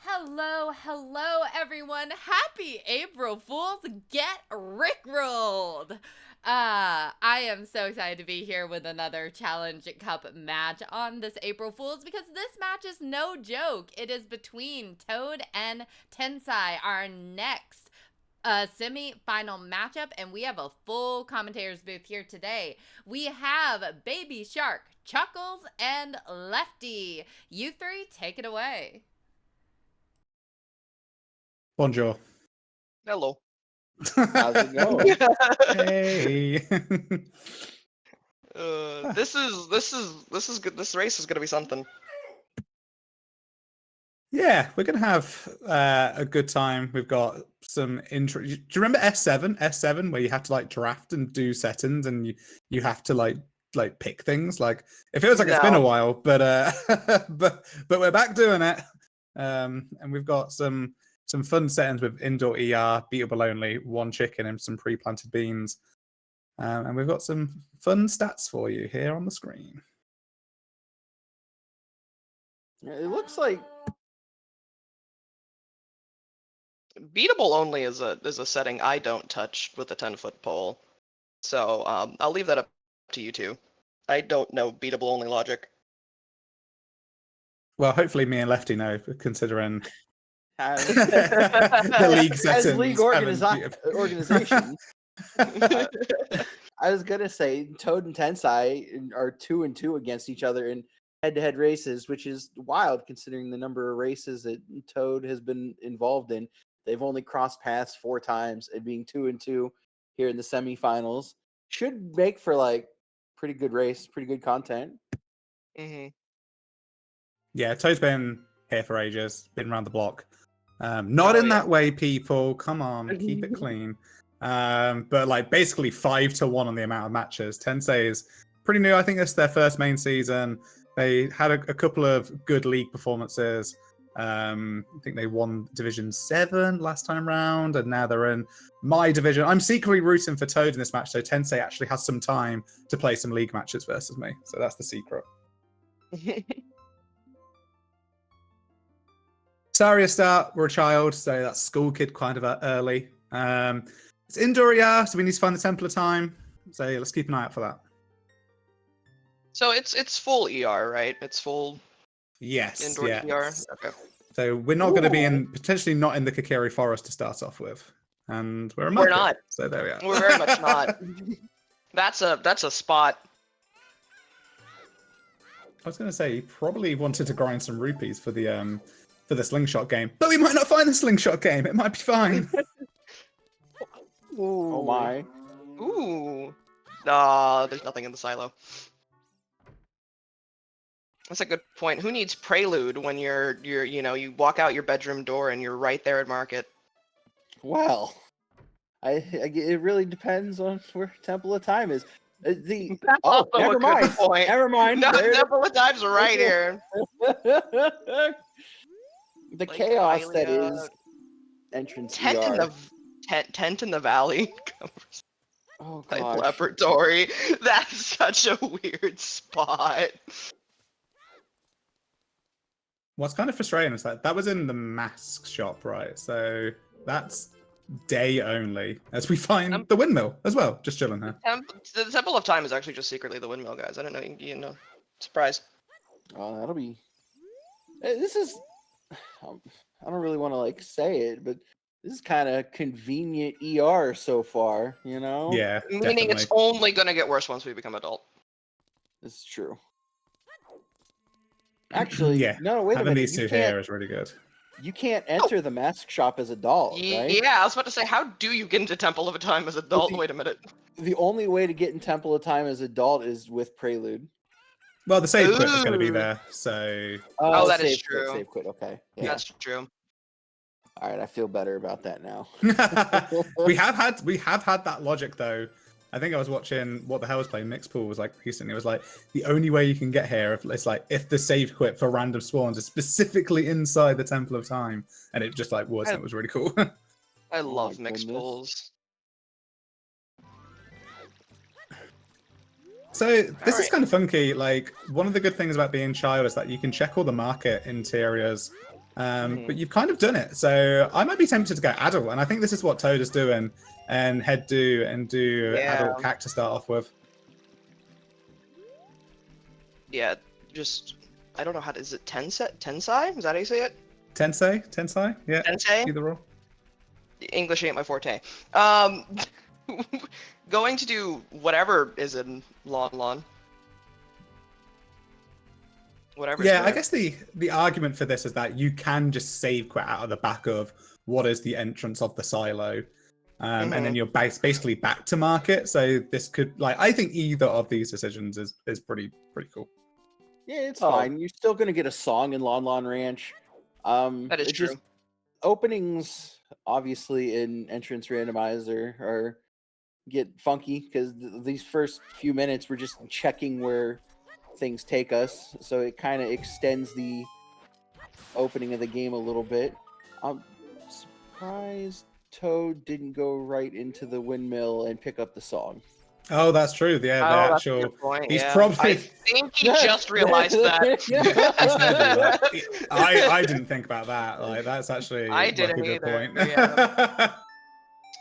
Hello, everyone. Happy April Fools. Get Rickrolled. I am so excited to be here with another Challenge Cup match on this April Fools because this match is no joke. It is between Toad and Tensai, our next semi-final matchup, and we have a full commentators booth here today. We have Baby Shark, Chuckles, and Lefty. You three, take it away. Bonjour. Hello. How's it going? Hey. This is good. This race is gonna be something. Yeah, we're gonna have a good time. We've got some intro. Do you remember S7? S7, where you have to like draft and do settings, and you have to like pick things. Like it feels like it's been a while, but but we're back doing it. And we've got some fun settings with indoor ER, beatable only, one chicken, and some pre-planted beans. And we've got some fun stats for you here on the screen. It looks like Beatable only is a setting I don't touch with a 10-foot pole, so I'll leave that up to you two. I don't know beatable only logic. Well, hopefully me and Lefty know, considering the league settings. As league organization. I was gonna say Toad and Tensai are 2-2 against each other in head-to-head races, which is wild considering the number of races that Toad has been involved in. They've only crossed paths 4 times, and being 2-2 here in the semifinals should make for like pretty good race, pretty good content. Mm-hmm. Yeah, Toad's been here for ages, been around the block. Not in that way, people. Come on, keep it clean. But like basically 5-1 on the amount of matches. Tensei is pretty new. I think it's their first main season. They had a couple of good league performances. I think they won Division 7 last time round, and now they're in my division. I'm secretly rooting for Toad in this match, so Tensei actually has some time to play some league matches versus me. So that's the secret. Saria start, we're a child, so that's school kid kind of early. It's indoor ER, so we need to find the Temple of Time. So let's keep an eye out for that. So it's full ER, right? It's full indoor ER. Okay. So we're not going to be potentially not in the Kakiri Forest to start off with, and we're not. So there we are. We're very much not. That's a spot. I was going to say, you probably wanted to grind some rupees for the slingshot game, but we might not find the slingshot game. It might be fine. Ooh. Oh my. Ooh. There's nothing in the silo. That's a good point. Who needs prelude when you're you walk out your bedroom door and you're right there at market? Well, it really depends on where Temple of Time is. Never mind. Never mind. No, Temple of Time's right here. The Like chaos that is entrance Tent in the Valley. Oh Like gosh. Lepertory. That's such a weird spot. What's kind of frustrating is that was in the mask shop, right? So that's day only, as we find the windmill as well, just chilling here. The Temple of Time is actually just secretly the windmill, guys. I don't know. You know, surprise. Oh, that'll be. This is. I don't really want to like say it, but this is kind of convenient ER so far. You know. Yeah. Meaning definitely. it's only gonna get worse once we become adult. This is true. Actually, yeah. No, wait a minute. These two here is really good. You can't enter the mask shop as adult, right? Yeah, I was about to say, how do you get into Temple of Time as adult? Wait a minute. The only way to get in Temple of Time as adult is with Prelude. Well, the save quit is going to be there, so. Oh, that is true. Save quit. Okay. Yeah. That's true. All right, I feel better about that now. we have had that logic though. I think I was watching What the Hell was playing Mixpool was like recently. It was like the only way you can get here if the save quit for random spawns is specifically inside the Temple of Time, and it just like was. It was really cool. I love Mixpools. So this is kind of funky. Like one of the good things about being child is that you can check all the market interiors But you've kind of done it. So I might be tempted to go adult, and I think this is what Toad is doing, and head do adult cack to start off with. Yeah, just I don't know how to. Is it Tensai? Is that how you say it? Tensai, yeah. Tensai. Either or. English ain't my forte. Going to do whatever is in Lon. Whatever. Yeah, I guess the argument for this is that you can just save quit out of the back of what is the entrance of the silo, and then you're basically back to market. So this could, like, I think either of these decisions is pretty cool. Yeah, it's fine. You're still gonna get a song in Lon Ranch. That is true. Openings, obviously, in Entrance Randomizer get funky because these first few minutes we're just checking where things take us, so it kind of extends the opening of the game a little bit. I'm surprised Toad didn't go right into the windmill and pick up the song. Oh, that's true. Yeah, the actual. That's a good point, he's yeah. probably. I think he just realized that. I didn't think about that. Like, that's actually I didn't a good either. point. Yeah.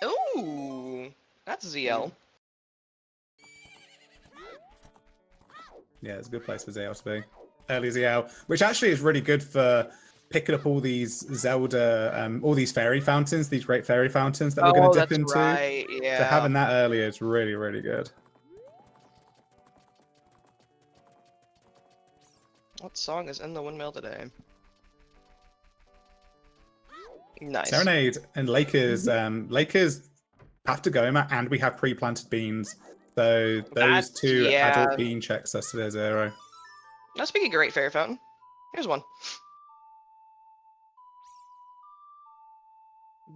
Ooh, that's ZL. Yeah, it's a good place for ZL to be. Early ZL, which actually is really good for picking up all these Zelda, all these fairy fountains, these great fairy fountains that we're going to dip into. Right, yeah. So having that earlier is really, really good. What song is in the windmill today? Nice. Serenade and Lakers. Lakers have to go, and we have pre-planted beans. So those two adult bean checks us to their 0. Now, speaking of great fairy fountain, here's one.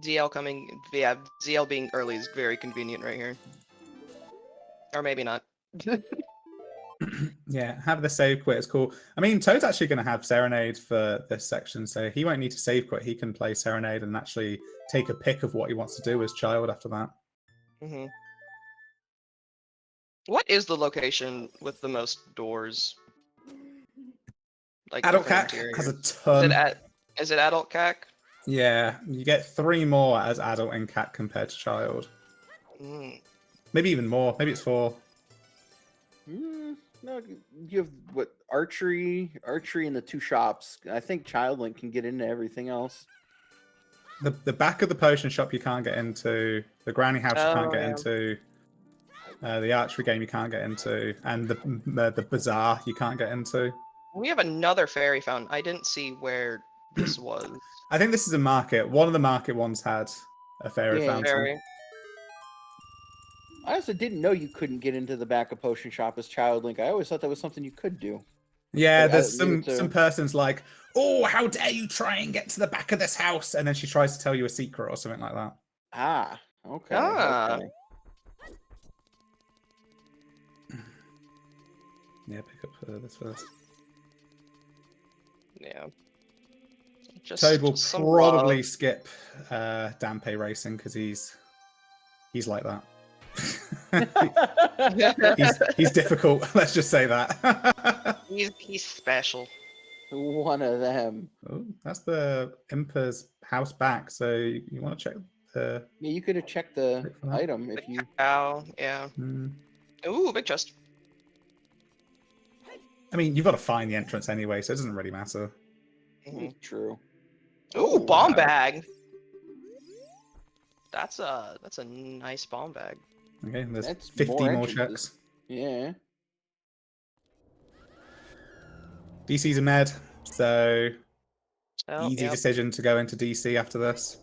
ZL coming, yeah, ZL being early is very convenient right here. Or maybe not. Yeah, have the save quit. It's cool. I mean, Toad's actually going to have Serenade for this section, so he won't need to save quit. He can play Serenade and actually take a pick of what he wants to do as child after that. What is the location with the most doors? Like Adult Cac has a ton. Is it Adult Cac? Yeah, you get 3 more as adult in Cac compared to child. Maybe even more. Maybe it's 4. No, you have what archery in the 2 shops. I think Child Link can get into everything else. The back of the potion shop you can't get into. The granny house you can't get into. The archery game you can't get into, and the bazaar you can't get into. We have another fairy fountain. I didn't see where this was. I think this is a market. One of the market ones had a fairy fountain. Fairy. I also didn't know you couldn't get into the back of potion shop as Child Link. I always thought that was something you could do. Yeah, there's some person's like, oh, how dare you try and get to the back of this house, and then she tries to tell you a secret or something like that. Ah, okay. Okay. Yeah, pick up this first. Yeah. Toad will probably skip Dampe racing because he's like that. he's difficult. Let's just say that. he's special. One of them. Oh, that's the Impa's house back. So you want to check the? Yeah, you could have checked the item if you. Oh, yeah. Ooh, big chest. I mean, you've got to find the entrance anyway, so it doesn't really matter. True. Ooh, bomb bag. That's a nice bomb bag. Okay, there's 50 more checks. Yeah. DC's a med, so easy decision to go into DC after this.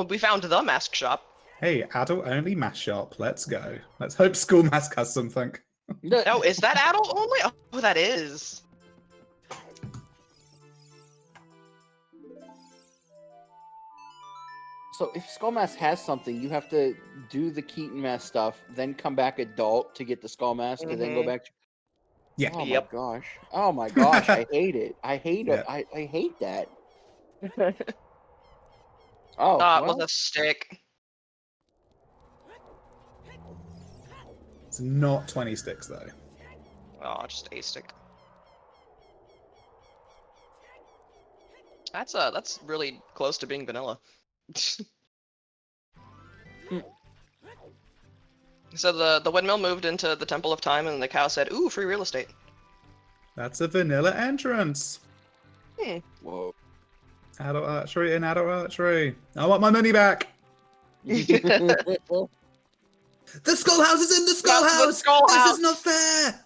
We found the mask shop. Hey, adult only mask shop. Let's go. Let's hope School Mask has something. Oh, is that adult only? Oh, that is. So if Skullmask has something, you have to do the Keaton Mask stuff, then come back adult to get the Skullmask, and then go back to... Yeah. Oh my gosh. Oh my gosh, I hate it. I hate it. I hate that. Oh, it was a stick. It's not 20 sticks, though. Oh, just a stick. That's really close to being vanilla. So the windmill moved into the Temple of Time, and the cow said, "Ooh, free real estate." That's a vanilla entrance. Whoa. Adult archery and adult archery. I want my money back. The The skull house is in the skull That's the house. skull This house. is not fair.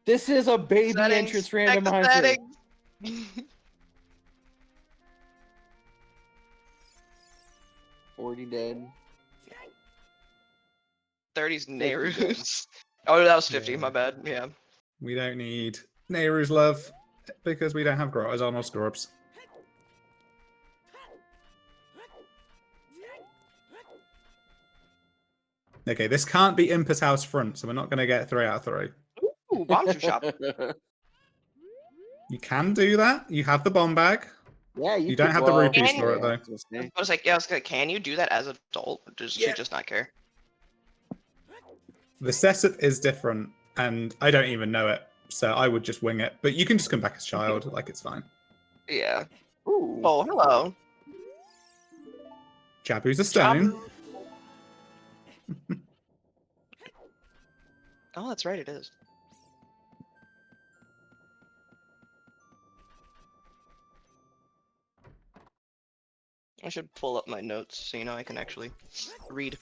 This is a baby Settings, entrance check the randomizer. settings. 40 dead. 30's 50 Nehrus. Oh, that was 50. Yeah. My bad. Yeah. We don't need Nehru's love because we don't have grottos on or scorps. Okay, this can't be Impus House front, so we're not going to get 3 out of 3. Ooh, bomb shop. You can do that. You have the bomb bag. Yeah, You don't have the rupees for it, though. I was like, yeah, can you do that as an adult? Or does she just not care? The setup is different, and I don't even know it, so I would just wing it. But you can just come back as child, like it's fine. Yeah. Ooh. Oh, hello. Jabu's a stone. Oh, that's right, it is. I should pull up my notes so you know I can actually read.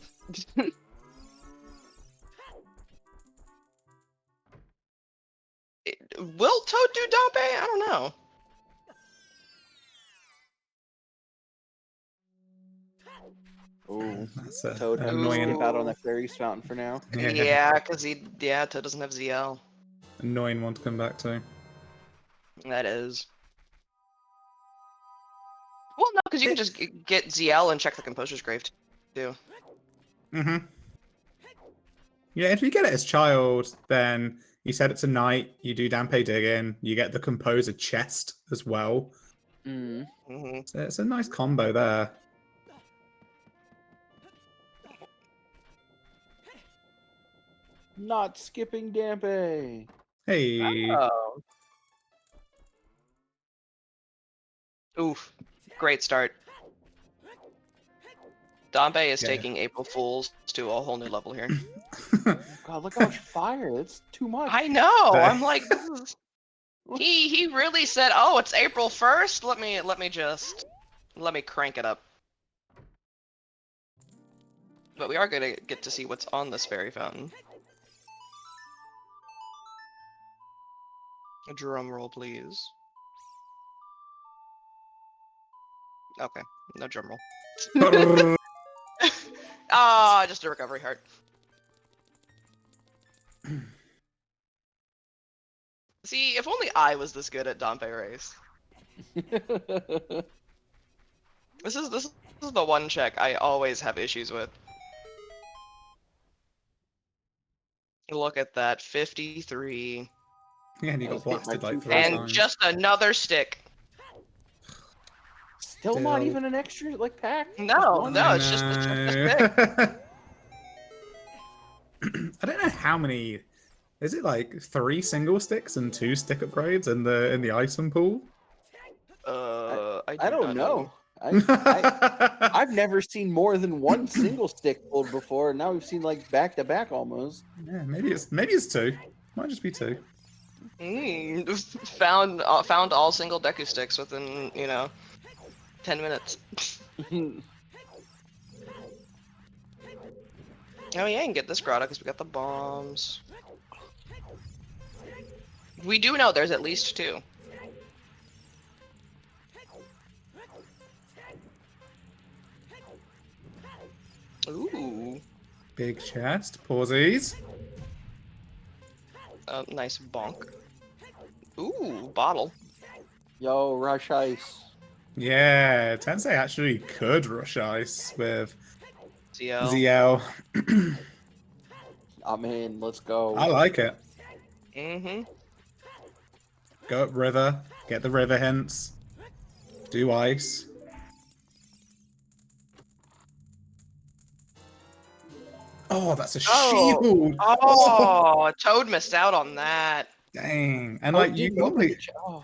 Will Toad do Dompe? I don't know. Ooh. That's a Toad can annoying, skip out on that fairies fountain for now. Yeah, because Toad doesn't have ZL. annoying one to come back to. That is. Well, no, because you can just get ZL and check the Composer's Grave, too. Mm-hmm. Yeah, if you get it as child, then you set it to night, you do Dampe Digging, you get the Composer chest as well. Mm. Mm-hmm. So it's a nice combo there. Not skipping Dampe. Hey. Oh. Oof. Great start. Dompe is Yeah. taking April Fools to a whole new level here. God, look how much fire. That's too much. I know. There. I'm like, this is... he really said, "Oh, it's April 1st. Let me crank it up." But we are gonna get to see what's on this fairy fountain. A drum roll, please. Okay, no drum roll. Ah, just a recovery heart. See, if only I was this good at Dompe Race. This is the one check I always have issues with. Look at that, 53. Yeah, and you I was got hit by blasted like 2 3 And times. just another stick. Still not even an extra like pack. No, Just one? no, it's just a stick. I don't know how many. Is it like 3 single sticks and 2 stick upgrades in the item pool? I don't know. I've never seen more than 1 single stick pulled before. Now we've seen like back to back almost. Yeah, maybe it's 2. Might just be 2. Found all single Deku sticks within 10 minutes. Oh yeah, and get this grotto because we got the bombs. We do know there's at least 2. Ooh. Big chest. Pausies. Nice bonk. Ooh, bottle. Yo, rush ice. Yeah, Tensai actually could rush ice with ZL. ZL. I'm in. Let's go. I like it. Mm-hmm. Go up river. Get the river hints. Do ice. Oh, that's a Oh. shield. Oh, Toad missed out on that. Dang. And Oh, like it you didn't open normally the oh.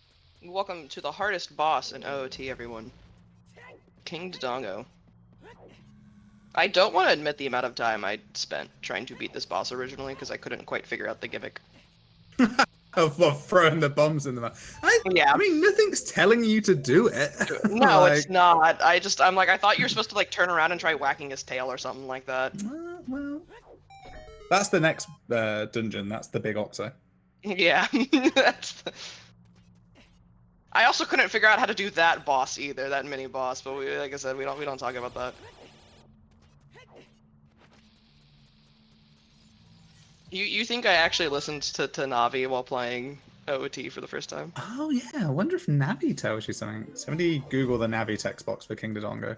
to the hardest boss in OOT, everyone. King Dodongo. I don't want to admit the amount of time I spent trying to beat this boss originally, because I couldn't quite figure out the gimmick. of throwing the bombs in the mouth. Yeah. I mean, nothing's telling you to do it. No, Like, it's not. I'm like, I thought you were supposed to like turn around and try whacking his tail or something like that. well, that's the next dungeon. That's the big Oxo. Yeah. I also couldn't figure out how to do that boss either, that mini boss, but like I said, we don't talk about that. You think I actually listened to Navi while playing OOT for the first time? Oh yeah, I wonder if Navi tells you something. Somebody Google the Navi text box for King Dodongo.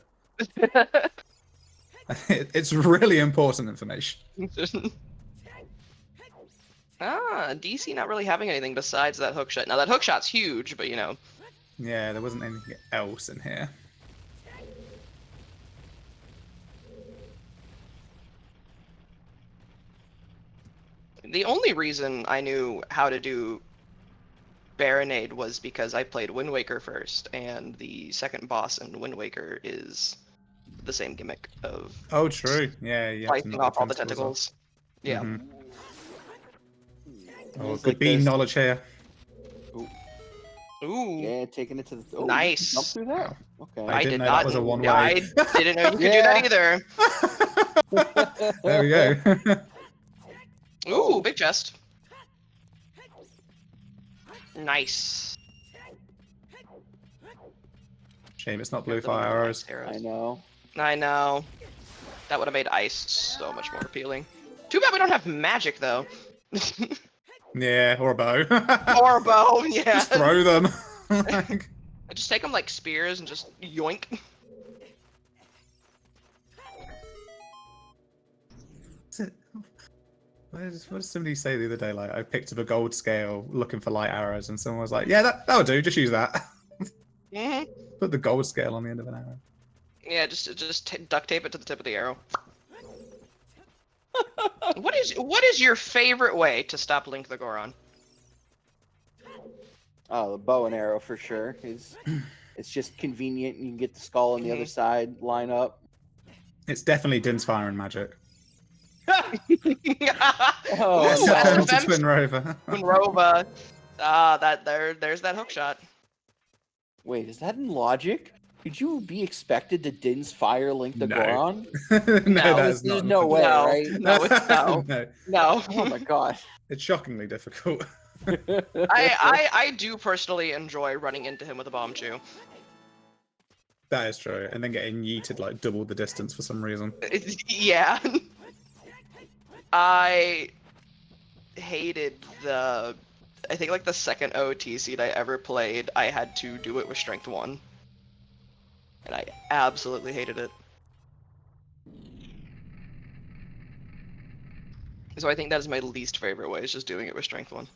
It's really important information. DC not really having anything besides that hook shot. Now that hook shot's huge, but you know. Yeah, there wasn't anything else in here. The only reason I knew how to do Baronade was because I played Wind Waker first, and the second boss in Wind Waker is the same gimmick of Oh, true. Yeah, you have to slicing knock off all the tentacles off. tentacles. Yeah. Mhm. Oh, It's good like bean this. knowledge here. Ooh. Yeah, taking it to the. Oh, Nice. Jump through that. Okay. I didn't know that was a one-way. I didn't know you could do that either. There we go. Ooh, big chest. Nice. Shame it's not blue Got them fire arrows. I know. I know. That would have made ice so much more appealing. Too bad we don't have magic though. Yeah, or a bow. Or a bow, yeah. Just throw them. Like, I just take them like spears and just yoink. what did somebody say the other day? Like, I picked up a gold scale looking for light arrows, and someone was like, "Yeah, that'll do. Just use that." Hmm. Put the gold scale on the end of an arrow. Yeah, just duct tape it to the tip of the arrow. What is your favorite way to stop Link the Goron? Oh, the bow and arrow for sure. It's just convenient. You can get the skull on the other side, line up. It's definitely Din's fire and magic. Oh, Ooh, It's that's a defense. twin rover. Rova. There's that hook shot. wait, is that in logic? Could you be expected to Din's fire Link the No. Goron? no, No, that is There's not. no way, No. right? No, it's no. No, No. Oh my god. it's shockingly difficult. I do personally enjoy running into him with a bomb chew. That is true. And then getting yeeted like double the distance for some reason. Yeah. I hated I think like the second OT seed I ever played, I had to do it with strength 1. And I absolutely hated it. So I think that is my least favorite way, is just doing it with strength 1.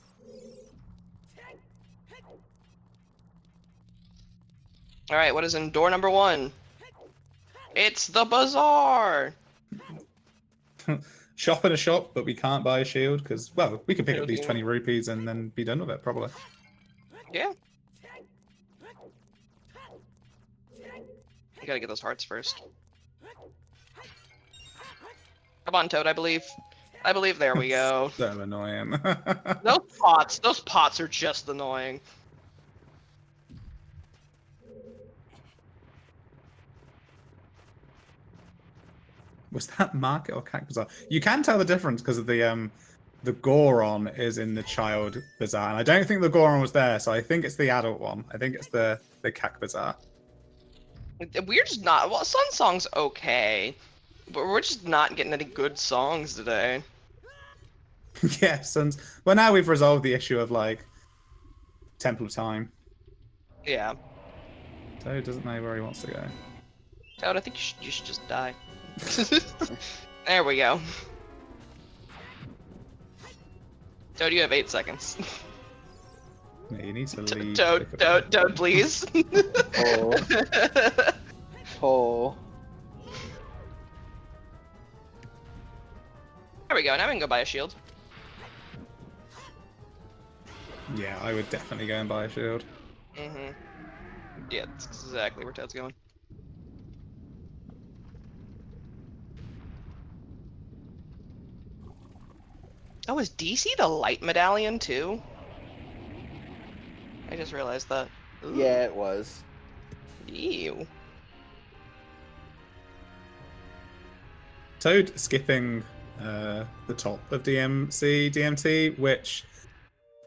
Alright, what is in door number 1? It's the bazaar! Shop in a shop, but we can't buy a shield because, well, we can pick up these Okay. 20 rupees and then be done with it, probably. Yeah. You gotta get those hearts first. Come on, Toad, I believe. There we go. So annoying. Those pots are just annoying. Was that market or cat bazaar? You can tell the difference because of the Goron is in the child bazaar, and I don't think the Goron was there, so I think it's the adult one. I think it's the Cac bazaar. We're just not. Well, Sun Song's okay, but we're just not getting any good songs today. Yeah, Sons. Well, now we've resolved the issue of like Temple of Time. Yeah. So doesn't know where he wants to go. Toad, I think you should just die. There we go. Toad, you have 8 seconds. Yeah, you need to leave. Toad, please. Oh. Oh. There we go. Now we can go buy a shield. Yeah, I would definitely go and buy a shield. Mm-hmm. Yeah, that's exactly where Ted's going. Oh, is DC the light medallion too? I just realized that. Ooh. Yeah, it was. Ew. Toad skipping the top of DMT, which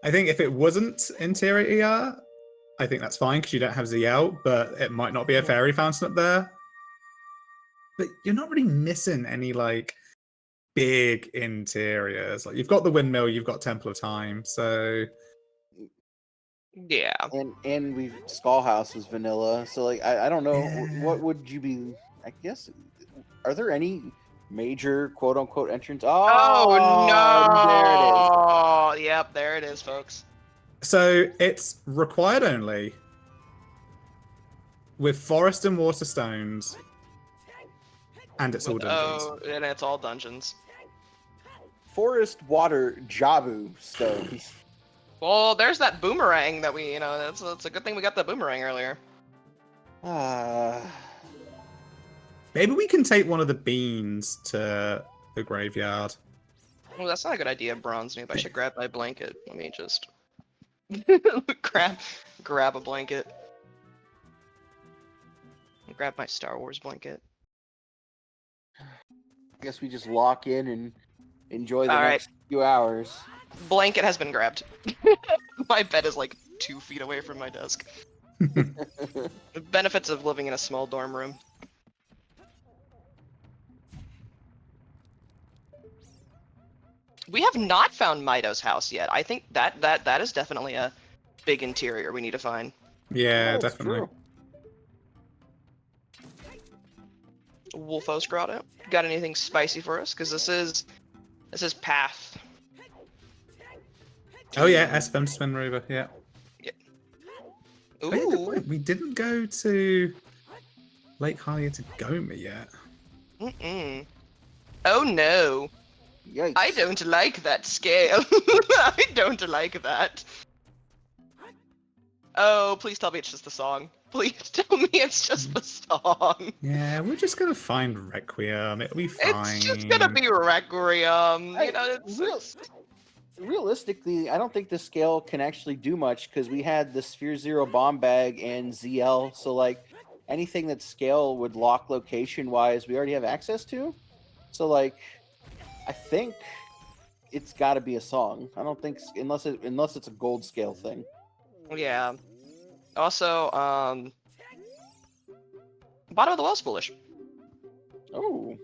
I think if it wasn't interior ER, I think that's fine because you don't have ZL, but it might not be a fairy fountain up there. But you're not really missing any like big interiors. Like you've got the windmill, you've got Temple of Time, so Yeah. And we've Skull House was vanilla, so like I don't know Yeah. what would you be. I guess are there any major quote unquote entrants? Oh no! There it is. Oh, yep, there it is, folks. So it's required only with forest and water stones, and it's all dungeons. Oh, and it's all dungeons. Forest water Jabu stones. Well, there's that boomerang that we, that's a good thing we got the boomerang earlier. Maybe we can take one of the beans to the graveyard. Well, that's not a good idea, Bronze Noob. I should grab my blanket. Let me just grab a blanket. Grab my Star Wars blanket. I guess we just lock in and enjoy the All right. next few hours. Blanket has been grabbed. My bed is like 2 feet away from my desk. The benefits of living in a small dorm room. We have not found Mido's house yet. I think that is definitely a big interior we need to find. Yeah, That's definitely. true. Wolfo's grotto. Got anything spicy for us? Because this is path. Oh yeah, SFM Spin Rover, yeah. Oh, yeah, good Ooh. point. We didn't go to Lake Hylia to Goma yet. Mm-mm. Oh no. Yikes. I don't like that scale. I don't like that. Oh, please tell me it's just the song. Please tell me it's just the song. Yeah, we're just gonna find Requiem. It'll be fine. It's just gonna be Requiem. Hey, You know, it's Realistically, I don't think the scale can actually do much because we had the Sphere Zero bomb bag and ZL. So like anything that scale would lock location wise, we already have access to. So like, I think it's got to be a song. I don't think unless it's a gold scale thing. yeah. Also, bottom of the well's foolish. Oh,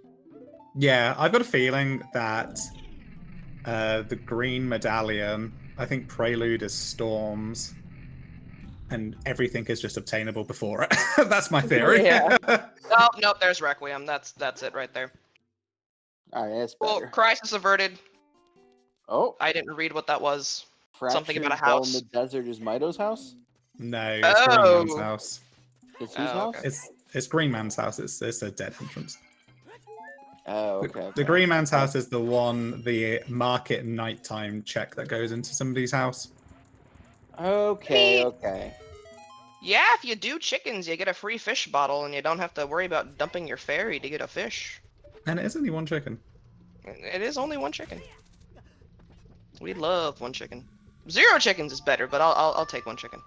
Yeah, I've got a feeling that the green medallion, I think Prelude is Storms, and everything is just obtainable before it. That's my theory. Yeah. Oh, nope, there's Requiem. That's it right there. all right, that's Well, better. Crisis Averted. Oh, I didn't read what that was. Something about a Fractured Bell house. in the desert is Mido's house. No, it's Green Man's Oh. house. It's whose Oh, house? okay. It's Green Man's house. It's a dead entrance. Oh, The- okay. The Green Man's house is the one, the market nighttime check that goes into somebody's house. Okay, Beep. okay. Yeah, if you do chickens, you get a free fish bottle, and you don't have to worry about dumping your fairy to get a fish. And it is only one chicken. It is only one chicken. We love one chicken. 0 chickens is better, but I'll take 1 chicken.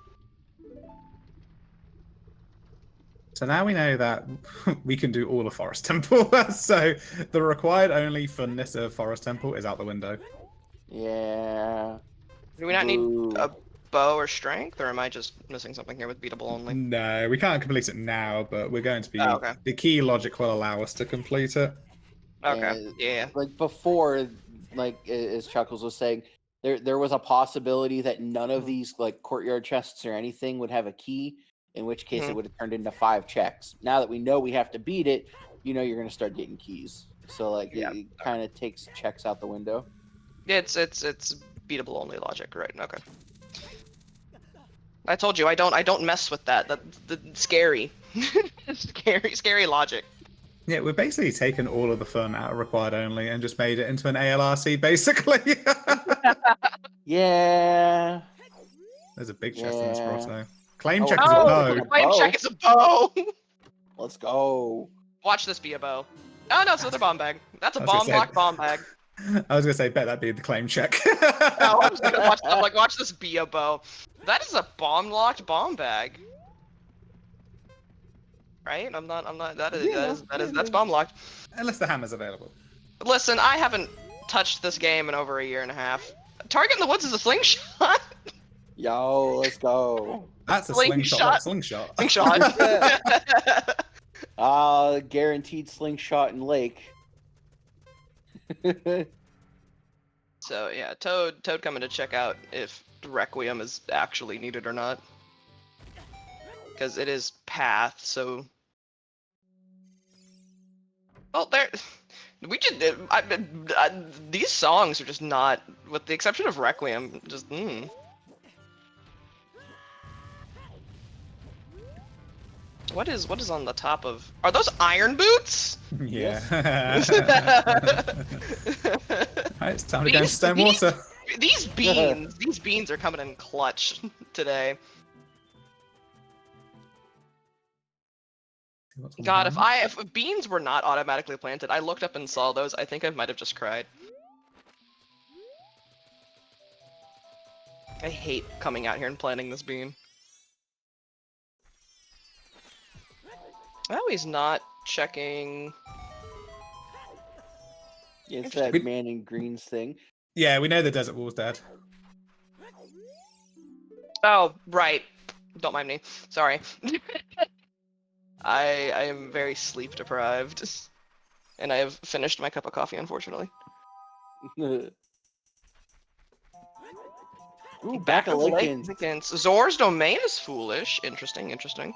So now we know that we can do all of Forest Temple. So the required only funness of Forest Temple is out the window. Yeah. Do we not need Boo. a bow or strength, or am I just missing something here with beatable only? No, we can't complete it now, but we're going to be. Oh, okay. The key logic will allow us to complete it. Okay, yeah. Like before, like as Chuckles was saying, there was a possibility that none of these like courtyard chests or anything would have a key, in which case it would have turned into 5 checks. Now that we know we have to beat it, you're gonna start getting keys. So like Yeah. it kind of takes checks out the window. It's beatable only logic, right? Okay. I told you I don't mess with that. That's scary. scary logic. Yeah, we've basically taken all of the fun out of required only and just made it into an ALRC, basically. Yeah. There's a big chest in this Yeah. grotto. Claim Oh, check is a Oh, bow. flame check is a bow. Let's go. Watch this be a bow. Oh no, it's another bomb bag. That's a I was gonna bomb say- lock bomb bag. I was gonna say, bet that'd be the claim check. No, I'm just gonna watch. I'm like, watch this be a bow. That is a bomb locked bomb bag. Right? I'm not. That's bomb locked. Unless the hammer's available. Listen, I haven't touched this game in over a year and a half. Target in the woods is a slingshot. Yo, let's go. That's a Slingshot. slingshot. Slingshot. Guaranteed slingshot in lake. So yeah, Toad coming to check out if Requiem is actually needed or not. Because it is path, so. Well, there. We just. These songs are just not, with the exception of Requiem, just. What is on the top of? Are those iron boots? Yeah. Alright, it's time to go into stone water. These beans are coming in clutch today. God, if beans were not automatically planted, I looked up and saw those. I think I might have just cried. I hate coming out here and planting this bean. Oh, he's not checking. It's that We- man in greens thing. Yeah, we know the desert wall's dead. Oh, right. Don't mind me. Sorry. I am very sleep deprived. And I have finished my cup of coffee, unfortunately. Ooh, back of Lakins. Zor's domain is foolish. Interesting.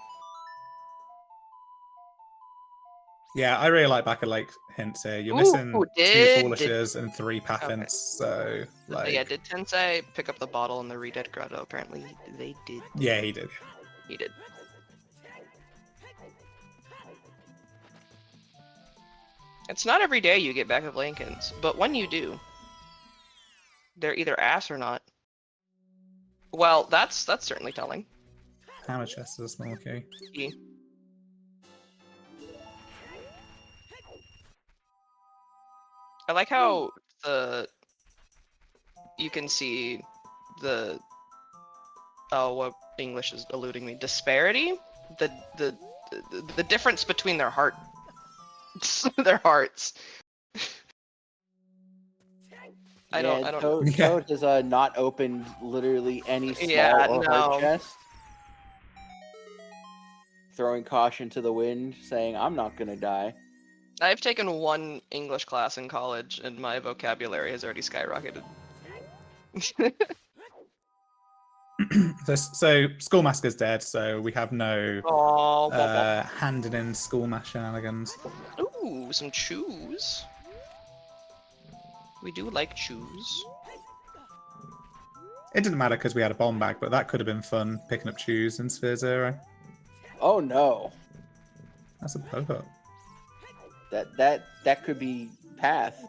Yeah, I really like back of lake hints here. You're Ooh, missing two did- foolishes and 3 path Okay. hints, so like Yeah, did Tensai pick up the bottle in the Redead Grotto? Apparently they did. yeah, he did. He did. It's not every day you get back of Lincolns, but when you do, they're either ass or not. Well, that's certainly telling. Hammer chest is a small key. I like how you can see the what English is eluding me, disparity, the difference between their hearts. I don't. Toad has not opened literally any small Yeah, or no. hard chest. Throwing caution to the wind, saying, I'm not gonna die. I've taken one English class in college, and my vocabulary has already skyrocketed. So Schoolmaster's dead, so we have no Oh, handing in Schoolmaster shenanigans. ooh, some chews. We do like chews. It didn't matter because we had a bomb bag, but that could have been fun picking up Chews in Sphere Zero. Oh no. That's a pop-up. That could be path.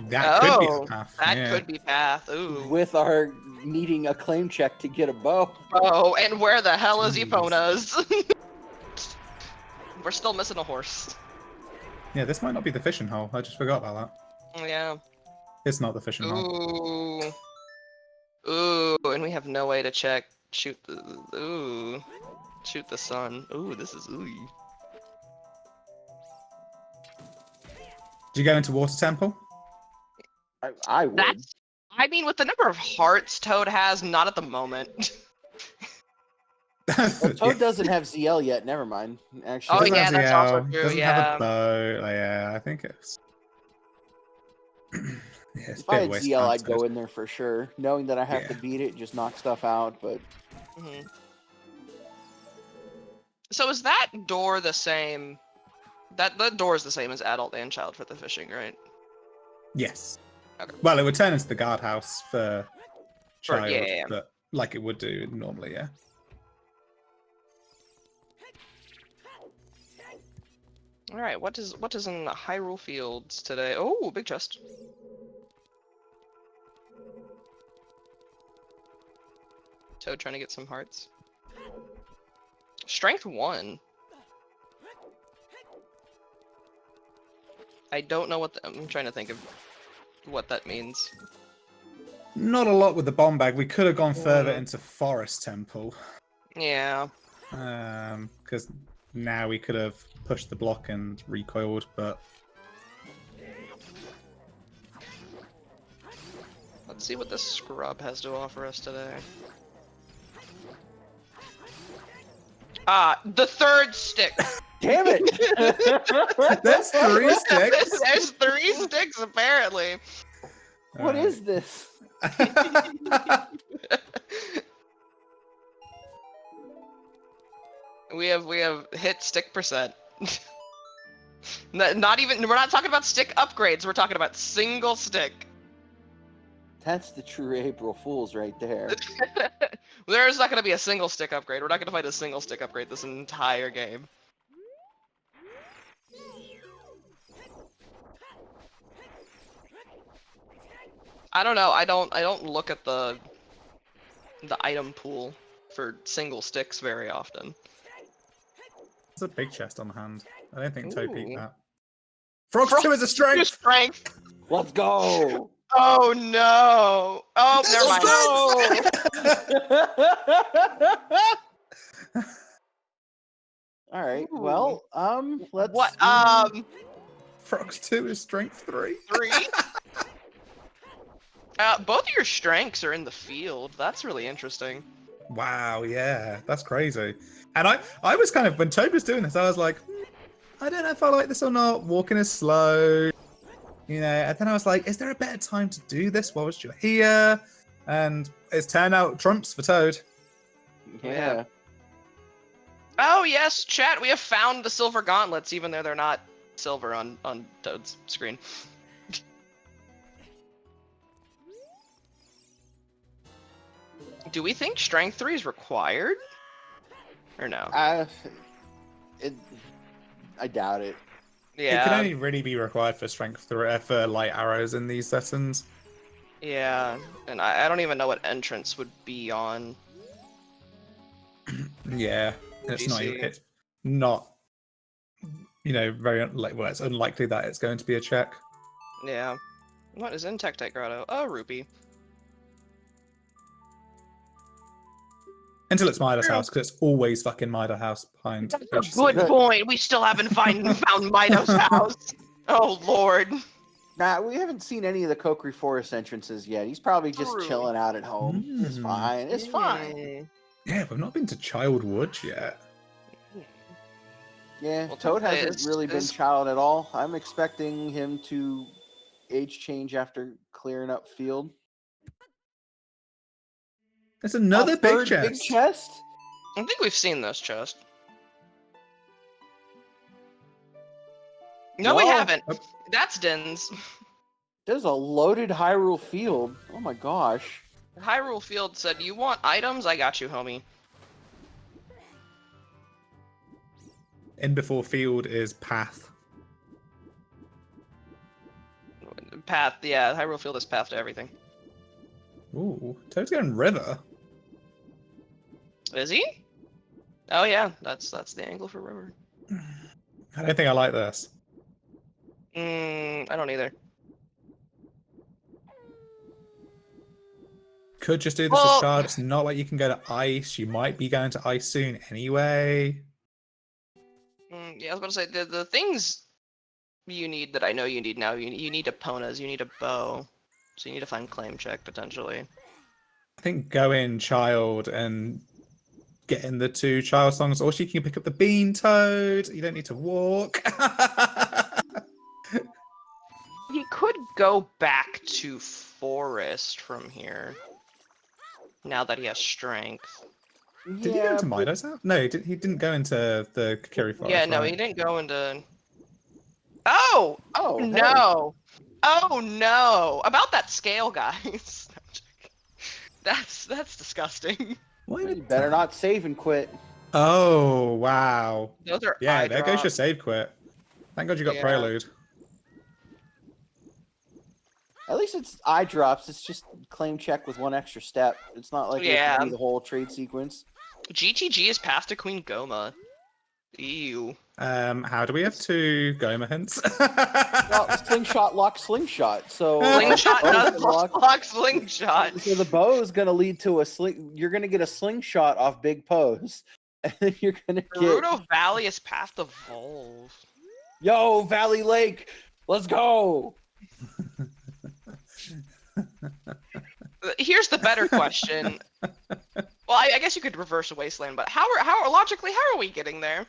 That could be Oh, a path. That yeah. could be path. Ooh. With our needing a claim check to get a bow. Oh, and where the hell is Jeez. Epona's? We're still missing a horse. Yeah, this might not be the fishing hole. I just forgot about that. Yeah. It's not the fishing hole. Ooh. Ooh, and we have no way to check. Shoot the sun. Ooh, this is ooey. Do you go into Water Temple? I would. I mean, with the number of hearts Toad has, not at the moment. Well, Toad Yeah. doesn't have ZL yet. Never mind. Actually, Oh, Doesn't yeah, have that's ZL, also true, Doesn't yeah. have a bow. Yeah, I think it's. Yeah, it's if a I bit had waste ZL, time, I'd so go in there for sure. Knowing that I have to Yeah. beat it, just knock stuff out. But Mhm. So is that door the same? That door is the same as adult and child for the fishing, right? Yes. Okay. Well, it would turn into the guardhouse for child, yeah. but like it would do normally, yeah. All right, what is in the Hyrule Fields today? Oh, big chest. Toad trying to get some hearts. Strength 1. I don't know what I'm trying to think of what that means. Not a lot with the bomb bag. We could have gone further into Forest Temple. Yeah. Because now we could have pushed the block and recoiled, but Let's see what the scrub has to offer us today. The third stick. Damn it! there's 3 sticks. There's 3 sticks apparently. What is this? We have hit stick percent. Not even, we're not talking about stick upgrades, we're talking about single stick. That's the true April Fools right there. There's not going to be a single stick upgrade. We're not going to find a single stick upgrade this entire game. I don't know. I don't look at the item pool for single sticks very often. There's a big chest on hand. I don't think Toad peeked Ooh. that. Frog 2 is a strength! Strength. Let's go! Oh no! Oh, never mind. All right. Well, let's. What? Frogs 2 is strength 3. 3. Both of your strengths are in the field. That's really interesting. Wow, yeah, that's crazy. And I was kind of, when Toad was doing this, I was like, I don't know if I like this or not. Walking is slow, you know. And then I was like, is there a better time to do this whilst you're here? And it's turned out trumps for Toad. Yeah. Oh yes, chat. We have found the silver gauntlets, even though they're not silver on Toad's screen. Do we think strength 3 is required? Or no? I doubt it. Yeah. It can only really be required for strength 3 for light arrows in these settings. Yeah, and I don't even know what entrance would be on. Yeah, it's not. DC. It's not. You know, well, it's unlikely that it's going to be a check. Yeah. What is in Tectite Grotto? Oh, rupee. Until it's Midas house, because it's always fucking Midas house behind. That's a good point. We still haven't found Mido's house. Oh lord. Nah, we haven't seen any of the Kokiri Forest entrances yet. He's probably just True. chilling out at home. It's fine. It's fine. Yeah, we've not been to Childwood yet. Yeah, Well, Toad hasn't is- really been is- child at all. I'm expecting him to age change after clearing up field. There's another A big third chest. Big chest? I think we've seen this chest. No, we Whoa. haven't. Oh. That's Din's. There's a loaded Hyrule field. Oh my gosh. Hyrule Field said, "You want items? I got you, homie." In before field is path. Path, yeah. Hyrule Field is path to everything. Ooh, Toad's going river. Is he? Oh yeah, that's the angle for river. I don't think I like this. I don't either. Could just do this Well- as shard. It's not like you can go to ice. You might be going to ice soon anyway. Yeah, I was about to say the things you need that I know you need now. You need Eponas. You need a bow. So you need to find claim check potentially. I think go in child and get in the 2 child songs, or she can pick up the bean Toad. You don't need to walk. He could go back to forest from here. Now that he has strength. Did he go into Midas house? No, he didn't go into the Kokiri Forest. Yeah, no, right? he didn't go into. Oh! Oh, hey. No! Oh no! About that scale, guys. That's disgusting. Why You did better not save and quit. Oh, wow. Those are Yeah, eye there goes your drops. save quit. Thank God you got Yeah. Prelude. At least it's eye drops. It's just claim check with 1 extra step. It's not like we have to Yeah. do the whole trade sequence. GTG is path to Queen Goma. Ew. How do we have two Goma hints? Well, slingshot lock slingshot. So Slingshot bow's does gonna lock- block slingshot. So the bow is going to lead to a sling. You're going to get a slingshot off big pose, and then you're going to get Gerudo Valley is path to Volve. yo Valley Lake. Let's go. Here's the better question. Well, I guess you could reverse a Wasteland, but how are we getting there?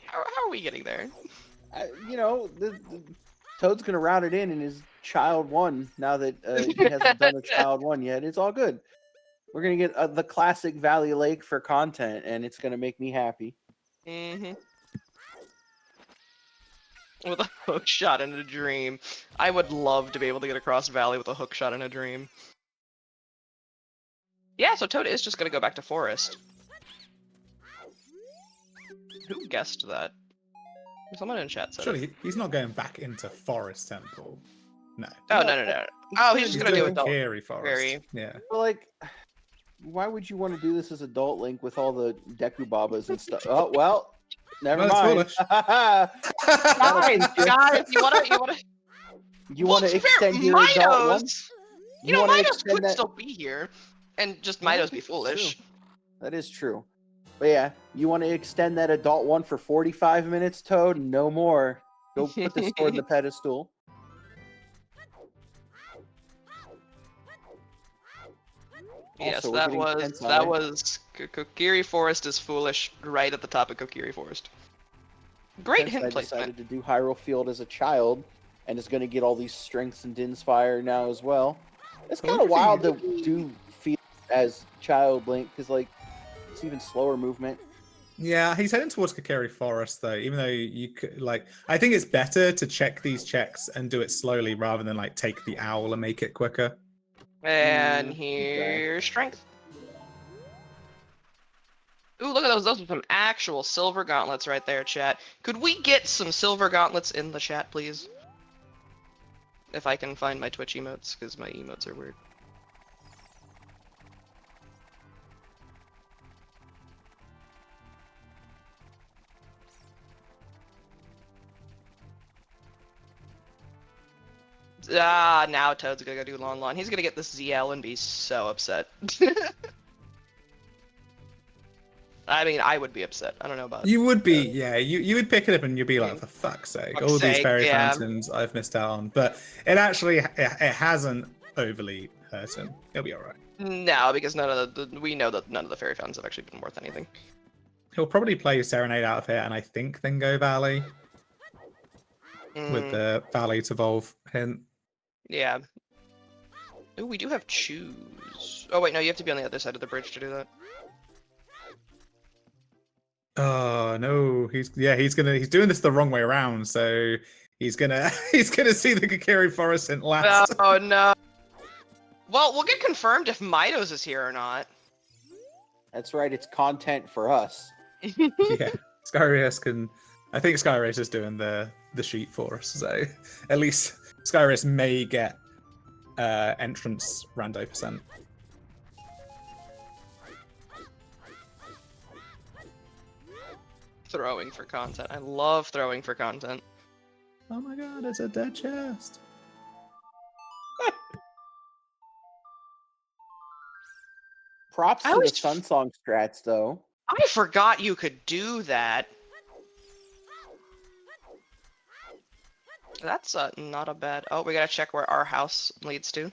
how are we getting there? You know, the Toad's going to route it in his child one. Now that he hasn't done a child one yet, it's all good. We're going to get the classic Valley Lake for content, and it's going to make me happy. Mm-hmm. With a hook shot in a dream. I would love to be able to get across Valley with a hook shot in a dream. Yeah, so Toad is just gonna go back to Forest. Who guessed that? Someone in chat said it. Surely he's not going back into Forest Temple. No. Oh, no. Oh, he's just gonna do doing adult. Kiri Forest. Kiri. Yeah. But like, why would you want to do this as Adult Link with all the Deku Babas and stuff? Oh well, never Well, mind. Guys, you wanna You Well, want to to be fair, extend your adult one? Midos! You know, wanna Midos extend could that- still be here. And just Yeah, Midos be that's foolish. true. That is true. But yeah, you want to extend that adult one for 45 minutes, Toad? No more. Go put the sword in the pedestal. Yes, Also, we're that getting was Tensai. Kokiri Forest is foolish right at the top of Kokiri Forest. Great Tensai hint placement. decided to do Hyrule Field as a child, and is going to get all these strengths and Din's Fire now as well. It's kind of wild to do Field as Child Link, because like it's even slower movement. Yeah, he's heading towards Kakiri Forest though. Even though you could like, I think it's better to check these checks and do it slowly rather than like take the owl and make it quicker. And okay. here's strength. Ooh, look at those. Those are some actual silver gauntlets right there, chat. Could we get some silver gauntlets in the chat, please? If I can find my Twitch emotes, because my emotes are weird. Ah, now Toad's gonna go do Lon Lon. He's gonna get this ZL and be so upset. I mean, I would be upset. I don't know about You would be, yeah. You would pick it up and you'd be like, for fuck's sake, Fuck's all these sake, fairy yeah. fountains I've missed out on. But it actually, it hasn't overly hurt him. He'll be all right. No, because none of we know that none of the fairy fountains have actually been worth anything. He'll probably play Serenade out of here, and I think then go Valley with Mm, the Valley to Volve hint. yeah. Ooh, we do have choose. Oh wait, no, you have to be on the other side of the bridge to do that. Oh no, he's doing this the wrong way around. So he's gonna see the Kakiri Forest hint last. Oh no. Well, we'll get confirmed if Midos is here or not. That's right. It's content for us. Yeah, Skyrace can. I think Skyrace is doing the sheet for us. So at least Skyrace may get entrance rando %. Throwing for content. I love throwing for content. Oh my god, it's a dead chest. Props I to the was- Sunsong strats, though. I forgot you could do that. That's not a bad. Oh, we gotta check where our house leads to.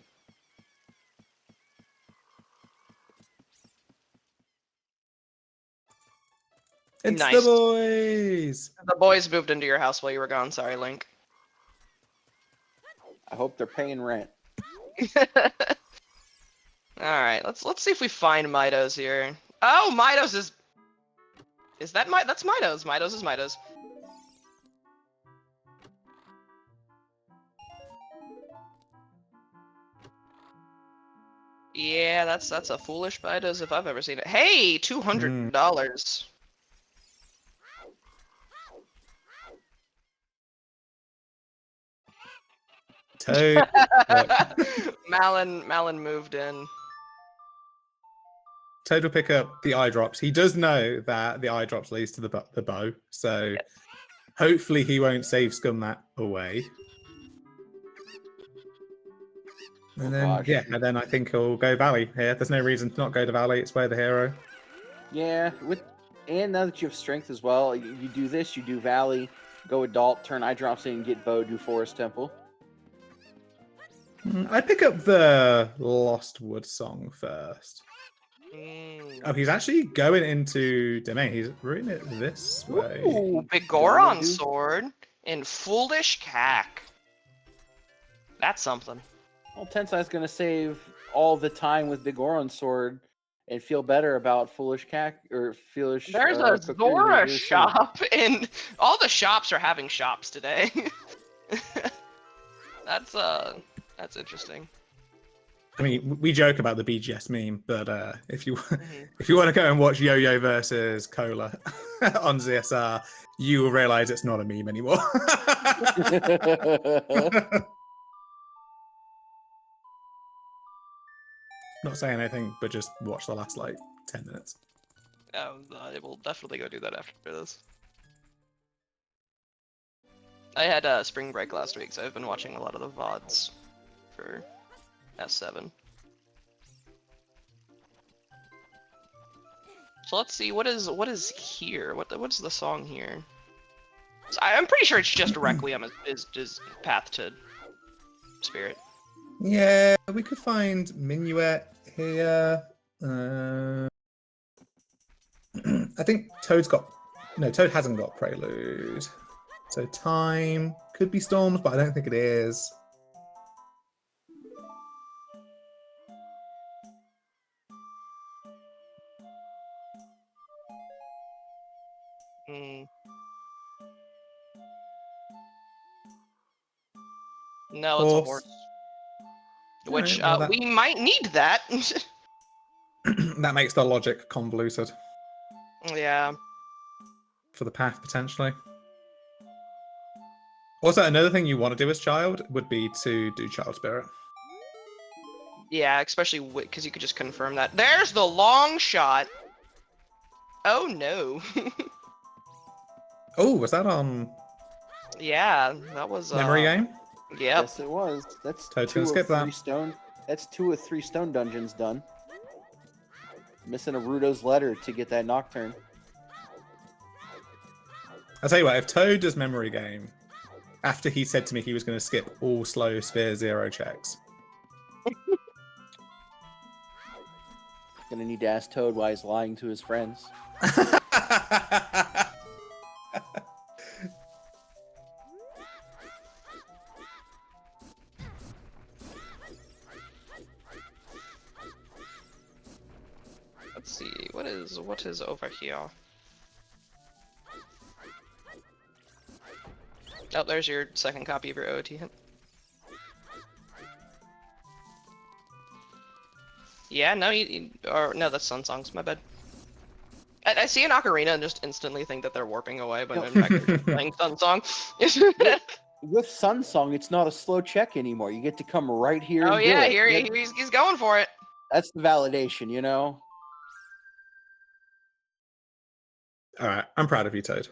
It's Nice. the boys. The boys moved into your house while you were gone. Sorry, Link. I hope they're paying rent. All right, let's see if we find Midos here. Oh, Midos is. Is that That's Midos. Midos is Midos. Yeah, that's a foolish Midos if I've ever seen it. Hey, $200. Toad. Malin moved in. Toad will pick up the eye drops. He does know that the eye drops leads to the bow, so hopefully he won't save scum that away. And then and then I think he'll go Valley here. There's no reason to not go to Valley. It's where the hero. Yeah, and now that you have strength as well, you do this, you do Valley, go Adult, turn eye drops in, get bow, do Forest Temple. I pick up the Lost Wood song first. Oh, he's actually going into domain. He's routing it this way. Ooh, Big Goron sword and Foolish Cack. That's something. Well, Tensai's going to save all the time with Big Goron sword and feel better about Foolish Cack or Foolish. There's a Zora shop, and all the shops are having shops today. That's interesting. I mean, we joke about the BGS meme, but if you want to go and watch Yo-Yo versus Cola on ZSR, you will realize it's not a meme anymore. Not saying anything, but just watch the last like 10 minutes. I will definitely go do that after this. I had spring break last week, so I've been watching a lot of the VODs for S7. So let's see, what is here? What's the song here? So I'm pretty sure it's just Requiem is Path to Spirit. Yeah, we could find Minuet here. I think Toad hasn't got Prelude. So Time could be Storms, but I don't think it is. No, it's a horse. Which, we might need that. That makes the logic convoluted. Yeah. For the path, potentially. Also, another thing you want to do as Child would be to do Child Spirit. Yeah, especially because you could just confirm that. There's the long shot! Oh no. Oh, was that on... Yeah, that was... Memory game? Yep. Yes, it was. That's Toad's gonna skip that. stone. That's 2 of 3 stone dungeons done. Missing a Rudo's letter to get that Nocturne. I'll tell you what, if Toad does Memory game, after he said to me he was going to skip all slow sphere 0 checks. Gonna need to ask Toad why he's lying to his friends. Let's see, what is over here? Oh, there's your second copy of your OOT hint. Yeah, no, no, that's Sun Songs, my bad. I see an Ocarina and just instantly think that they're warping away, but in fact they're just playing Sun Song. With Sun Song, it's not a slow check anymore. You get to come right here. Oh yeah, here he's going for it. That's the validation, you know? Alright, I'm proud of you, Toad.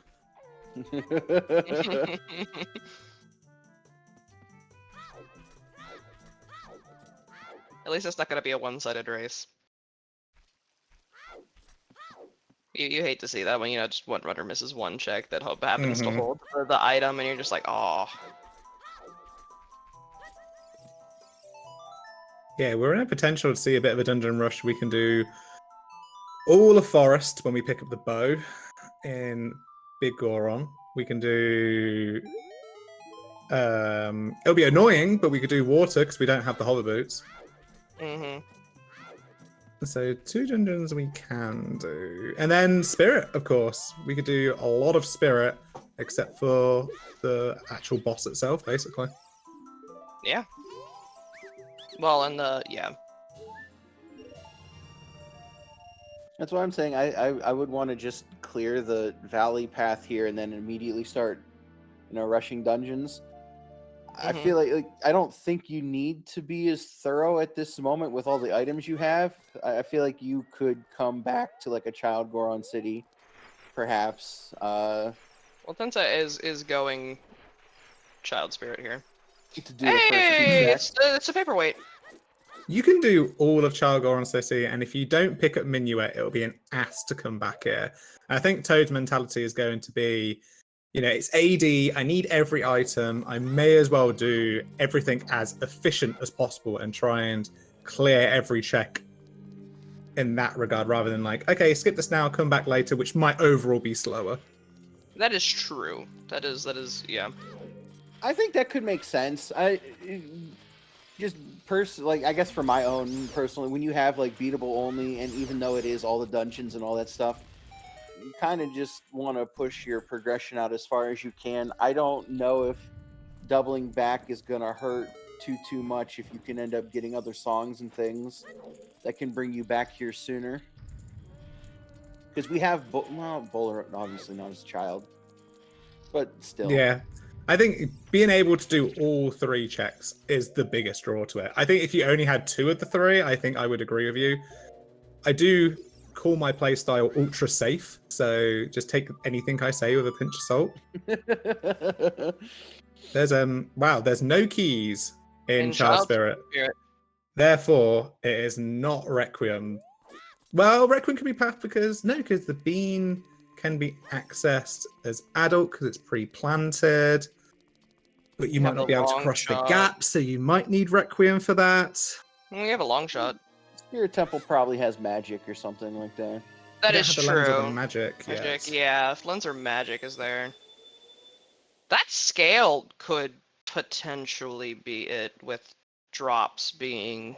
At least it's not going to be a one-sided race. You hate to see that when, just one runner misses one check that happens to hold the item, and you're just like, oh. Yeah, we're in a potential to see a bit of a dungeon rush. We can do all of Forest when we pick up the bow in Big Goron. We can do... it'll be annoying, but we could do water because we don't have the hover boots. So 2 dungeons we can do. And then Spirit, of course. We could do a lot of Spirit, except for the actual boss itself, basically. Yeah. Well, and yeah. That's what I'm saying. I would want to just clear the valley path here and then immediately start, rushing dungeons. I feel like I don't think you need to be as thorough at this moment with all the items you have. I feel like you could come back to like a Child Goron City, perhaps. Well, Tensai is going Child Spirit here. To do the first two Hey, checks. it's a paperweight. You can do all of Child Goron City, and if you don't pick up Minuet, it'll be an ass to come back here. And I think Toad's mentality is going to be, it's AD, I need every item, I may as well do everything as efficient as possible and try and clear every check in that regard, rather than like, okay, skip this now, come back later, which might overall be slower. That is true. That is, yeah. I think that could make sense. I guess for my own personally, when you have like beatable only, and even though it is all the dungeons and all that stuff, you kind of just want to push your progression out as far as you can. I don't know if doubling back is gonna hurt too much if you can end up getting other songs and things that can bring you back here sooner. Because we have Bowler, obviously not as a child, but still. Yeah. I think being able to do all 3 checks is the biggest draw to it. I think if you only had 2 of the 3, I think I would agree with you. I do call my playstyle ultra safe, so just take anything I say with a pinch of salt. There's no keys in Child Spirit. Therefore, it is not Requiem. Well, Requiem can be path because the bean can be accessed as adult because it's pre-planted, but you might not be able to cross the gap, so you might need Requiem for that. We have a long shot. Spirit Temple probably has magic or something like that. That is true. Magic, yeah. If Lens or Magic is there. That scale could potentially be it, with drops being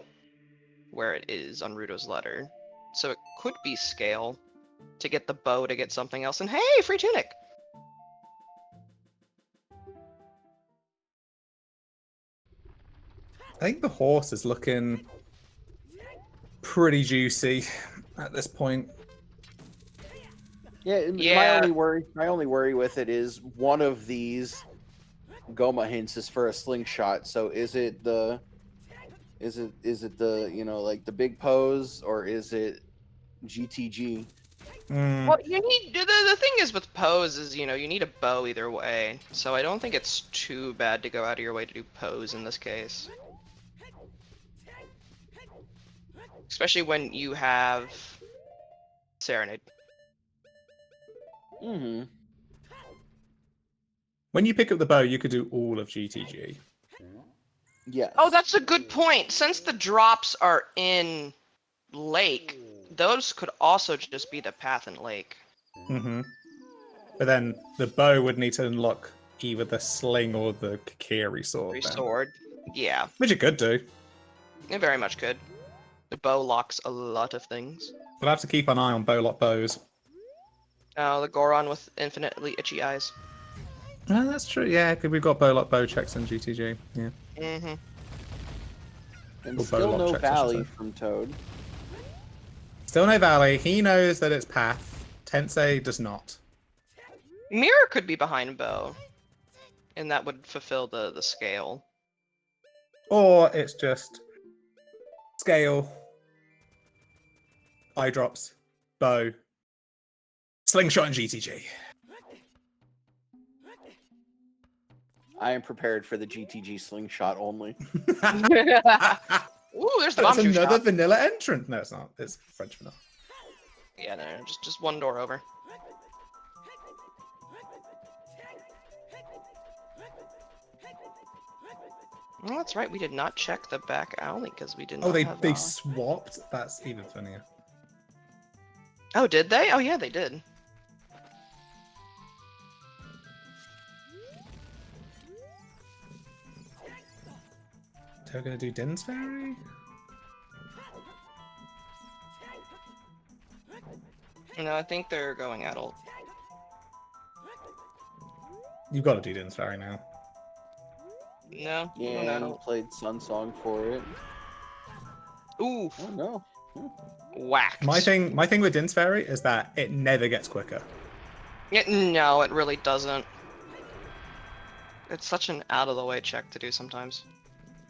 where it is on Ruto's letter. So it could be scale to get the bow to get something else. And hey, free tunic! I think the horse is looking pretty juicy at this point. Yeah. My only worry with it is one of these Goma hints is for a slingshot. So is it the like the big pose, or is it GTG? Well, you need the thing is with pose is you need a bow either way. So I don't think it's too bad to go out of your way to do pose in this case. Especially when you have Serenade. Mm-hmm. When you pick up the bow, you could do all of GTG. Yes. Oh, that's a good point. Since the drops are in Lake, those could also just be the path in Lake. Mm-hmm. But then the bow would need to unlock either the sling or the Kikiri sword. Sword, yeah. Which it could do. It very much could. The bow locks a lot of things. We'll have to keep an eye on bow-lock bows. Oh, the Goron with infinitely itchy eyes. Oh, that's true. Yeah, because we've got bow-lock bow checks in GTG. Yeah. Mm-hmm. And Or still bow-lock no checks, I should Valley say. from Toad. Still no Valley. He knows that it's path. Tensei does not. Mirror could be behind bow, and that would fulfill the scale. Or it's just scale, eye drops, bow, slingshot, and GTG. I am prepared for the GTG slingshot only. Ooh, there's the That's bomb another shot. vanilla entrant. No, it's not. It's French vanilla. Yeah, no, just one door over. Well, that's right. We did not check the back alley because we did not. Oh, have they swapped. That's even funnier. Oh, did they? Oh, yeah, they did. They're gonna do Din's Fairy? No, I think they're going adult. You've got to do Din's Fairy now. No. Yeah, no, he no. played Sun Song for it. Ooh, Oh no. whacked. My thing with Din's Fairy is that it never gets quicker. No, it really doesn't. It's such an out of the way check to do sometimes.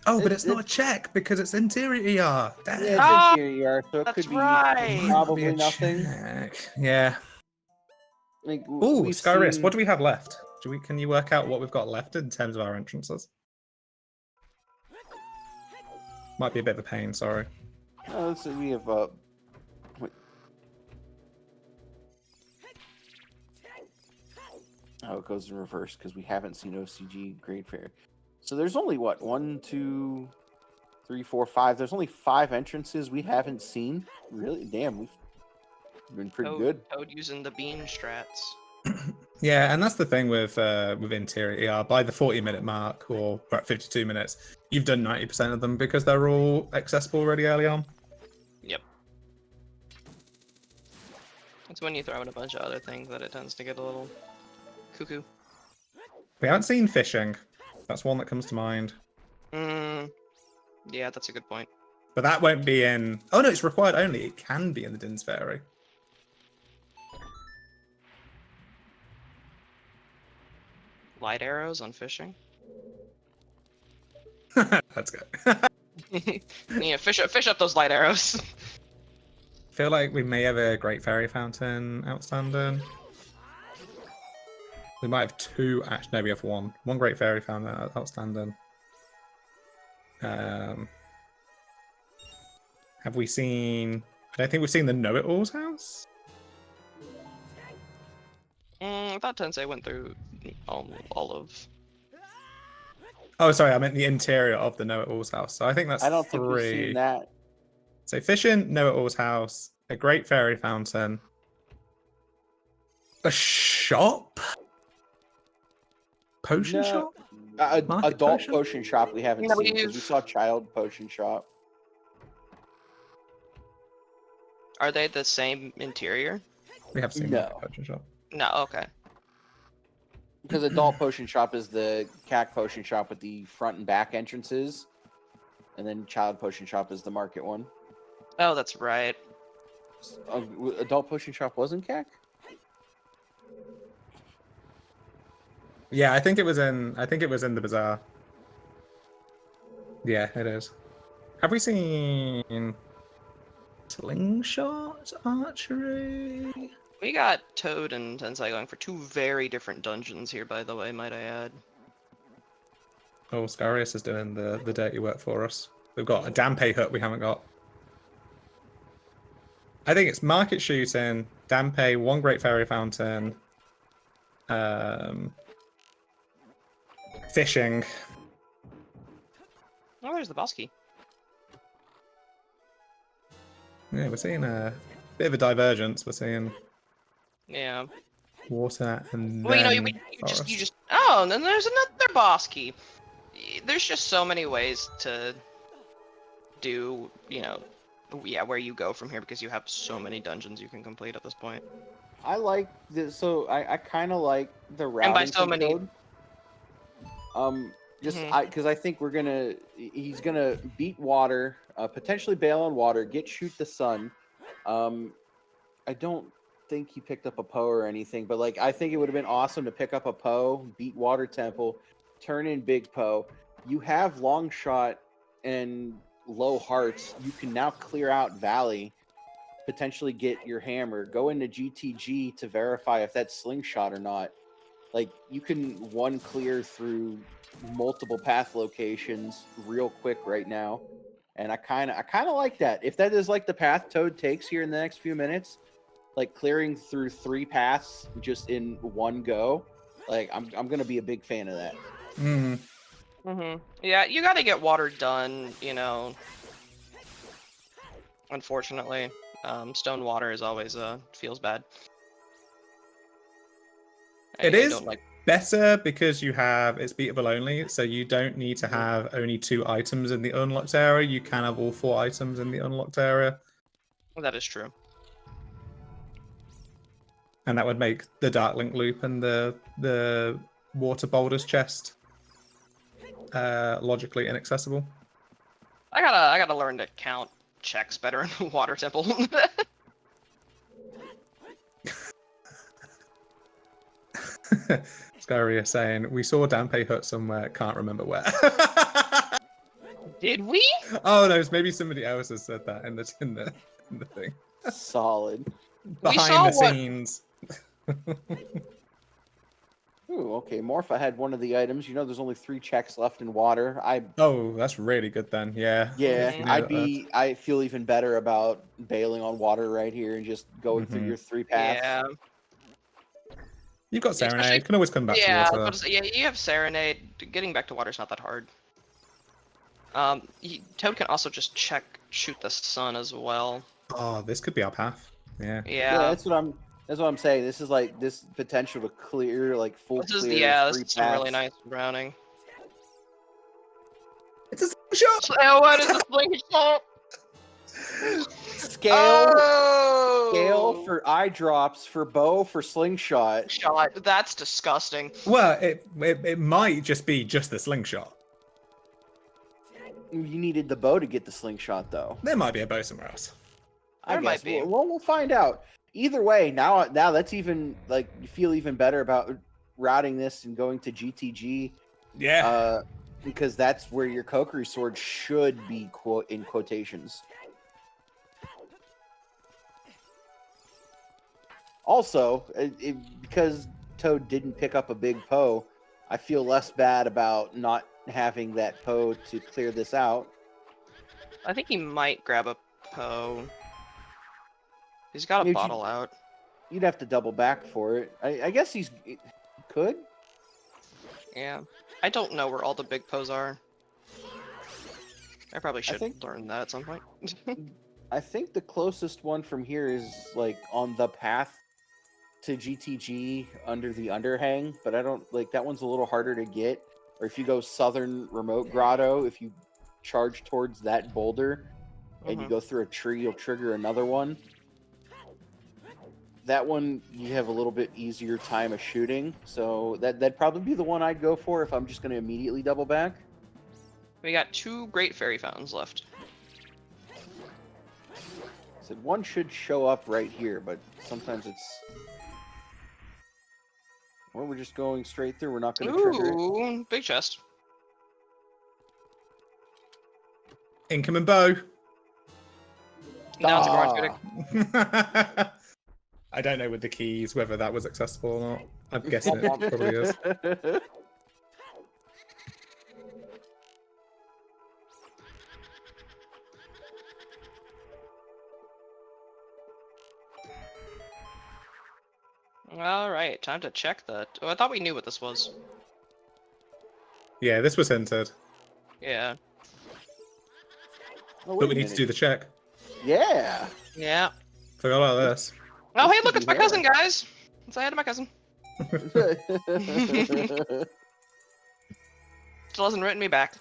Oh, but It- it's not a check because it's interior ER. Damn. Yeah, it's Ah, interior, so it that's could be right. Might not be probably a nothing. check. Yeah. Like Ooh, we've Skyris, seen. what do we have left? Can you work out what we've got left in terms of our entrances? Might be a bit of a pain, sorry. Let's see, we have wait. Oh, it goes in reverse because we haven't seen OCG grade fair. So there's only what 1, 2, 3, 4, 5. There's only 5 entrances we haven't seen. Really, damn, we've been pretty good. Toad using the bean strats. Yeah, and that's the thing with interior ER. By the 40-minute mark, or about 52 minutes, you've done 90% of them because they're all accessible really early on. Yep. It's when you throw in a bunch of other things that it tends to get a little cuckoo. We haven't seen fishing. That's one that comes to mind. Yeah, that's a good point. But that won't be in... Oh no, it's required only. It can be in the Din's Fairy. Light arrows on fishing. Let's go. Yeah, fish up those light arrows. Feel like we may have a Great Fairy Fountain outstanding. We might have 2. Actually, no, we have 1. 1 Great Fairy Fountain outstanding. Have we seen... I don't think we've seen the Know-It-All's house. I thought Tensai went through all of. Oh, sorry, I meant the interior of the Know-It-All's house. So I think that's I don't 3. think we've seen that. So fishing, Know-It-All's house, a Great Fairy Fountain, a shop, potion No. shop. Market Adult potion? potion shop we haven't Yeah, seen because we we've- saw child potion shop. Are they the same interior? We have seen No. market potion shop. No. Okay. Because adult potion shop is the CAC potion shop with the front and back entrances, and then child potion shop is the market one. Oh, that's right. Adult potion shop wasn't CAC. Yeah, I think it was in the bazaar. Yeah, it is. Have we seen slingshot archery? We got Toad and Tensai going for 2 very different dungeons here, by the way, might I add. Oh, Scarius is doing the dirty work for us. We've got a Dampe hut we haven't got. I think it's market shooting, Dampe, 1 Great Fairy Fountain, fishing. Oh, there's the boss key. Yeah, we're seeing a bit of a divergence. We're seeing Yeah. water and Well, then you forest. just. Oh, and then there's another boss key. There's just so many ways to do, yeah, where you go from here because you have so many dungeons you can complete at this point. I like this. So I kind of like the routing. And by so from many- Toad. Just Mhm. because I think he's gonna beat water, potentially bail on water, shoot the sun. I don't think he picked up a Poe or anything, but like I think it would have been awesome to pick up a Poe, beat Water Temple, turn in Big Poe. You have long shot and low hearts. You can now clear out Valley, potentially get your hammer, go into GTG to verify if that's slingshot or not. Like you can one clear through multiple path locations real quick right now, and I kind of like that. If that is like the path Toad takes here in the next few minutes, like clearing through 3 paths just in one go, like I'm gonna be a big fan of that. Yeah, you gotta get water done, unfortunately. Stone water is always, feels bad. It I is don't like... better because it's beatable only, so you don't need to have only 2 items in the unlocked area. You can have all 4 items in the unlocked area. That is true. And that would make the Dark Link loop and the water boulders chest logically inaccessible. I gotta learn to count checks better in the Water Temple. Scaria saying, we saw Dampe Hut somewhere, can't remember where. Did we? Oh no, maybe somebody else has said that in the thing. Solid. Behind saw the what- scenes. Ooh, okay. Morpha had one of the items. You know, there's only 3 checks left in water. Oh, that's really good then. Yeah. Yeah, Mhm. I feel even better about bailing on water right here and just going through Mhm. your 3 paths. Yeah. You've got Especially- Serenade. Can always come back Yeah, to water. yeah, you have Serenade. Getting back to water's not that hard. Toad can also just shoot the sun as well. Oh, this could be our path. Yeah. Yeah, Yeah. that's what I'm saying. This is like this potential to clear like full This is clear this 3 is some really paths. nice drowning. It's a shot. Oh, what is this slingshot? Scale Oh! for eye drops, for bow, for slingshot. Shot. That's disgusting. Well, it might just be just the slingshot. You needed the bow to get the slingshot though. There might be a bow somewhere else. There I might guess be. we'll find out. Either way, now that's even like you feel even better about routing this and going to GTG. Yeah. Because that's where your Kokiri sword should be in quotations. Also, because Toad didn't pick up a big Poe, I feel less bad about not having that Poe to clear this out. I think he might grab a Poe. He's got a Maybe- bottle out. You'd have to double back for it. I guess he could. Yeah. I don't know where all the big Poes are. I probably should think- learn that at some point. I think the closest one from here is like on the path to GTG under the underhang, but I don't like that one's a little harder to get. Or if you go southern remote grotto, if you charge towards that boulder and you Mhm. go through a tree, you'll trigger another one. That one you have a little bit easier time of shooting, so that'd probably be the one I'd go for if I'm just going to immediately double back. We got 2 great fairy fountains left. Said one should show up right here, but sometimes it's. Or we're just going straight through. We're not going to trigger it. Ooh, big chest. Incoming bow. Now it's a Ah. shooting. I don't know with the keys whether that was accessible or not. I'm guessing it probably is. Alright, time to check that. Oh, I thought we knew what this was. Yeah, this was hinted, Yeah. Oh, wait but a we need to minute. do the check. Yeah. Yeah. Forgot about this. Oh, hey, could look, be it's my here. cousin, guys! Say hi to my cousin. Still hasn't written me back.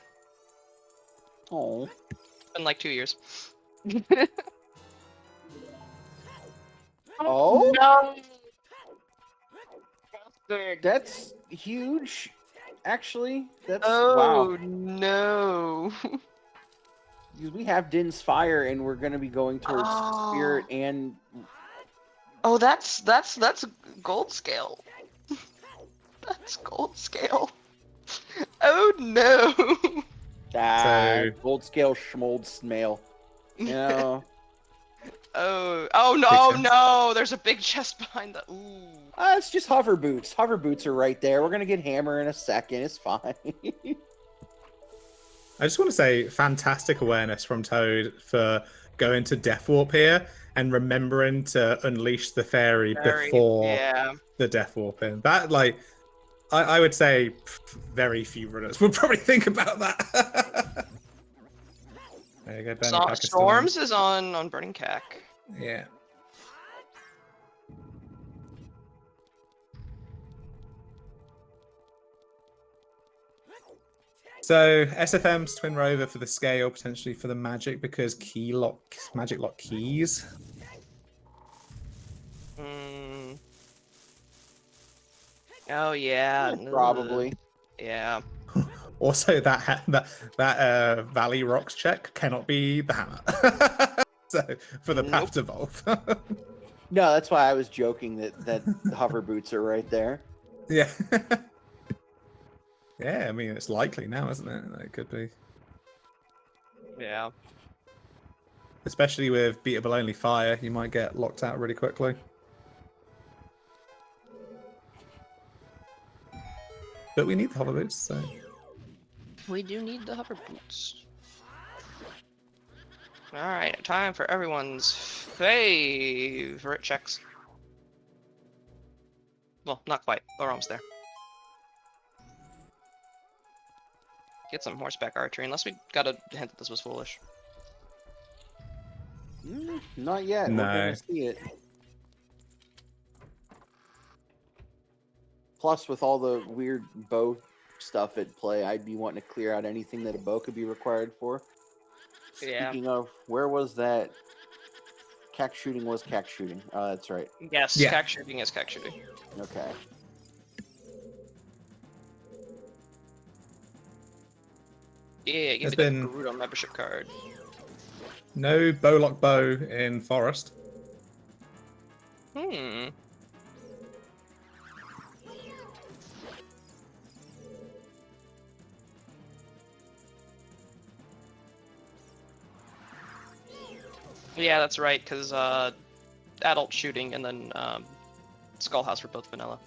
Oh. It's been like 2 years. Oh? No! That's huge. Actually, that's Oh, wow. no. Because we have Din's Fire, and we're going to be going towards Spirit and. Oh, that's gold scale. That's gold scale. Oh no. So- Gold scale schmold snail. You know. Oh no, Big oh chest. no, there's a big chest behind the ooh. It's just hover boots. Hover boots are right there. We're gonna get hammer in a second. It's fine. I just want to say fantastic awareness from Toad for going to Death Warp here and remembering to unleash the fairy before Yeah. the Death Warp in. That, like, I would say very few runners would probably think about that. There you go, Burning Cack is still on. Storms is on Burning Cack. Yeah. So SFM's Twin Rover for the scale, potentially for the magic, because magic lock keys. Mm. Oh yeah. Probably. Yeah. Also, that Valley Rocks check cannot be the hammer. So for the path to evolve. No, that's why I was joking that the hover boots are right there. Yeah. Yeah, I mean, it's likely now, isn't it? That it could be. Yeah. Especially with beatable only fire, you might get locked out really quickly. But we need the hover boots, so. We do need the hover boots. Alright, time for everyone's favorite checks. Well, not quite. We're almost there. Get some horseback archery, unless we got a hint that this was foolish. Not yet. No. We're gonna see it. Plus, with all the weird bow stuff at play, I'd be wanting to clear out anything that a bow could be required for. Yeah. Speaking of, where was that? Cack shooting was cack shooting. Oh, that's right. Yes, Yeah. cack shooting is cack shooting. Okay. Yeah, give There's me been- the Gerudo membership card. No bowlock bow in forest. Hmm. Yeah, that's right, because adult shooting and then Skullhouse were both vanilla.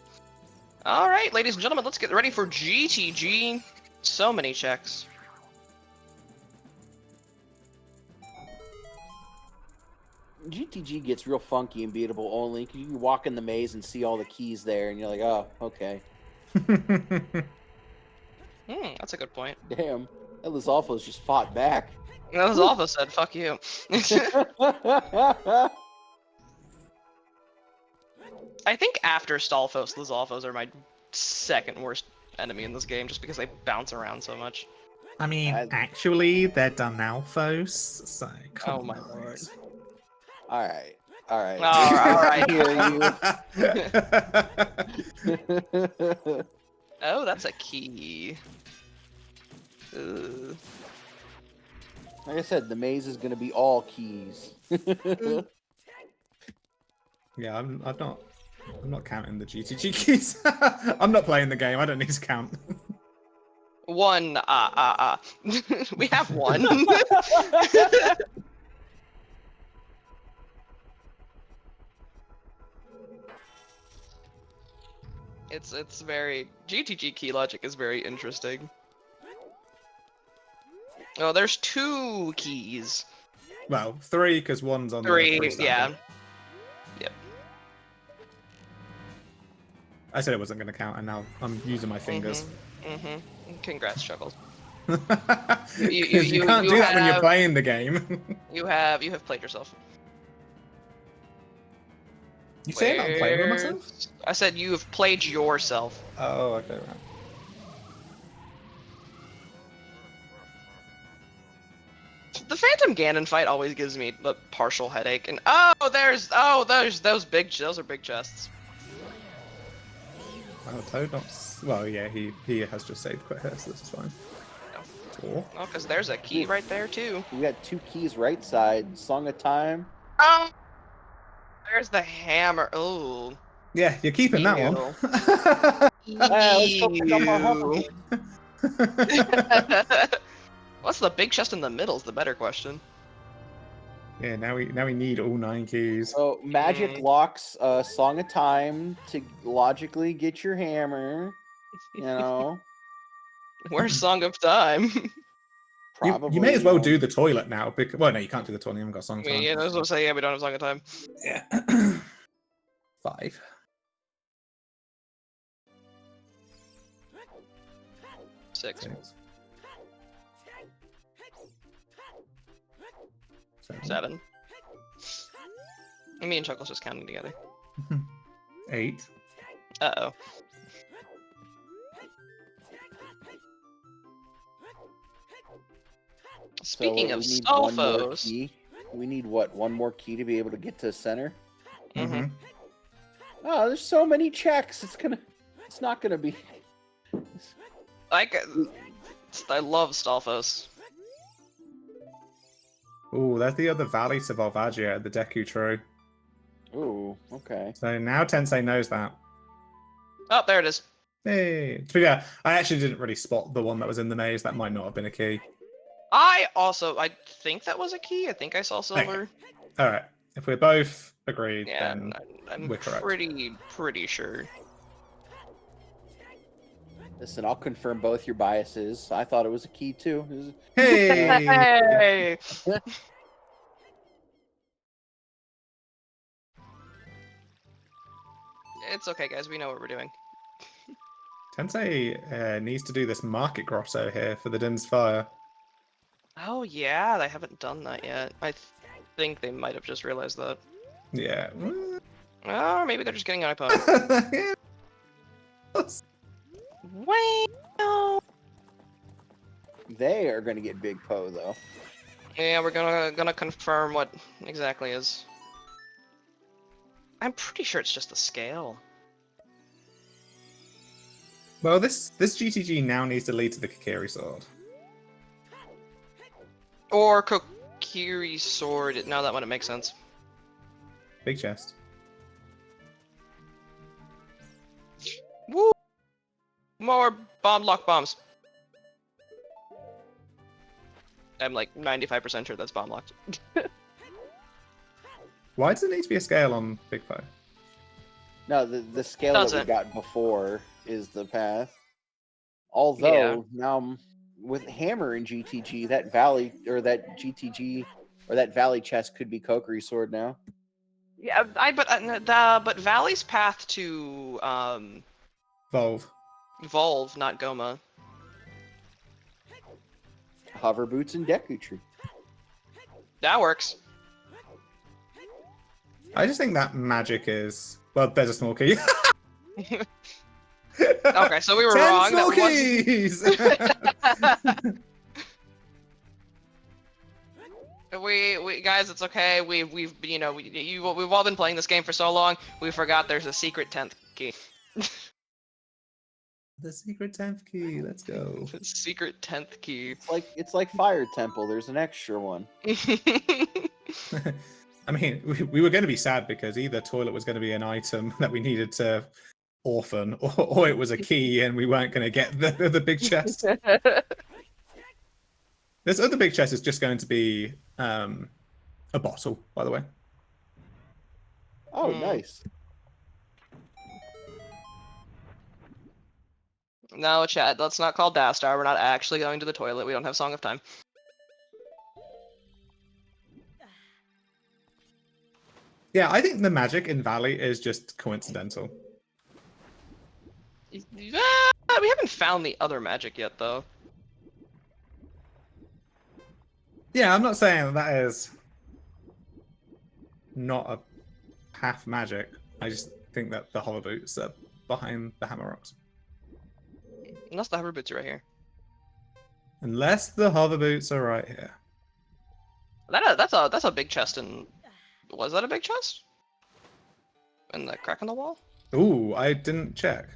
Alright, ladies and gentlemen, let's get ready for GTG. So many checks. GTG gets real funky and beatable only. 'Cause you walk in the maze and see all the keys there, and you're like, oh, okay. That's a good point. Damn. That Lizalfo's just fought back. That was Alpha said, fuck you. I think after Stalfos, Lizalfos are my second worst enemy in this game, just because they bounce around so much. I mean, I- actually, they're Dunalphos, so come Oh my on, lord. guys. All right. All right. Alright. I hear you. Oh, that's a key. Ugh. Like I said, the maze is going to be all keys. Yeah, I'm not counting the GTG keys. I'm not playing the game. I don't need to count. One, we have one. It's very GTG key logic is very interesting. Oh, there's 2 keys. Well, 3 because one's on the 3, freestanding. yeah. Yep. I said it wasn't going to count, and now I'm using my fingers. Congrats, Chuckles. Because you, you- can't you do that when you're have- playing the game. You have played yourself. You saying I'm playing with myself? Where's- I said you have played yourself. Oh, okay, right. The Phantom Ganon fight always gives me a partial headache. And those are big chests. Well, Toad not. Well, yeah, he has just saved quit here, so this is fine. Cool. Oh, because there's a key right there too. We got 2 keys right side. Song of Time. Oh, there's the hammer. Oh. Yeah, you're keeping that Ew. one. Let's go pick up our hover Ew. boots. What's the big chest in the middle is the better question. Yeah, now we need all 9 keys. So magic locks Song of Time to logically get your hammer. You know, Where's Song of Time? probably. You may as well do the toilet now. Because, well, no, you can't do the toilet. You haven't got song time. Yeah, that's what I'm saying. Yeah, we don't have Song of Time. Yeah. 5. Six. 7. Me and Chuckles just counting together. 8. Uh-oh. Speaking of we need one more Stalfos. key. We need what? One more key to be able to get to center. Mm-hmm. Oh, there's so many checks. It's not gonna be. I love Stalfos. Ooh, that's the other Valley to Volvagia, the Deku True. Ooh, okay. So now Tensei knows that. Oh, there it is. Hey, to be fair, I actually didn't really spot the one that was in the maze. That might not have been a key. I think that was a key. I think I saw silver. All right. If we're both agreed, Yeah, then I'm we're correct. pretty sure. Listen, I'll confirm both your biases. I thought it was a key too. It was- Hey! Hey! It's okay, guys. We know what we're doing. Tensai needs to do this market grotto here for the Din's Fire. Oh yeah, they haven't done that yet. I think they might have just realized that. Yeah. Or maybe they're just getting an iPhone. Wow. They are going to get Big Poe though. Yeah, we're gonna confirm what exactly is. I'm pretty sure it's just the scale. Well, this GTG now needs to lead to the Kikiri sword. Or Kokiri sword. Now that wouldn't make sense. Big chest. Woo! More bomb lock bombs. I'm like 95% sure that's bomb locked. Why does it need to be a scale on Big Poe? No, the scale that we Doesn't. got before is the path. Although now with Hammer and GTG, that Valley or that GTG or that Valley chest could be Kokiri sword now. Yeah, but Valley's path to Volve. Volve, not Goma. Hover boots and Deku tree. That works. I just think that magic is... Well, there's a small key. Okay, so we were 10 wrong. small That keys! we guys, it's okay. We've all been playing this game for so long. We forgot there's a secret 10th key. The secret 10th key. Let's go. Secret 10th key. It's like Fire Temple. There's an extra one. I mean, we were going to be sad because either toilet was going to be an item that we needed to orphan, or it was a key and we weren't going to get the big chest. This other big chest is just going to be a bottle, by the way. Oh, nice. No, chat, let's not call Dastar. We're not actually going to the toilet. We don't have Song of Time. Yeah, I think the magic in Valley is just coincidental. We haven't found the other magic yet, though. Yeah, I'm not saying that is not a half magic. I just think that the hover boots are behind the hammer rocks. Unless the hover boots are right here. Unless the hover boots are right here. That's a big chest. And was that a big chest? And the crack in the wall? Ooh, I didn't check.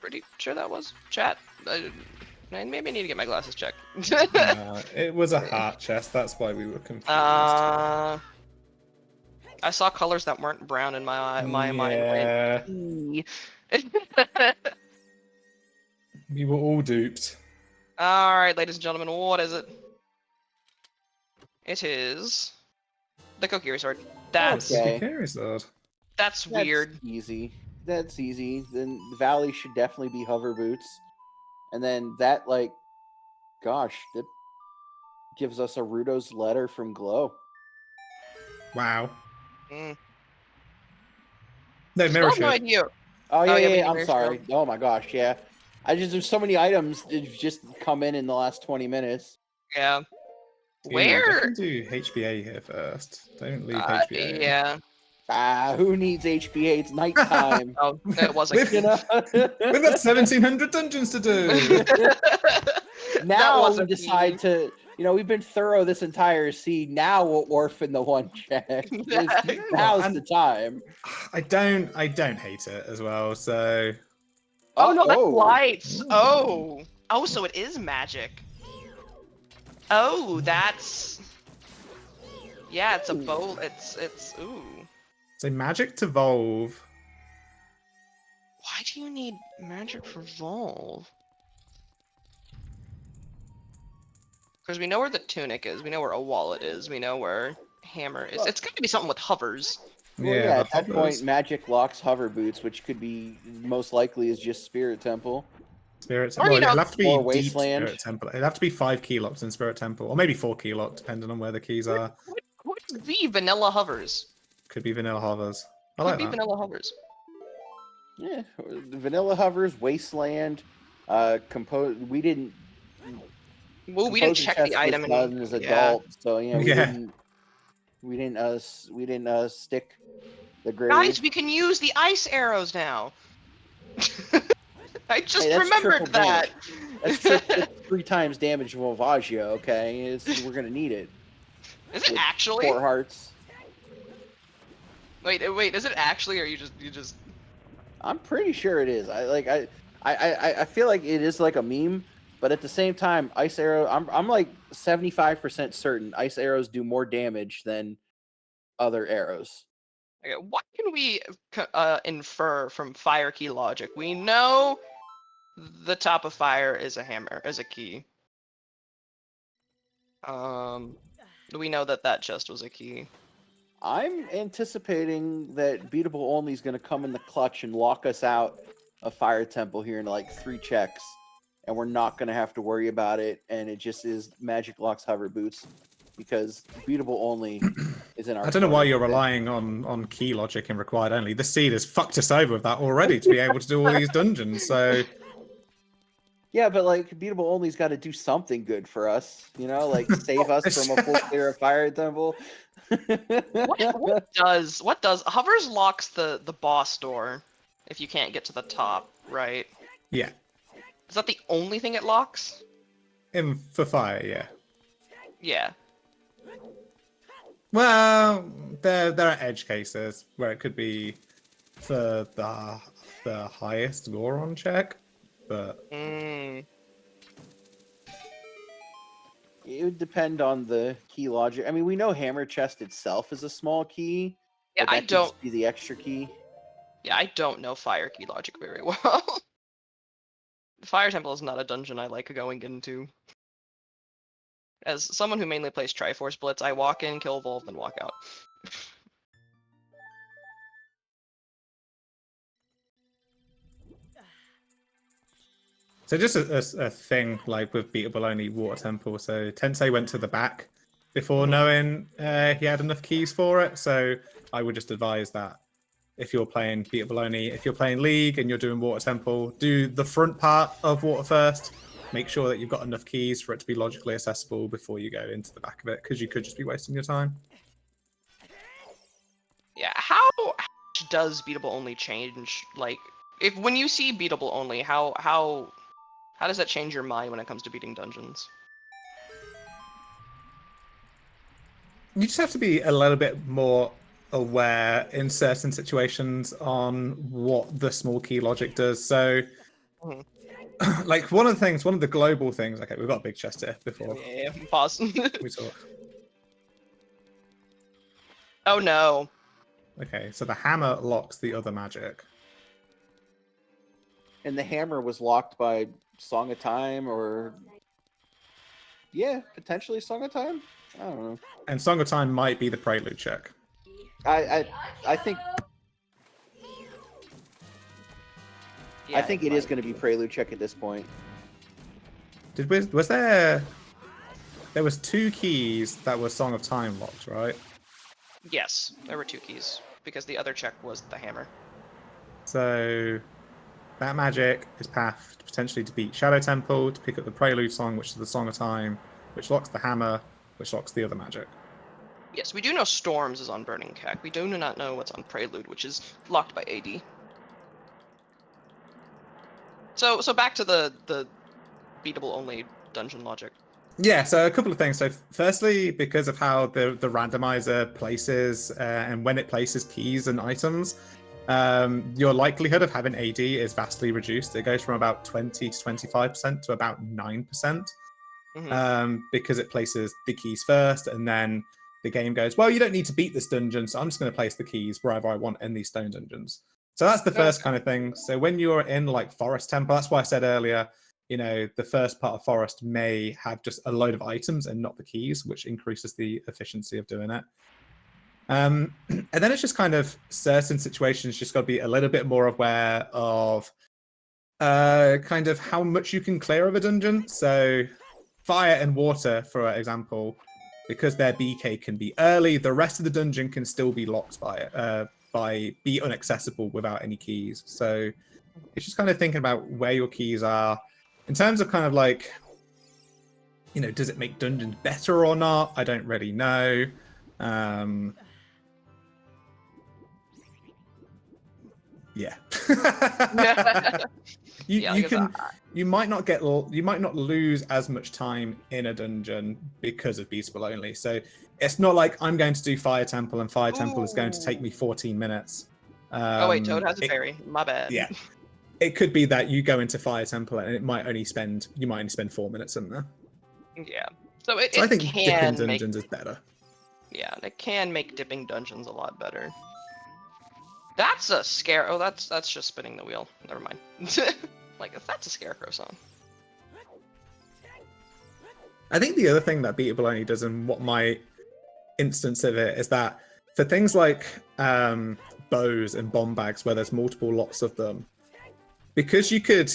Pretty sure that was chat. Maybe I need to get my glasses checked. It was a heart chest. That's why we were confused. I saw colors that weren't brown in my mind. Yeah. We were all duped. All right, ladies and gentlemen, what is it? It is the Kokiri sword. That's Okay. Kikiri sword. that's weird. Easy. That's easy. Then the Valley should definitely be hover boots. And then that, like, gosh, that gives us a Rudo's letter from Glow. Wow. Mm. No, Still mirror have no shield. idea. Oh, yeah, yeah, we yeah, need I'm Mirror sorry. Shield. Oh, my gosh, yeah. There's so many items that have just come in the last 20 minutes. Yeah. Ooh, Where? definitely do HBA here first. Don't leave HBA. Yeah. Who needs HBA? It's nighttime. Oh, it wasn't. We've You know? got 1,700 dungeons to do. Now we wasn't decide to, we've been thorough this entire seed. Now we'll orphan the one check. Now's And the time. I don't hate it as well. So Oh no, that's Oh. lights. Ooh. Oh, so it is magic. Oh, that's. Yeah, it's a bowl. It's ooh. magic to Volve. Why Why do you need magic for Volve? Because we know where the tunic is, we know where a wallet is, we know where hammer is. Well- It's gonna be something with hovers. Well, Yeah, yeah, the at that point, hoppers. magic locks hover boots, which could be most likely is just Spirit Temple Spirit. Or, Well, you know, it'll have to be or deep Wasteland. Spirit Temple. It'll have to be 5 key locks in Spirit Temple, or maybe 4 key lock, depending on where the keys are. could be vanilla hovers. Could be vanilla hovers. I Could like be that. vanilla hovers. Yeah, the vanilla hovers, Wasteland. Compose. We didn't. Well, we didn't Composing check chest the was item done and as yeah. adult, so yeah, we Yeah. didn't. We didn't stick the grave. Guys, we can use the ice arrows now. I just Hey, that's triple remembered that. That's 3 times damage from Ovaggio. Okay, we're gonna need it. Is it With actually? 4 hearts. Wait, is it actually, or you just? I'm pretty sure it is. I feel like it is like a meme, but at the same time, ice arrow. I'm like 75% certain ice arrows do more damage than other arrows. Okay, what can we infer from fire key logic? We know the top of fire is a hammer, is a key. We know that chest was a key. I'm anticipating that beatable only is going to come in the clutch and lock us out of Fire Temple here in like 3 checks, and we're not going to have to worry about it. And it just is Magic Locks hover boots because beatable only is in our. I don't know why corner you're today. relying on key logic and required only. The seed has fucked us over with that already to be able to do all these dungeons. So Yeah, but like beatable only's got to do something good for us, like save us from a full clear of Fire Temple. What does hovers locks the boss door if you can't get to the top, right? yeah, Is that the only thing it locks? for fire, yeah. Yeah. Well, there are edge cases where it could be for the highest Goron check, but Mm. It would depend on the key logic. I mean, we know Hammer Chest itself is a small key. Yeah, but that I could don't. just be the extra key. Yeah, I don't know fire key logic very well. Fire Temple is not a dungeon I like going into. As someone who mainly plays Triforce Blitz, I walk in, kill Volv, then walk out. so just a thing like with beatable only Water Temple. So Tensei went to the back before knowing he had enough keys for it. So I would just advise that if you're playing beatable only, if you're playing League and you're doing Water Temple, do the front part of Water first. Make sure that you've got enough keys for it to be logically accessible before you go into the back of it, because you could just be wasting your time. Yeah, how much does beatable only change? Like, when you see beatable only, how does that change your mind when it comes to beating dungeons? You just have to be a little bit more aware in certain situations on what the small key logic does. So, like one of the global things. Okay, we've got a big chest here before Yeah, pause. we talk. Oh no. Okay, so the hammer locks the other magic. And the hammer was locked by Song of Time or. Yeah, potentially Song of Time? I don't know. And Song of Time might be the prelude check. I think Yeah, I think it is going to be Prelude Check at this point. Was there was 2 keys that were Song of Time locked, right? Yes, there were 2 keys because the other check was the hammer. So that magic is pathed potentially to beat Shadow Temple, to pick up the Prelude song, which is the Song of Time, which locks the hammer, which locks the other magic. Yes, we do know Storms is on Burning Cack. We do not know what's on Prelude, which is locked by AD. So back to the beatable only dungeon logic. Yeah, so a couple of things. So firstly, because of how the randomizer places and when it places keys and items, your likelihood of having AD is vastly reduced. It goes from about 20 to 25% to about 9%, because it places the keys first, and then the game goes, well, you don't need to beat this dungeon, so I'm just going to place the keys wherever I want in these stone dungeons. So that's the first kind of thing. So when you're in like Forest Temple, that's why I said earlier, the first part of Forest may have just a load of items and not the keys, which increases the efficiency of doing it. And then it's just kind of certain situations just got to be a little bit more aware of kind of how much you can clear of a dungeon. So fire and water, for example, because their BK can be early, the rest of the dungeon can still be locked by be inaccessible without any keys. So it's just kind of thinking about where your keys are in terms of kind of like, does it make dungeons better or not? I don't really know. Yeah. You might not lose as much time in a dungeon because of Beastable only. So it's not like I'm going to do Fire Temple and Fire Temple is going to take me 14 minutes. Oh wait, Toad has a fairy. My bad. Yeah. It could be that you go into Fire Temple and you might only spend 4 minutes in there. Yeah. So I think can dipping dungeons is better. Yeah, it can make dipping dungeons a lot better. That's a scare. Oh, that's just spinning the wheel. Never mind. Like, if that's a Scarecrow song. I think the other thing that Beatable only does, and what my instance of it is that for things like bows and bomb bags, where there's multiple lots of them, because you could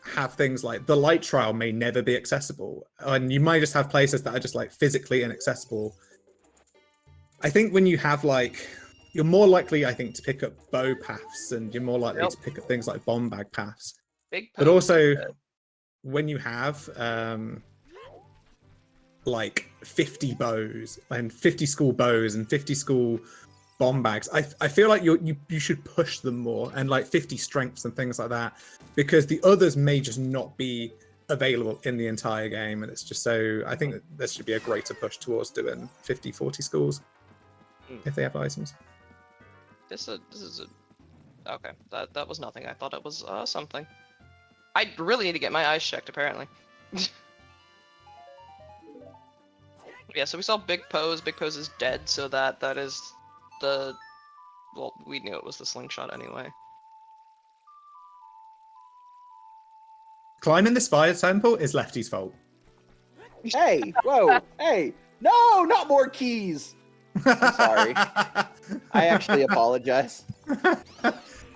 have things like the light trial may never be accessible, and you might just have places that are just like physically inaccessible. I think when you have like, you're more likely, I think, to pick up bow paths, and you're more likely to pick up things like bomb bag paths. But also, when you have like 50 bows and 50 school bows and 50 school bomb bags, I feel like you should push them more, and like 50 strengths and things like that, because the others may just not be available in the entire game, and it's just so I think that there should be a greater push towards doing 50-40 schools if they have items. This is a okay. That was nothing. I thought it was something. I really need to get my eyes checked, apparently. Yeah, so we saw Big Pose. Big Pose is dead, so that is the... Well, we knew it was the slingshot anyway. Climbing this fire temple is Lefty's fault. Hey, whoa, hey, no, not more keys. I'm sorry. I actually apologize.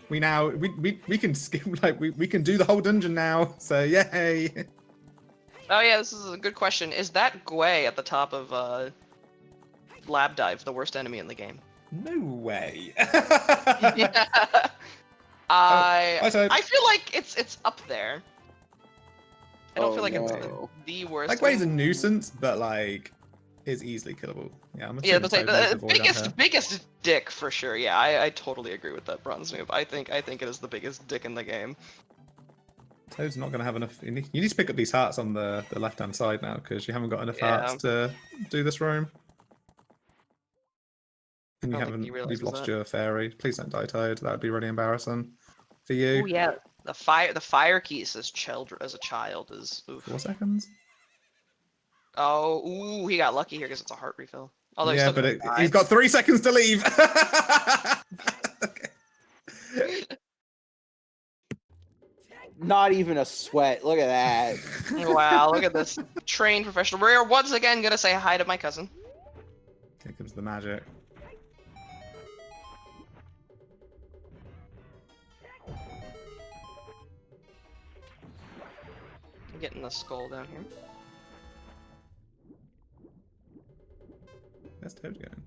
We can skip, like we can do the whole dungeon now. So yay! Oh yeah, this is a good question. Is that Gwei at the top of Lab Dive the worst enemy in the game? No way. Yeah. I feel like it's up there. I don't feel like it's the worst. Like Gwei's a nuisance, but like is easily killable. Yeah, I'm yeah, the biggest dick for sure. Yeah, I totally agree with that bronze noob. I think it is the biggest dick in the game. Toad's not going to have enough. You need to pick up these hearts on the left-hand side now, because you haven't got enough hearts to do this room. And you've lost your fairy. Please don't die, Toad. That would be really embarrassing for you. Oh yeah, the fire keys as a child is. Oof. 4 seconds. Oh, ooh, he got lucky here because it's a heart refill. Although yeah, but he's got 3 seconds to leave. Okay. Not even a sweat. Look at that. Wow, look at this trained professional. We're once again gonna say hi to my cousin. Here comes the magic. I'm getting the skull down here. Where's Toad going?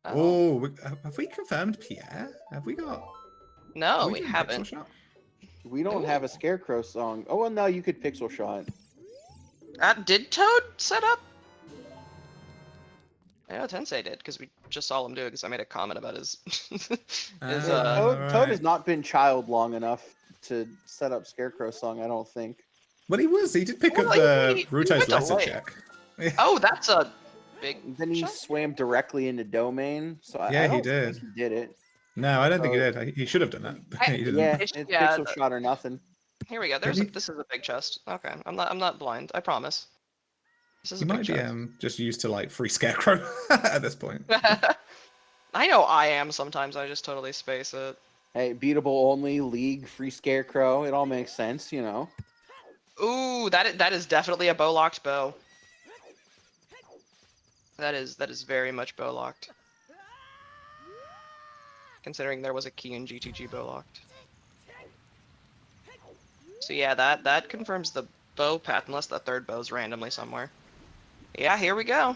Oh, have we confirmed Pierre? Have we got? No, we haven't. We don't have a Scarecrow song. Oh, well, no, you could pixel shot. Did Toad set up? I know Tensai did, because we just saw him do it, because I made a comment about his... Toad has not been child long enough to set up Scarecrow song, I don't think. Well, he did pick up the Ruto's letter check. Oh, that's a big... Then he swam directly into Domain, so yeah, I don't he did. think he did it. No, I don't think he did. He should have done that. He didn't. Yeah, it's pixel shot or nothing. Here we go. This is a big chest. Okay, I'm not blind. I promise. This is he a big might chest. be just used to like free Scarecrow at this point. I know I am sometimes. I just totally space it. Hey, beatable only, league, free scarecrow. It all makes sense, you know. Ooh, that is definitely a bow locked bow. That is very much bow locked. Considering there was a key in GTG bow locked. So yeah, that confirms the bow path, unless the third bow's randomly somewhere. Yeah, here we go.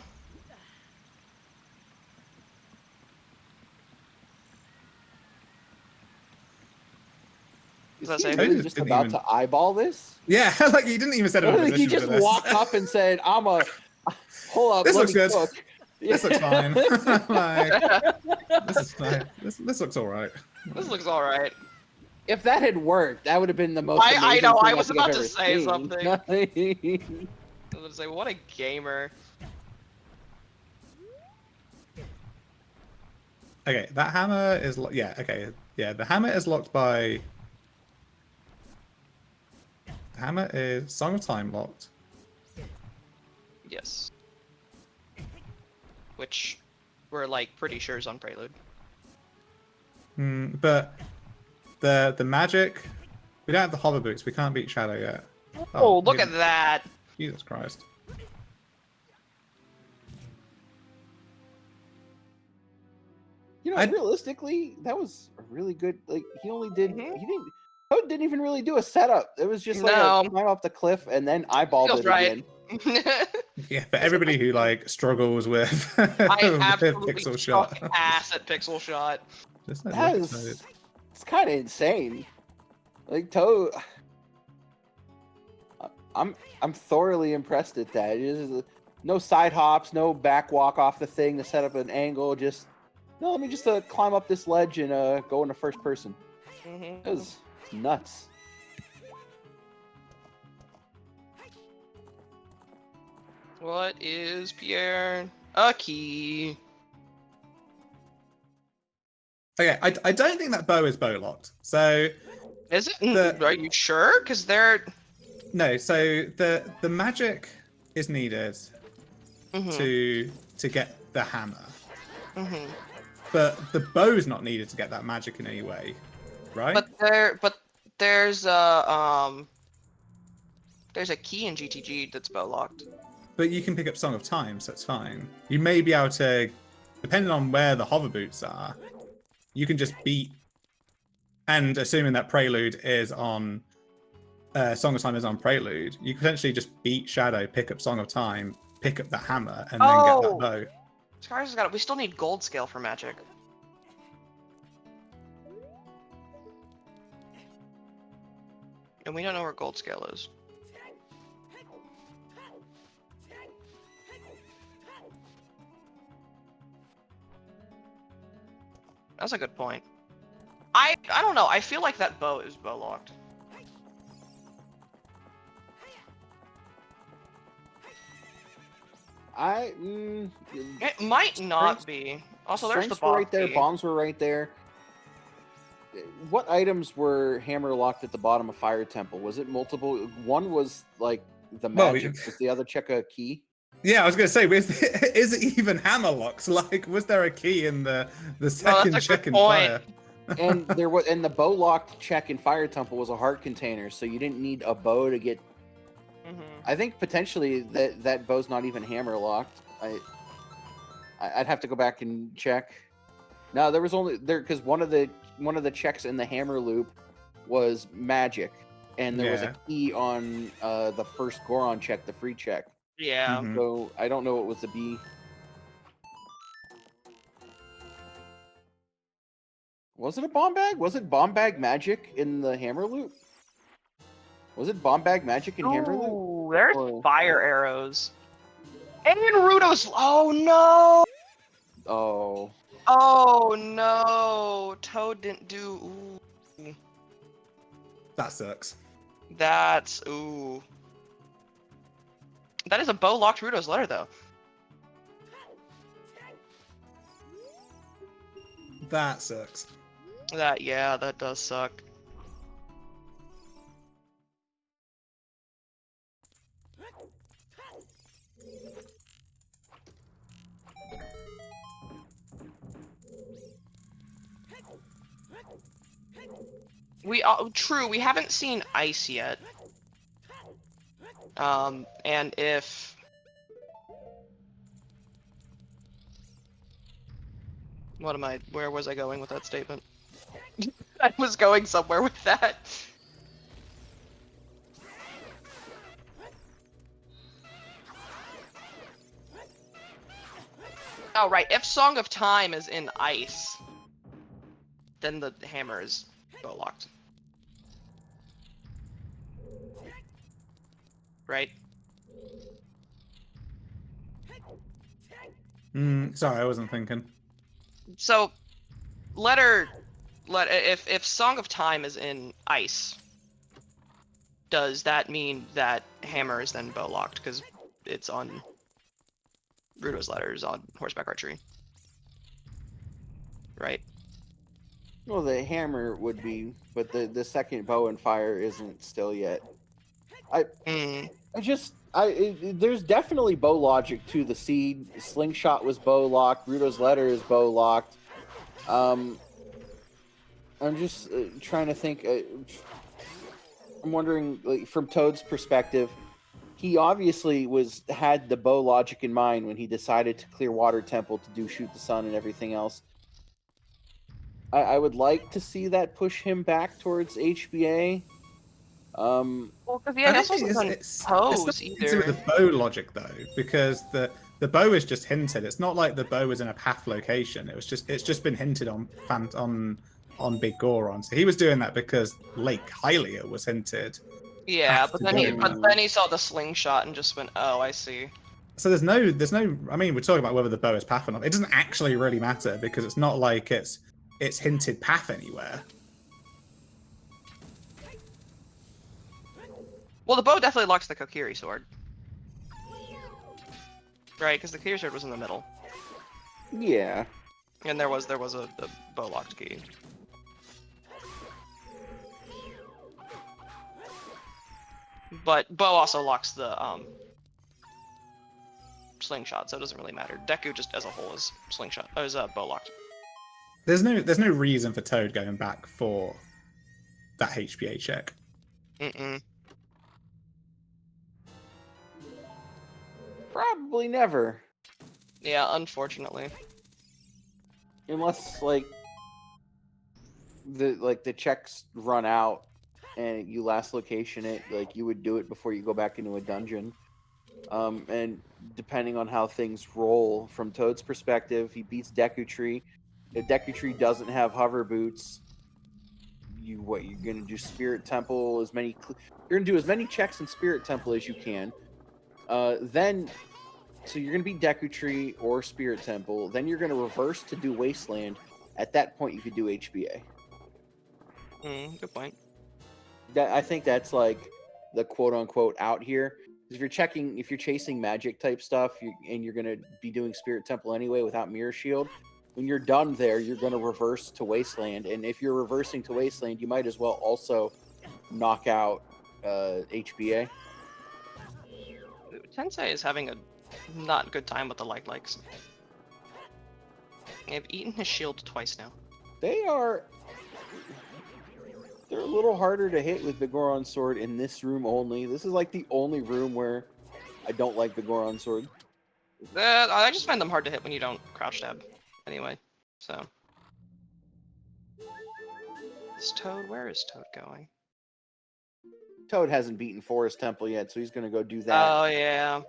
Is Let's he say really Toad just didn't about even- to eyeball this? Yeah, like he didn't even set him in a Like, he position just for this. walked up and said, "I'm a hold up, This let looks me good. cook." This looks fine. Like, this this is fine. This looks all right. looks all right. If that had worked, that would have been the most I amazing know, thing I was think I've about to ever say seen. something. I was gonna say, what a gamer. Okay, that hammer is yeah. Okay, yeah. The hammer is locked by. The hammer is Song of Time locked. Yes. Which we're like pretty sure is on Prelude. But the magic. We don't have the hover boots. We can't beat Shadow yet. Oh, look he- at that! Jesus Christ. You know, I'd- realistically, that was a really good. Like he only did. Mhm. He didn't. Toad didn't even really do a setup. It was just like No. a climb up the cliff and then eyeballed Feels it right. again. Yeah, for everybody who like struggles with, I with absolutely pixel suck shot. ass at pixel shot. Just like, That look at is, Toad. it's kind of insane. Like Toad, I'm thoroughly impressed at that. It is no side hops, no back walk off the thing to set up an angle. Just no, let me just climb up this ledge and go into first person. It was nuts. What is Pierre? A key. Okay, I don't think that bow is bow locked. So Is it? The- Are you sure? Because they're. no, so the magic is needed to get the hammer, but the bow's not needed to get that magic in any way, right? But there's there's a key in GTG that's bow locked. But you can pick up Song of Time, so it's fine. You may be able to, depending on where the hover boots are, you can just beat. And assuming that Prelude is on, Song of Time is on Prelude, you can potentially just beat Shadow, pick up Song of Time, pick up the hammer, and then get that bow. Scars has got it. We still need gold scale for magic. And we don't know where gold scale is. That's a good point. I don't know. I feel like that bow is bow locked. It might not be. Also, there's the Strengths were boss right there. key. Bombs were right there. What items were hammer locked at the bottom of Fire Temple? Was it multiple? One was like the Well, magic. Was the other check a key? Yeah, I was gonna say, is it even hammer locks? Like, was there a key in the second that's a check good in point. fire? And there was, and the bow locked check in Fire Temple was a heart container, so you didn't need a bow to get. I think potentially that bow's not even hammer locked. I'd have to go back and check. No, there was only there because one of the checks in the hammer loop was magic, and there was a key on the first Goron check, the free check. Yeah. Mhm. So I don't know what was the B. Was it a bomb bag? Was it bomb bag magic in the hammer loop? Was it bomb bag magic in hammer loop? Ooh, there's Or- fire arrows. And Rudo's. Oh no! Oh, Oh no! Toad didn't do. Ooh. That sucks. That's ooh. That is a bow locked Rudo's letter though. That sucks. That does suck. True, we haven't seen ice yet. And if where was I going with that statement? I was going somewhere with that. Oh, right. If Song of Time is in ice, then the hammer is bow locked. Right? Sorry, I wasn't thinking. So, if Song of Time is in ice, does that mean that hammer is then bow locked because it's on Rudo's letters on horseback archery? Right? Well, the hammer would be, but the second bow and fire isn't still yet. There's definitely bow logic to the seed. Slingshot was bow locked. Rudo's letter is bow locked. I'm just trying to think. I'm wondering, like, from Toad's perspective, he obviously had the bow logic in mind when he decided to clear Water Temple to do Shoot the Sun and everything else. I would like to see that push him back towards HBA. Well, because I don't think it's nothing to do with the bow logic though, because the bow is just hinted. It's not like the bow was in a path location. It's just been hinted on Big Goron. So he was doing that because Lake Hylia was hinted. Yeah, but then he saw the slingshot and just went, "Oh, I see." So there's no. I mean, we're talking about whether the bow is path or not. It doesn't actually really matter because it's not like it's hinted path anywhere. Well, the bow definitely locks the Kokiri sword. Right, because the Kokiri sword was in the middle. Yeah. And there was a bow locked key. But bow also locks the slingshot, so it doesn't really matter. Deku just as a whole is bow locked. There's no reason for Toad going back for that HPA check. Probably never. Yeah, unfortunately. Unless the checks run out and you last location it, like you would do it before you go back into a dungeon. And depending on how things roll from Toad's perspective, he beats Deku Tree. If Deku Tree doesn't have hover boots, you're gonna do Spirit Temple you're gonna do as many checks in Spirit Temple as you can. So you're gonna beat Deku Tree or Spirit Temple. Then you're gonna reverse to do Wasteland. At that point, you could do HBA. Good point. I think that's like the quote unquote out here. If you're chasing magic type stuff, and you're gonna be doing Spirit Temple anyway without Mirror Shield, when you're done there, you're gonna reverse to Wasteland. And if you're reversing to Wasteland, you might as well also knock out HBA. Tensai is having a not good time with the likes. They've eaten his shield twice now. They're a little harder to hit with Bigoron's sword in this room only. This is like the only room where I don't like Bigoron's sword. I just find them hard to hit when you don't crouch stab. Anyway, so. Where is Toad going? Toad hasn't beaten Forest Temple yet, so he's gonna go do that. Oh, yeah.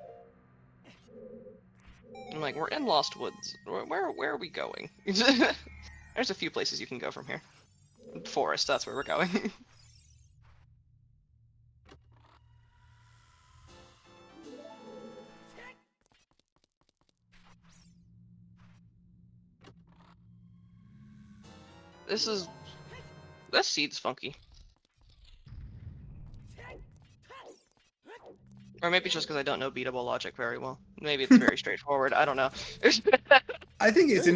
I'm like, we're in Lost Woods. Where are we going? There's a few places you can go from here. Forest, that's where we're going. This seed's funky. Or maybe it's just because I don't know beatable logic very well. Maybe it's very straightforward. I don't know. I think it's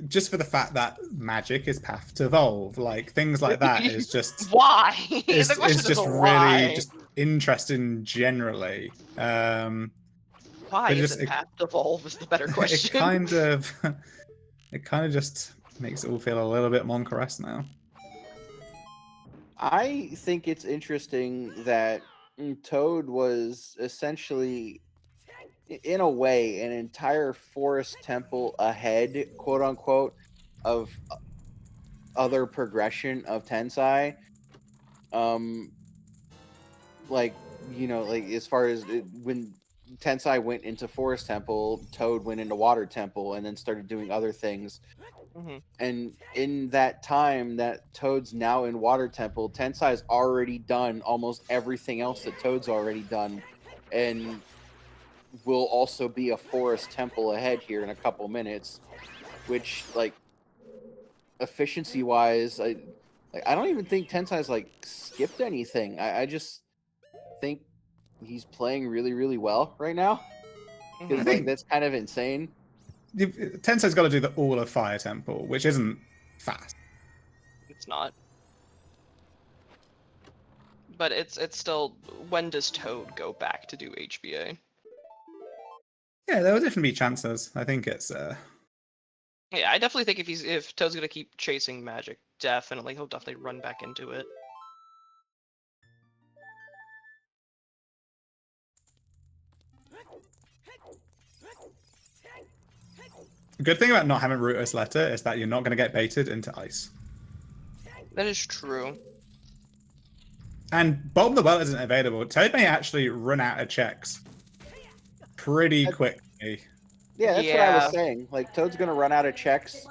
just for the fact that magic is path to evolve. Like things like that is just why? It's just really just interesting generally. Why is it path to evolve is the better question. It kind of just makes it all feel a little bit Moncaress now. I think it's interesting that Toad was essentially, in a way, an entire forest temple ahead, quote unquote, of other progression of Tensai. Like, like as far as when Tensai went into Forest Temple, Toad went into Water Temple, and then started doing other things. Mm-hmm. And in that time that Toad's now in Water Temple, Tensai's already done almost everything else that Toad's already done, and will also be a Forest Temple ahead here in a couple minutes. Which, like, efficiency wise, I don't even think Tensai's like skipped anything. I just think he's playing really, really well right now. Because think- that's kind of insane. Tensei's got to do the all of Fire Temple, which isn't fast. It's not. But it's still, when does Toad go back to do HBA? Yeah, there will definitely be chances. I think it's Yeah, I definitely think if Toad's gonna keep chasing magic, he'll definitely run back into it. the good thing about not having Rootless Letter is that you're not going to get baited into ice. That is true. And Bottom of the Well isn't available. Toad may actually run out of checks pretty quickly. Yeah, that's what I Yeah. was saying. Like, Toad's gonna run out of checks,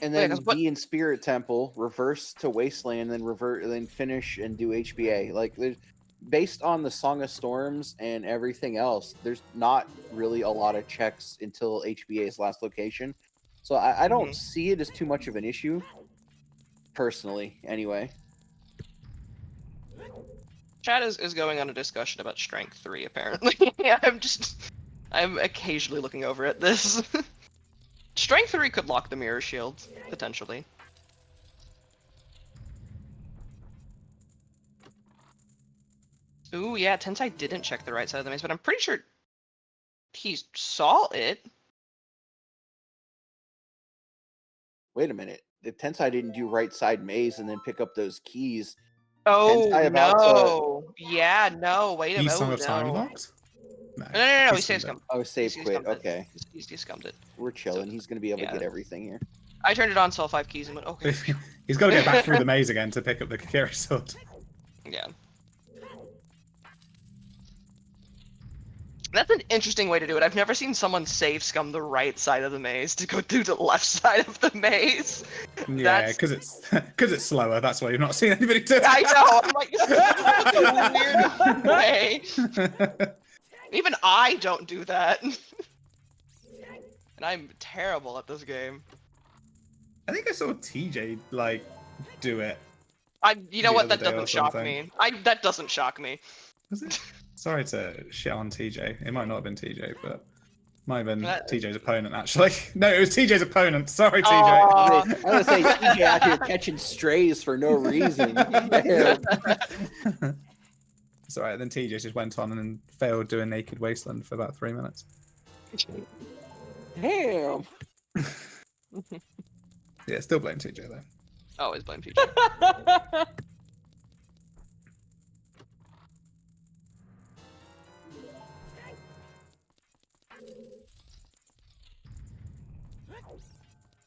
and then 'cause what- be in Spirit Temple, reverse to Wasteland, then then finish and do HBA. Like, based on the Song of Storms and everything else, there's not really a lot of checks until HBA's last location. So I don't see it as too much of an issue, personally. Anyway. Chat is going on a discussion about Strength 3, apparently. I'm occasionally looking over at this. Strength 3 could lock the Mirror Shield, potentially. Ooh, yeah, Tensai didn't check the right side of the maze, but I'm pretty sure he saw it. Wait a minute. If Tensai didn't do right side maze and then pick up those keys, Oh, Tensai about no. Yeah, no, wait a He's minute. Song Oh, of Time no. locked? No, he he's saved scummed scum. Oh, save He's quit. scummed it. Okay. He scummed it. We're chilling. He's going to be able to get everything here. I turned it on, saw 5 keys, and went, okay. it. He's got to go back through the maze again to pick up the Kakiri sword. Yeah. That's an interesting way to do it. I've never seen someone save scum the right side of the maze to go through the left side of the maze. Yeah, because it's slower. That's why you've not seen anybody do it. I know. I'm like, this is a weird way. Even I don't do that. And I'm terrible at this game. I think I saw TJ like do it. You know The what? other That day or doesn't shock something. me. That doesn't shock me. Was it? Sorry to shit on TJ. It might not have been TJ, but might have been TJ's opponent actually. No, it was TJ's opponent. Sorry, TJ. I was going to say, TJ out here catching strays for no reason. Damn. It's alright. Then TJ just went on and failed doing Naked Wasteland for about 3 minutes. Damn. Yeah, still blame TJ though. Always blame PJ.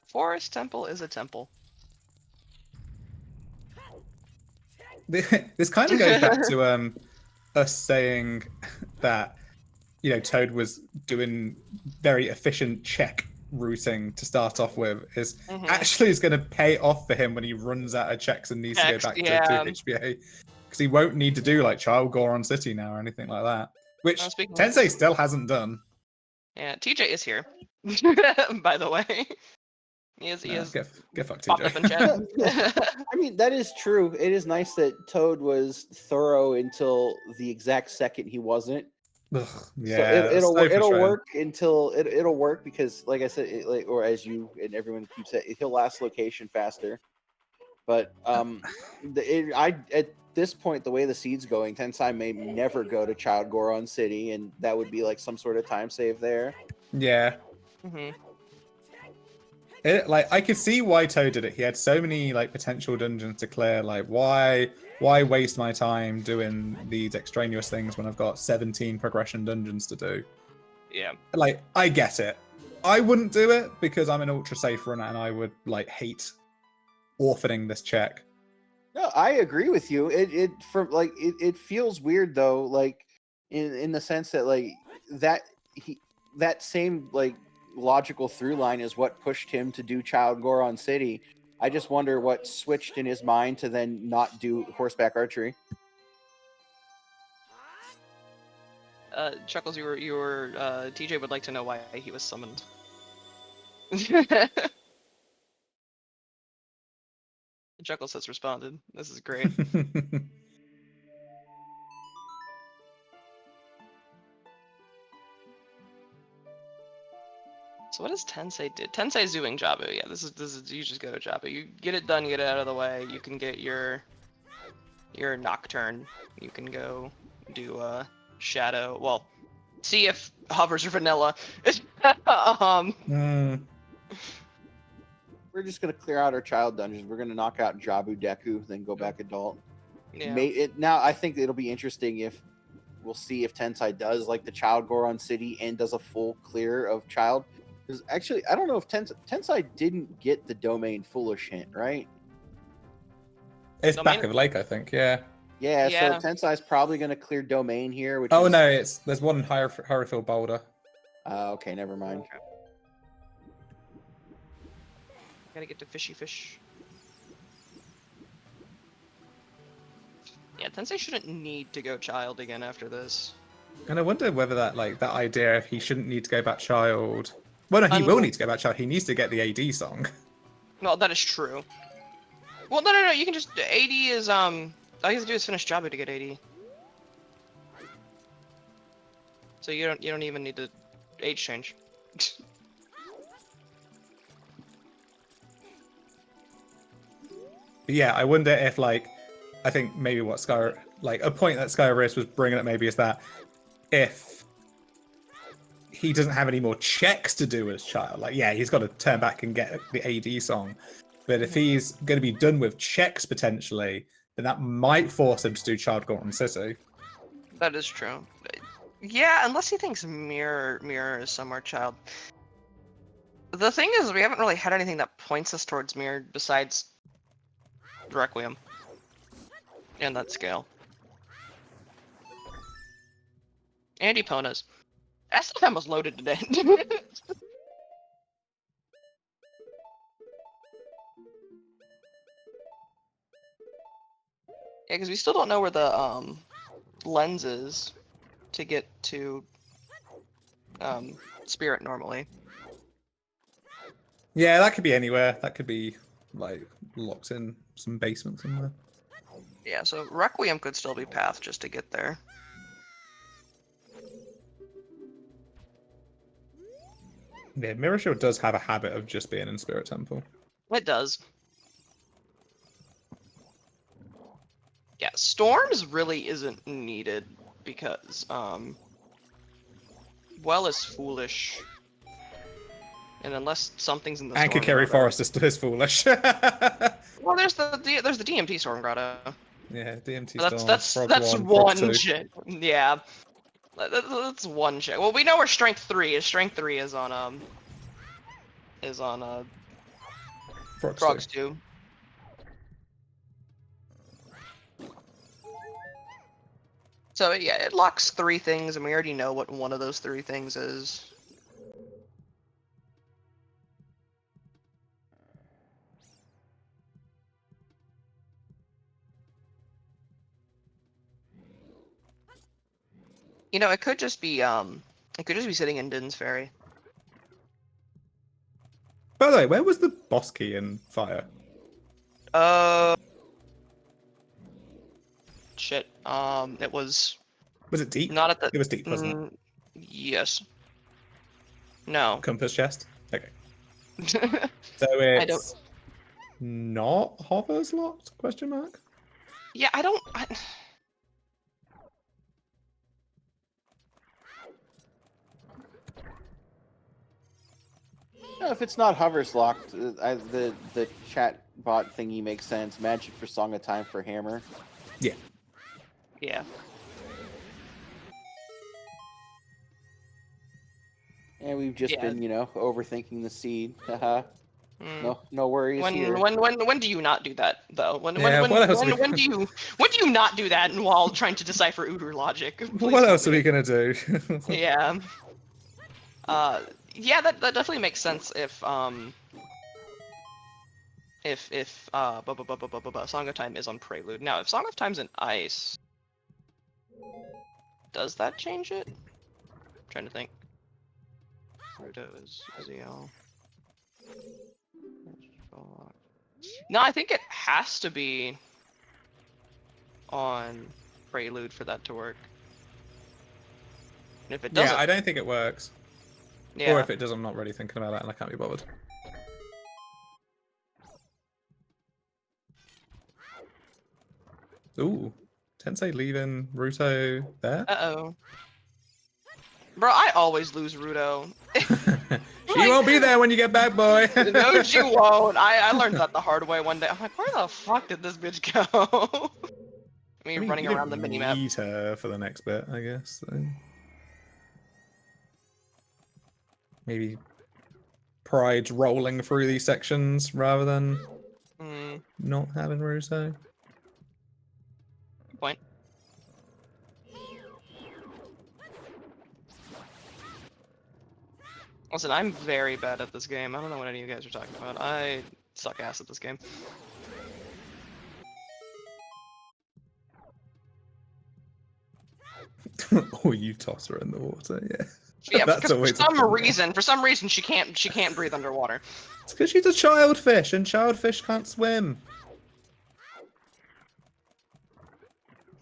Forest Temple is a temple. This kind of goes back to us saying that Toad was doing very efficient check routing to start off with. Actually is going to pay off for him when he runs out of checks and needs to go back to HBA, because he won't need to do like Child Goron City now or anything like that, which Tensei still hasn't done. Yeah, TJ is here. By the way. He is Get fucked, popped up in chat. I mean, that is true. It is nice that Toad was thorough until the exact second he wasn't. Ugh, yeah, so it'll work until it'll work, because, like I said, or as you and everyone keeps saying, he'll last location faster. But at this point, the way the seed's going, Tensai may never go to Child Goron City, and that would be like some sort of time save there. Yeah. Like I could see why Toad did it. He had so many like potential dungeons to clear. Like why waste my time doing these extraneous things when I've got 17 progression dungeons to do? Yeah. Like I get it. I wouldn't do it because I'm an ultra safe runner and I would like hate orphaning this check. No, I agree with you. It feels weird though, like in the sense that like that same like logical through line is what pushed him to do Child Goron City. I just wonder what switched in his mind to then not do horseback archery. Chuckles, TJ would like to know why he was summoned. Chuckles has responded. This is great. So what does Tensei do? Tensei's doing Jabu. Yeah, this is you just go to Jabu. You get it done, get it out of the way. You can get your Nocturne. You can go do Shadow. Well, see if hovers are vanilla. We're just gonna clear out our child dungeons. We're gonna knock out Jabu Deku, then go back adult. Yeah. Now I think it'll be interesting if we'll see if Tensai does like the Child Goron City and does a full clear of Child. Because actually, I don't know if Tensai didn't get the domain foolish hint, right? It's Domain? back of lake, I think. Yeah. Yeah. Yeah. So Tensai's probably going to clear domain here. Which Oh is... no, there's one Hurryfield boulder. Okay, never mind. Okay. Gotta get to fishy fish. Yeah, Tensei shouldn't need to go child again after this. And I wonder whether that idea if he shouldn't need to go back child. Well, no, he will need to go back child. He needs to get the AD song. Well, that is true. Well, no. You can just AD is all you have to do is finish Jabu to get AD. So you don't even need to age change. But yeah, I wonder if I think maybe what a point that Skyris was bringing up maybe is that if he doesn't have any more checks to do as child, yeah, he's got to turn back and get the AD song. But if he's going to be done with checks potentially, then that might force him to do Child Goron City. That is true. Yeah, unless he thinks Mirror is somewhere child. The thing is, we haven't really had anything that points us towards Mirror besides Requiem. And that scale. And Epona's. SFM was loaded today. Yeah, because we still don't know where the lens is to get to Spirit normally. Yeah, that could be anywhere. That could be locked in some basement somewhere. Yeah, so Requiem could still be path just to get there. Yeah, Mirror Shield does have a habit of just being in Spirit Temple. It does. Yeah, Storms really isn't needed because Well is foolish. And unless something's in the And Storm Kakiri Grotto- Forest is foolish. Well, there's the DMT Storm Grotto. Yeah, DMT That's Storm. that's Frog 1, Frog one 2. check. Yeah, that's one check. Well, we know where Strength 3 is. Strength 3 is on Frogs 2. So yeah, it locks 3 things, and we already know what one of those 3 things is. You know, it could just be sitting in Din's Ferry. By the way, where was the boss key in Fire? Shit. It was Was it deep? not at the. It was deep, wasn't it? Yes. No. Compass chest? Okay. So I it's not Hover's locked? Question mark? Yeah, I don't. No, if it's not hovers locked, the chat bot thingy makes sense. Magic for Song of Time for hammer. Yeah. Yeah. And we've just Yeah. been, overthinking the seed. Haha. Mm. No worries here. When do you not do that though? When do you not do that while trying to decipher Uber logic? Please What tell else are me. we gonna do? Yeah. Yeah, that definitely makes sense if Song of Time is on Prelude. Now, if Song of Time's in Ice, does that change it? I'm trying to think. Ruto is ZL. No, I think it has to be on Prelude for that to work. And if it doesn't, Yeah, I don't think it works. yeah. Or if it does, I'm not really thinking about it and I can't be bothered. Ooh, Tensai leaving Ruto there? Uh-oh. Bro, I always lose Ruto. She won't be there when you get back, boy. No, she won't. I learned that the hard way one day. I'm like, where the fuck did this bitch go? Me I mean, running you around the didn't minimap. need her for the next bit, I guess. So. Maybe Pride's rolling through these sections rather than not having Ruto. Good point. Listen, I'm very bad at this game. I don't know what any of you guys are talking about. I suck ass at this game. Or you toss her in the water, yeah. Yeah, That's because always for some reason she can't breathe underwater. It's because she's a child fish, and child fish can't swim.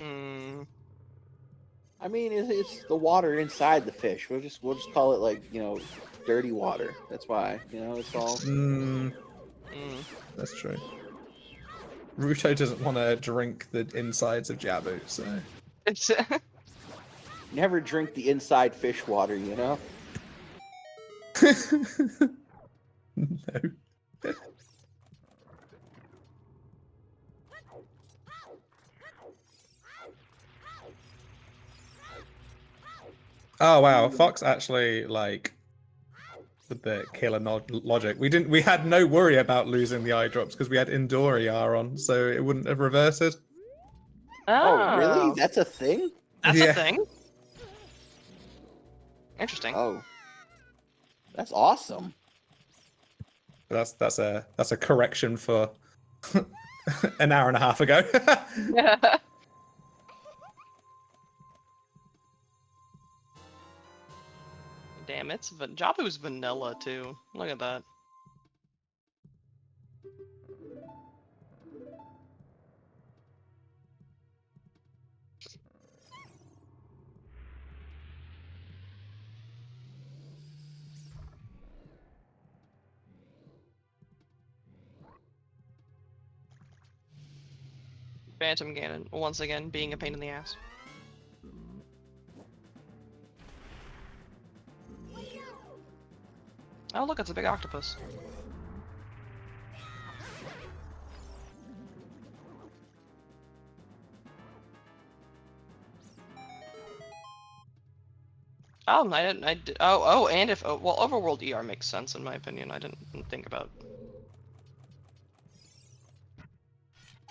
I mean, it's the water inside the fish. We'll just call it like dirty water. That's why it's all. That's true. Ruto doesn't want to drink the insides of Jabu, so. It's Never drink the inside fish water, No. Oh wow, Fox actually like the killer logic. We had no worry about losing the eye drops because we had Indori R on, so it wouldn't have reverted. Oh, really? That's a thing? That's a thing? Interesting. Oh. That's awesome. That's a correction for an hour and a half ago. Damn, Jabu's vanilla too. Look at that. Phantom Ganon, once again, being a pain in the ass. Oh look, it's a big octopus. Oh, well, Overworld ER makes sense in my opinion. I didn't think about.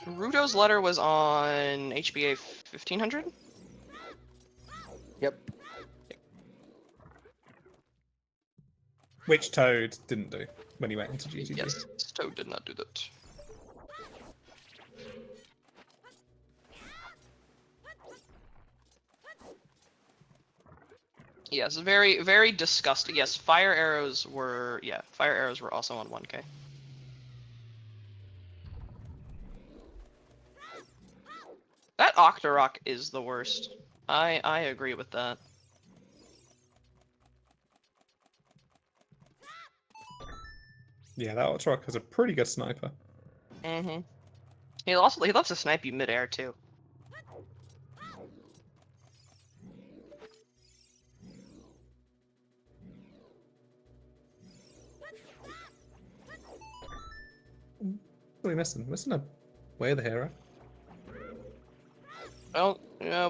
Ruto's letter was on HBA 1500? Yep. Which Toad didn't do when he went into GGG. Yes, Toad did not do that. Yes, very, very disgusting. Yes, fire arrows were also on 1K. That Octorok is the worst. I agree with that. Yeah, that Octorok is a pretty good sniper. Mm-hmm. He loves to snipe you midair too. What are we missing? Missing a Way of the Hero. Well,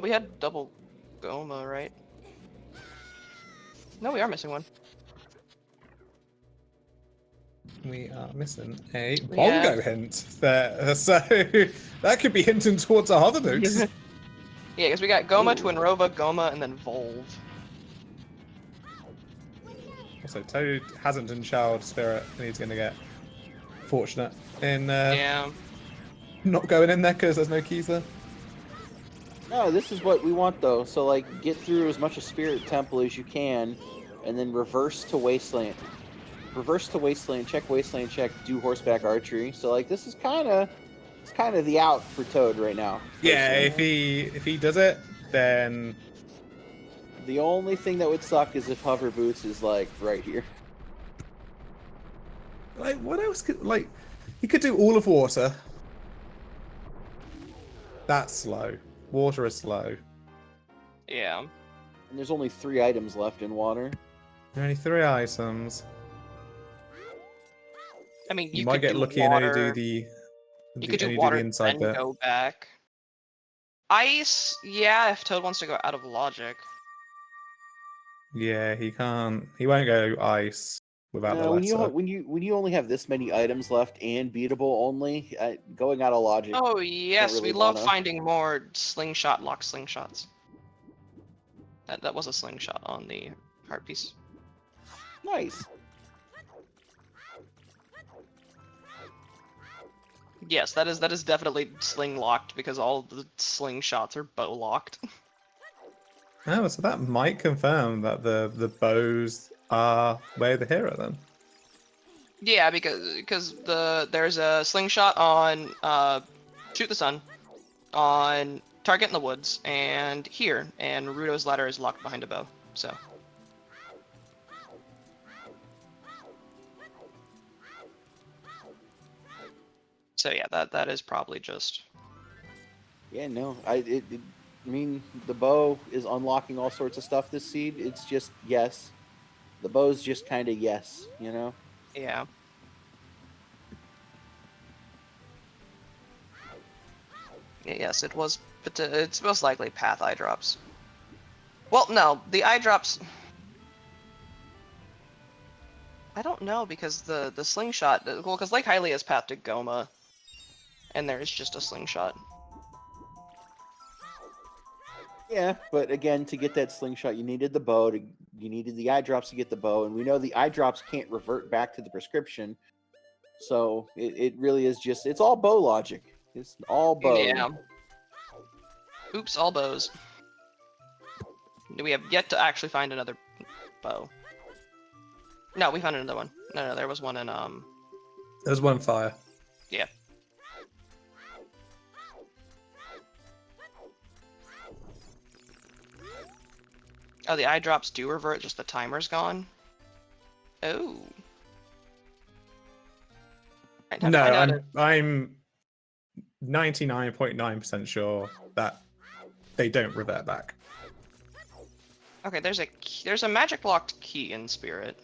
we had double Goma, right? No, we are missing one. We are missing a We bongo have- hint there, so that could be hinting towards our other books. Yeah, because we got Goma, Ooh. Twinrova, Goma, and then Volve. Also, Toad hasn't done Child Spirit, and he's going to get fortunate in Yeah. not going in there because there's no keys there. No, this is what we want though. So like, get through as much of Spirit Temple as you can, and then reverse to Wasteland. Reverse to Wasteland, check Wasteland, check, do horseback archery. So like, this is kind of the out for Toad right now. Yeah, personally. if he does it, then The only thing that would suck is if Hover Boots is like right here. like what else could he could do all of water. That's slow. Water is slow. Yeah. And there's only 3 items left in water. There are only 3 items. I mean, You you might could get do lucky water. and only do the You could do only water, the inside then bit. go back. Ice, yeah, if Toad wants to go out of logic. Yeah, he can't. He won't go ice without the No, letter. when you only have this many items left and beatable only, going out of logic. Oh yes, really we love wanna. finding more slingshot lock slingshots. That was a slingshot on the heart piece. Nice. Yes, that is definitely sling locked because all the slingshots are bow locked. Oh, so that might confirm that the bows are Way of the Hero then. Yeah, because there's a slingshot on Shoot the Sun, on Target in the Woods, and here, and Rudo's ladder is locked behind a bow. So yeah, that is probably just. Yeah, no, I mean, the bow is unlocking all sorts of stuff this seed. It's just yes. The bow's just kind of yes, you know? Yeah. Yes, it was, but it's most likely path eye drops. Well, no, the eye drops. I don't know because the slingshot. Well, because Lake Hylia is path to Goma, and there is just a slingshot. Yeah, but again, to get that slingshot, you needed the bow. You needed the eye drops to get the bow, and we know the eye drops can't revert back to the prescription. So it really is just, it's all bow logic. It's all bow. Yeah. Oops, all bows. We have yet to actually find another bow. No, we found another one. No, there was one in There's one fire. Yeah. Oh, the eye drops do revert, just the timer's gone. Oh. Right, time to No, find out I'm 99.9% sure that they don't revert back. Okay, there's a magic locked key in Spirit.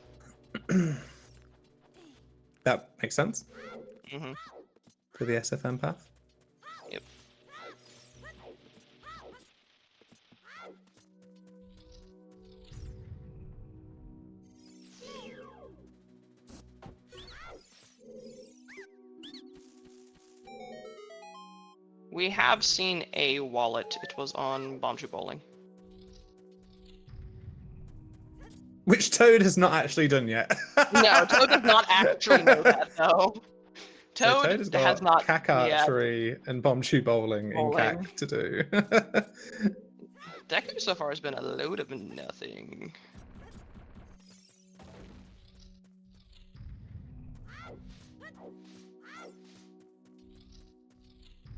That makes sense Mm-hmm. for the SFM path. Yep. We have seen a wallet. It was on Bombchu Bowling. Which Toad has not actually done yet. No, Toad does not actually know that though. So Toad has got has not cack yet. archery and bombchu bowling in Bowling. cack to do. Deku so far has been a load of nothing.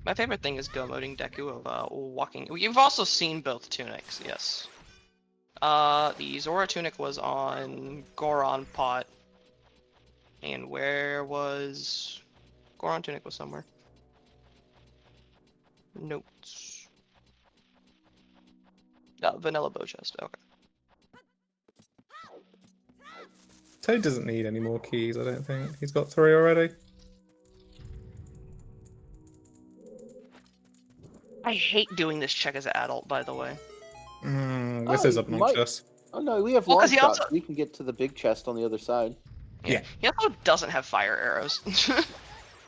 My favorite thing is go moding Deku of walking. You've also seen both tunics, yes. The Zora tunic was on Goron Pot. And where was Goron tunic was somewhere. Notes. Vanilla bow chest. Okay. Toad doesn't need any more keys, I don't think. He's got 3 already. I hate doing this check as an adult, by the way. This Oh, is you might- obnoxious. Oh no, we have Well, long 'cause he shots. also- We can get to the big chest on the other side. Yeah. He also doesn't have fire arrows,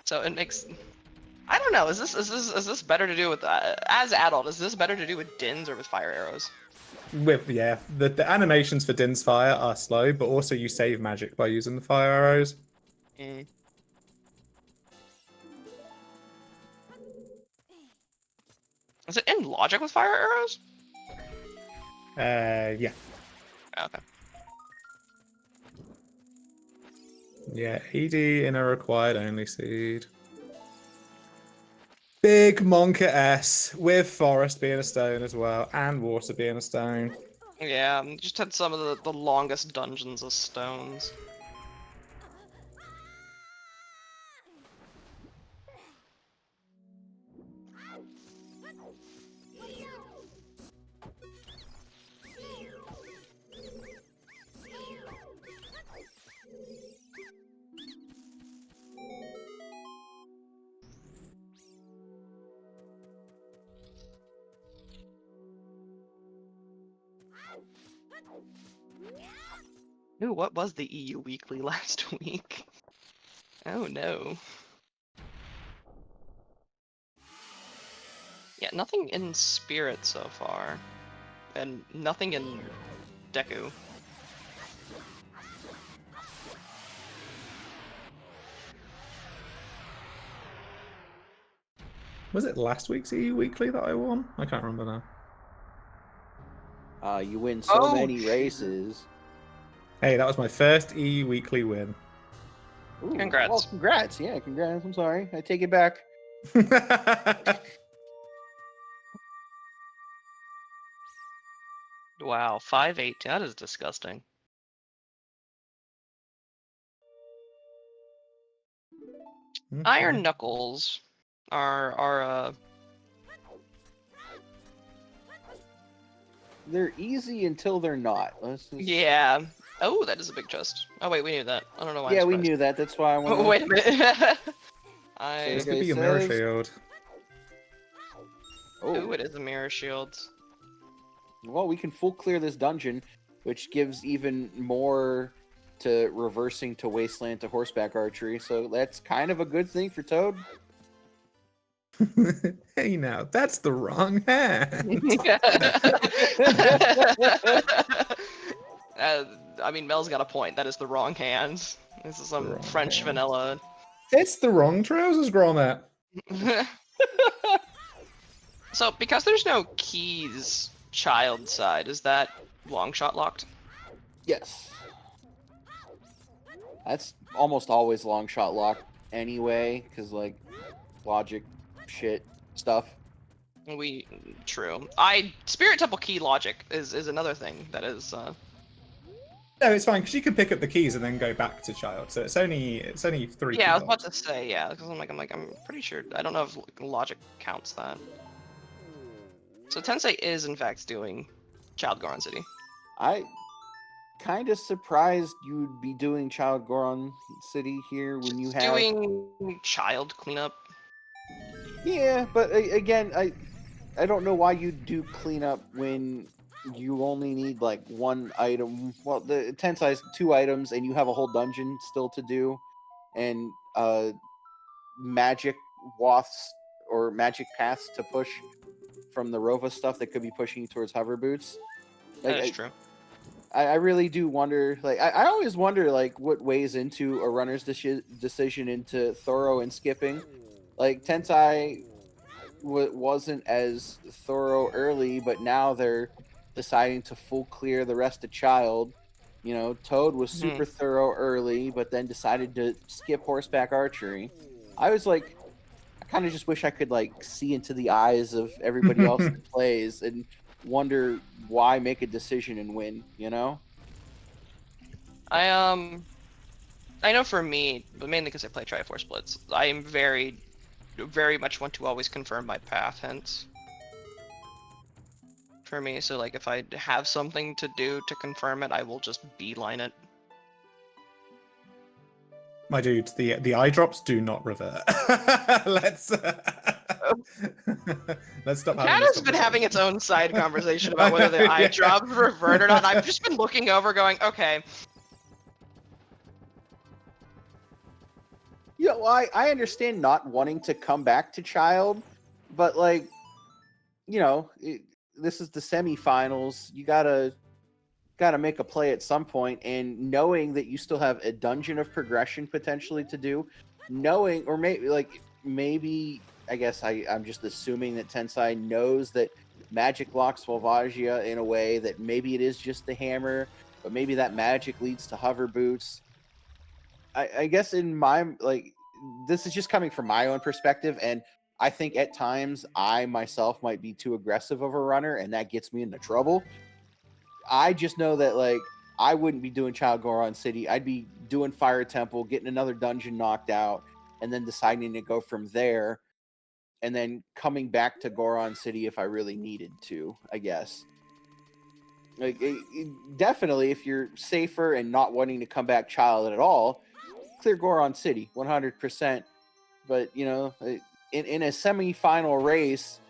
so it makes. I don't know. Is this better to do with as adult? Is this better to do with Dins or with fire arrows? The animations for Din's fire are slow, but also you save magic by using the fire arrows. Mm. Is it in logic with fire arrows? Yeah. Okay. Yeah, AD in a required only seed. Big Monka S with forest being a stone as well, and water being a stone. Yeah, just had some of the longest dungeons as stones. Ooh, what was the EU Weekly last week? Oh no. Yeah, nothing in Spirit so far. And nothing in Deku. Was it last week's EU Weekly that I won? I can't remember now. You win so Oh, many shoot. races. Hey, that was my first EU Weekly win. Ooh, Congrats. Well, congrats. Yeah, congrats. I'm sorry. I take it back. Wow, 5-8. That is disgusting. Iron Knuckles are They're easy until they're not. Let's just... yeah. Oh, that is a big chest. Oh wait, we knew that. I don't know why. Yeah, I'm we surprised. knew that. That's why I want Oh, wait a minute. This So could be it a mirror says- shield. Ooh, it is a mirror shield. Well, we can full clear this dungeon, which gives even more to reversing to wasteland to horseback archery. So that's kind of a good thing for Toad. Hey now, that's the wrong hand. I mean, Mel's got a point. That is the wrong hand. This is some Wrong French hand. vanilla. It's the wrong trousers, Grommet. So, because there's no keys child side, is that long shot locked? Yes. That's almost always long shot lock anyway, because like logic shit stuff. True. Spirit Temple key logic is another thing that is No, it's fine because you can pick up the keys and then go back to child. So it's only 3. yeah, I was keys about to say, yeah, because I'm pretty sure. I don't know if logic counts that. So Tensei is in fact doing Child Goron City. I kind of surprised you would be doing Child Goron City here when you Just have. doing child cleanup. Yeah, but again, I don't know why you do cleanup when you only need like one item. Well, the Tensai's 2 items, and you have a whole dungeon still to do, and magic waths or magic paths to push from the Rova stuff that could be pushing you towards hover boots. Like, That is true. I really do wonder. Like, I always wonder like what weighs into a runner's decision into thorough and skipping. Like Tensai wasn't as thorough early, but now they're deciding to full clear the rest of Child. You know, Toad was super thorough early, but then decided to skip horseback archery. I was like, I kind of just wish I could like see into the eyes of everybody else that plays and wonder why make a decision and win. You know? I know for me, but mainly because I play Triforce Splits, I am very much want to always confirm my path, hence. For me, so like if I have something to do to confirm it, I will just beeline it. My dude, the eye drops do not revert. Let's Let's stop having Cat this has been having its own side conversation about whether the eye Yeah. drops revert or not. And I've just been looking over, going, okay. Yeah, well, I understand not wanting to come back to child, but like, you know, this is the semifinals. You gotta make a play at some point, and knowing that you still have a dungeon of progression potentially to do, knowing, or maybe I guess I'm just assuming that Tensai knows that magic locks Volvagia in a way that maybe it is just the hammer, but maybe that magic leads to hover boots. I guess in my, like, this is just coming from my own perspective, and I think at times I myself might be too aggressive of a runner, and that gets me into trouble. I just know that, like, I wouldn't be doing Child Goron City. I'd be doing Fire Temple, getting another dungeon knocked out, and then deciding to go from there, and then coming back to Goron City if I really needed to, I guess. Like, definitely, if you're safer and not wanting to come back Child at all, clear Goron City, 100%. But, you know, in a semi-final race,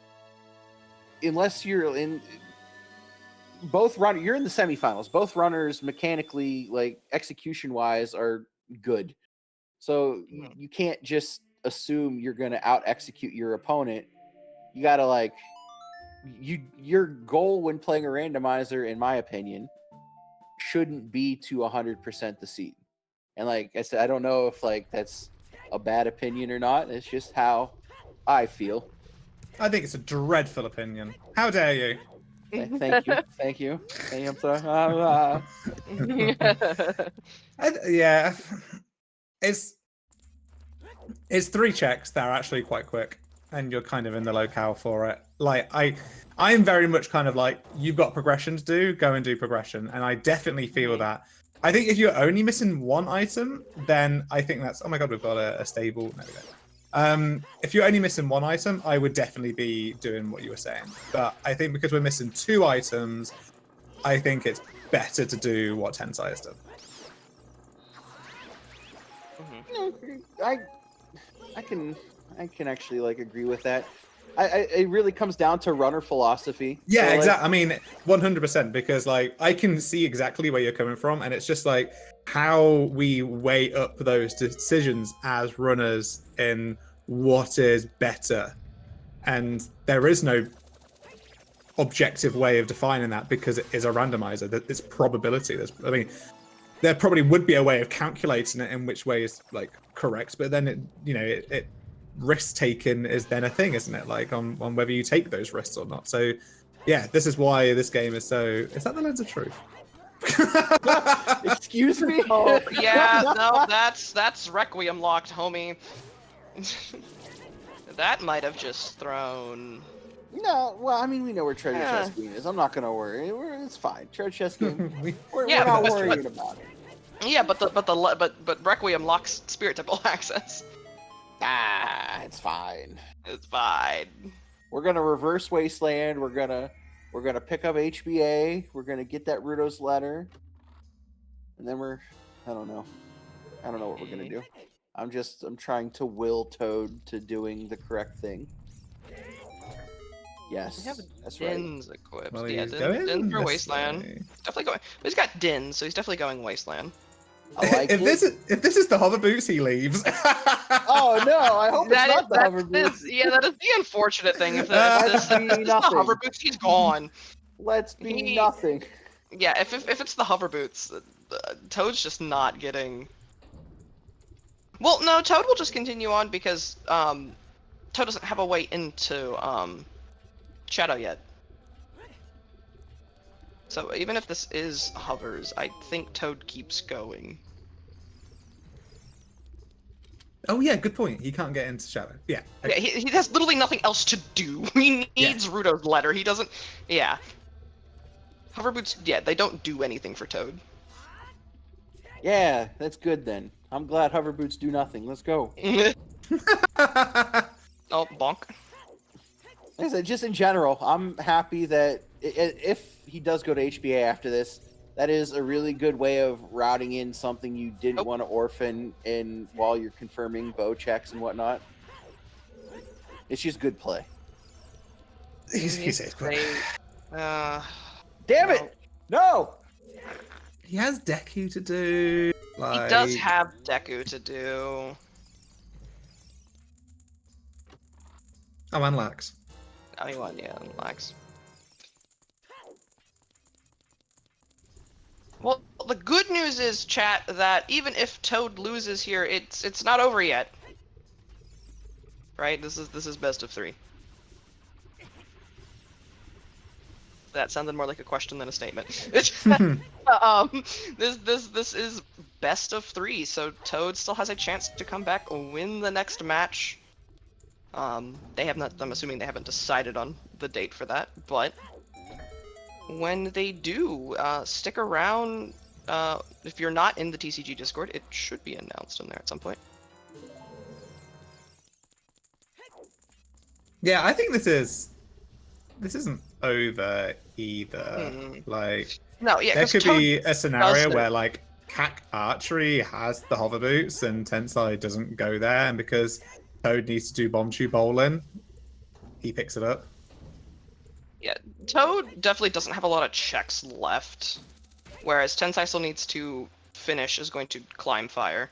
unless you're in... you're in the semifinals. Both runners mechanically, like, execution wise, are good. So you can't just assume you're going to out execute your opponent. You got to, like, your goal when playing a randomizer, in my opinion, shouldn't be to 100% the seed. And like I said, I don't know if, like, that's a bad opinion or not. It's just how I feel. I think it's a dreadful opinion. How dare you? Thank you. Thank you. I'm sorry. Yeah, it's 3 checks that are actually quite quick, and you're kind of in the locale for it. Like, I'm very much kind of like, you've got progression to do, go and do progression, and I definitely feel that. I think if you're only missing 1 item, then I think that's... Oh my god, we've got a stable. There we go. If you're only missing 1 item, I would definitely be doing what you were saying. But I think because we're missing 2 items, I think it's better to do what Tensai has done. I can actually, like, agree with that. It really comes down to runner philosophy. Yeah, So, exactly. I mean, 100%, because, like, I can see exactly where you're coming from, and it's just like how we weigh up those decisions as runners in what is better. And there is no objective way of defining that, because it is a randomizer. It's probability. I mean, there probably would be a way of calculating it in which way is, like, correct, but then it risk taking is then a thing, isn't it? Like, on whether you take those risks or not. So yeah, this is why this game is so... Is that the lens of truth? excuse me? Oh, yeah, no, that's Requiem locked, homie. That might have just thrown... No, well, I mean, we know where Treasure Yeah. Chest Game is. I'm not gonna worry. It's fine. Treasure Chest Game. We're Yeah, not but- worrying about it. Yeah, but Requiem locks Spirit Temple access. It's fine. It's fine. We're gonna reverse Wasteland. We're gonna pick up HBA. We're gonna get that Rudo's letter, and then I don't know what we're gonna do. I'm trying to will Toad to doing the correct thing. Yes, We have that's right. Din's equipped. Well, Yeah, he's Din going for this Wasteland. way. Definitely going. But he's got Din, so he's definitely going Wasteland. I like if it. this is the hover boots, he leaves. Oh no! I hope it's not the hover boots. Yeah, that is the unfortunate thing. If Let's this be is the nothing. hover boots, he's gone. Let's be He- nothing. Yeah, if it's the hover boots, Toad's just not getting. Well, no, Toad will just continue on because Toad doesn't have a way into Shadow yet. So even if this is hovers, I think Toad keeps going. Oh yeah, good point. He can't get into Shadow. Yeah. Yeah, he has literally nothing else to do. He needs Rudo's letter. He doesn't. Yeah. Hover boots. Yeah, they don't do anything for Toad. Yeah, that's good then. I'm glad hover boots do nothing. Let's go. Oh, bonk. Like I said, just in general, I'm happy that if he does go to HBA after this, that is a really good way of routing in something you didn't want to orphan in while you're confirming bow checks and whatnot. It's just good play. He says quit. Damn it! No! He has Deku to do. He does have Deku to do. Oh, and Lax. Oh, he won, yeah, Lax. Well, the good news is, chat, that even if Toad loses here, it's not over yet. Right? This is best of 3. That sounded more like a question than a statement. This is best of 3, so Toad still has a chance to come back, win the next match. They have not. I'm assuming they haven't decided on the date for that, but when they do, stick around. If you're not in the TCG Discord, it should be announced in there at some point. Yeah, I think this isn't over either. Like, no, yeah, there could Toad be a scenario does where like Cac Archery has the hover boots and Tensai doesn't go there, and because Toad needs to do Bombchu Bowling, he picks it up. Yeah, Toad definitely doesn't have a lot of checks left, whereas Tensai still needs to finish, is going to climb fire,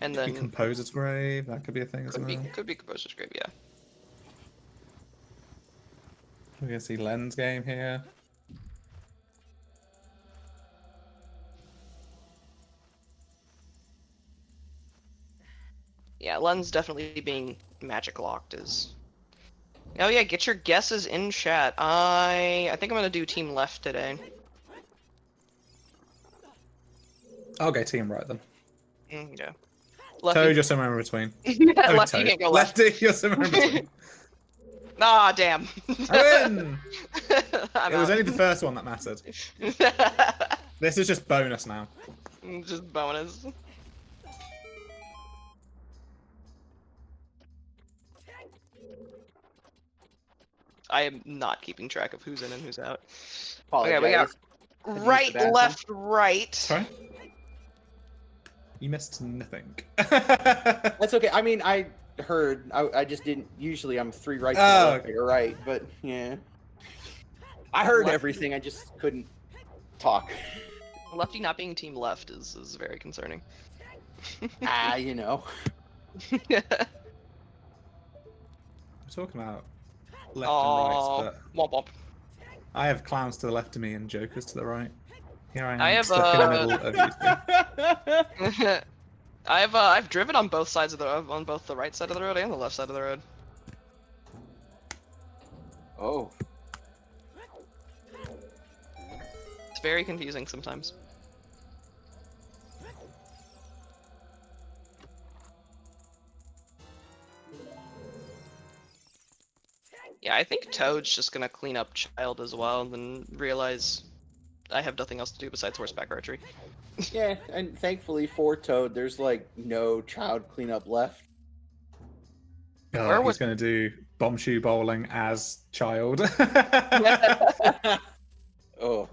and Could then be Composer's Grave, that could be a thing as well. could be Composer's Grave, yeah. We're gonna see Len's game here. Yeah, Len's definitely being magic locked is. Oh yeah, get your guesses in chat. I think I'm gonna do Team Left today. I'll go Team Right then. Yeah. Toad, you're somewhere in between. Lefty, you Toad. can't go left. Lefty, you're somewhere in between. Ah, damn. I win! I'm It was out. only the first one that mattered. This is just bonus now. Just bonus. I am not keeping track of who's in and who's out. Okay, we got Apologize. right, bathroom. left, right. Sorry? You missed nothing. That's okay. I mean, I heard. I just didn't. Usually, I'm 3 right to Oh, the left okay. or right, but yeah. I heard Left. everything. I just couldn't talk. Lefty not being Team Left is very concerning. You know. We're talking about left and Aw, right, but womp womp. I have clowns to the left of me and jokers to the right. Here I am, I have, stuck in the middle of you two. I've driven on both sides of on both the right side of the road and the left side of the road. Oh. It's very confusing sometimes. Yeah, I think Toad's just gonna clean up Child as well, and then realize I have nothing else to do besides horseback archery. Yeah, and thankfully for Toad, there's like no child cleanup left. Oh, Where he's was- going to do Bombchu Bowling as Child. Oh.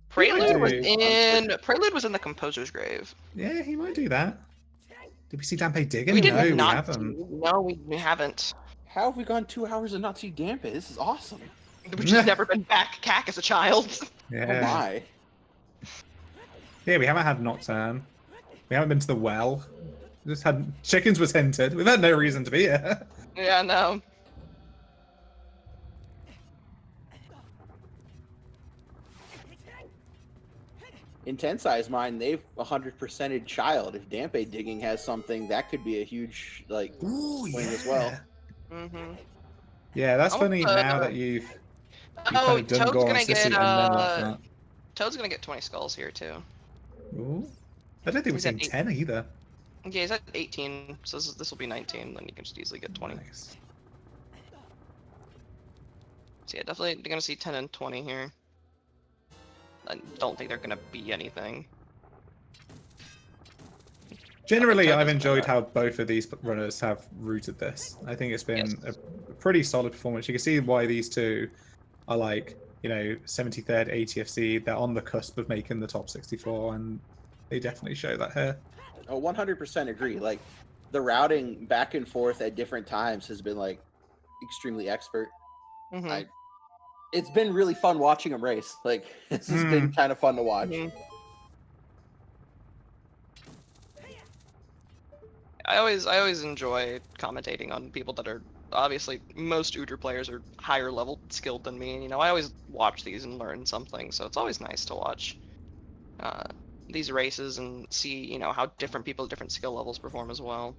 Prelude was do. Prelude was in the Composer's Grave. Yeah, he might do that. Did we see Dampe digging? We did No, we not. haven't. No, we haven't. How have we gone 2 hours and not see Dampe? This is awesome. We've just never been back CAC as a child. Yeah. Oh my. Yeah, we haven't had Nocturne. We haven't been to the well. We just had chickens was hinted. We've had no reason to be here. Yeah, no. In Tensai's mind, they've 100%ed Child. If Dampe digging has something, that could be a huge like Ooh, swing as well. Mm-hmm. Yeah, that's Oh, funny now that you've kind Oh, of done Toad's Gore gonna and Sissy get and then left Toad's gonna get 20 skulls here too. that. Ooh. I don't think we've He's at seen 8. 10 either. Okay, he's at 18, so this will be 19. Then you can just easily get 20. Nice. So yeah, definitely gonna see 10 and 20 here. I don't think they're gonna be anything. Generally, Toad I've is enjoyed better. how both of these runners have routed this. I think it's been Yes. a pretty solid performance. You can see why these two are like, 73rd ATFC. They're on the cusp of making the top 64, and they definitely show that here. Oh, 100% agree. Like the routing back and forth at different times has been like extremely expert. Mm-hmm. I it's been really fun watching them race. Like, this has been kind of fun to watch. I always enjoy commentating on people that are obviously most Uter players are higher level skilled than me. And, you know, I always watch these and learn something, so it's always nice to watch these races and see, you know, how different people at different skill levels perform as well.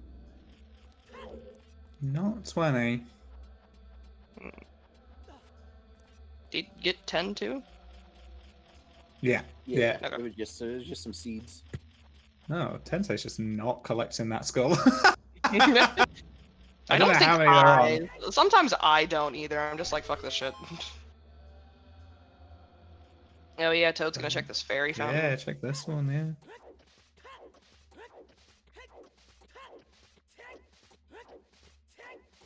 Not 20. Did you get 10 too? Yeah. Yeah, Okay. it was just some seeds. No, Tensei's just not collecting that skull. I don't don't know think how many there are. sometimes I don't either. I'm just like, fuck this shit. Oh yeah, Toad's gonna check this fairy fountain. Yeah, check this one, yeah.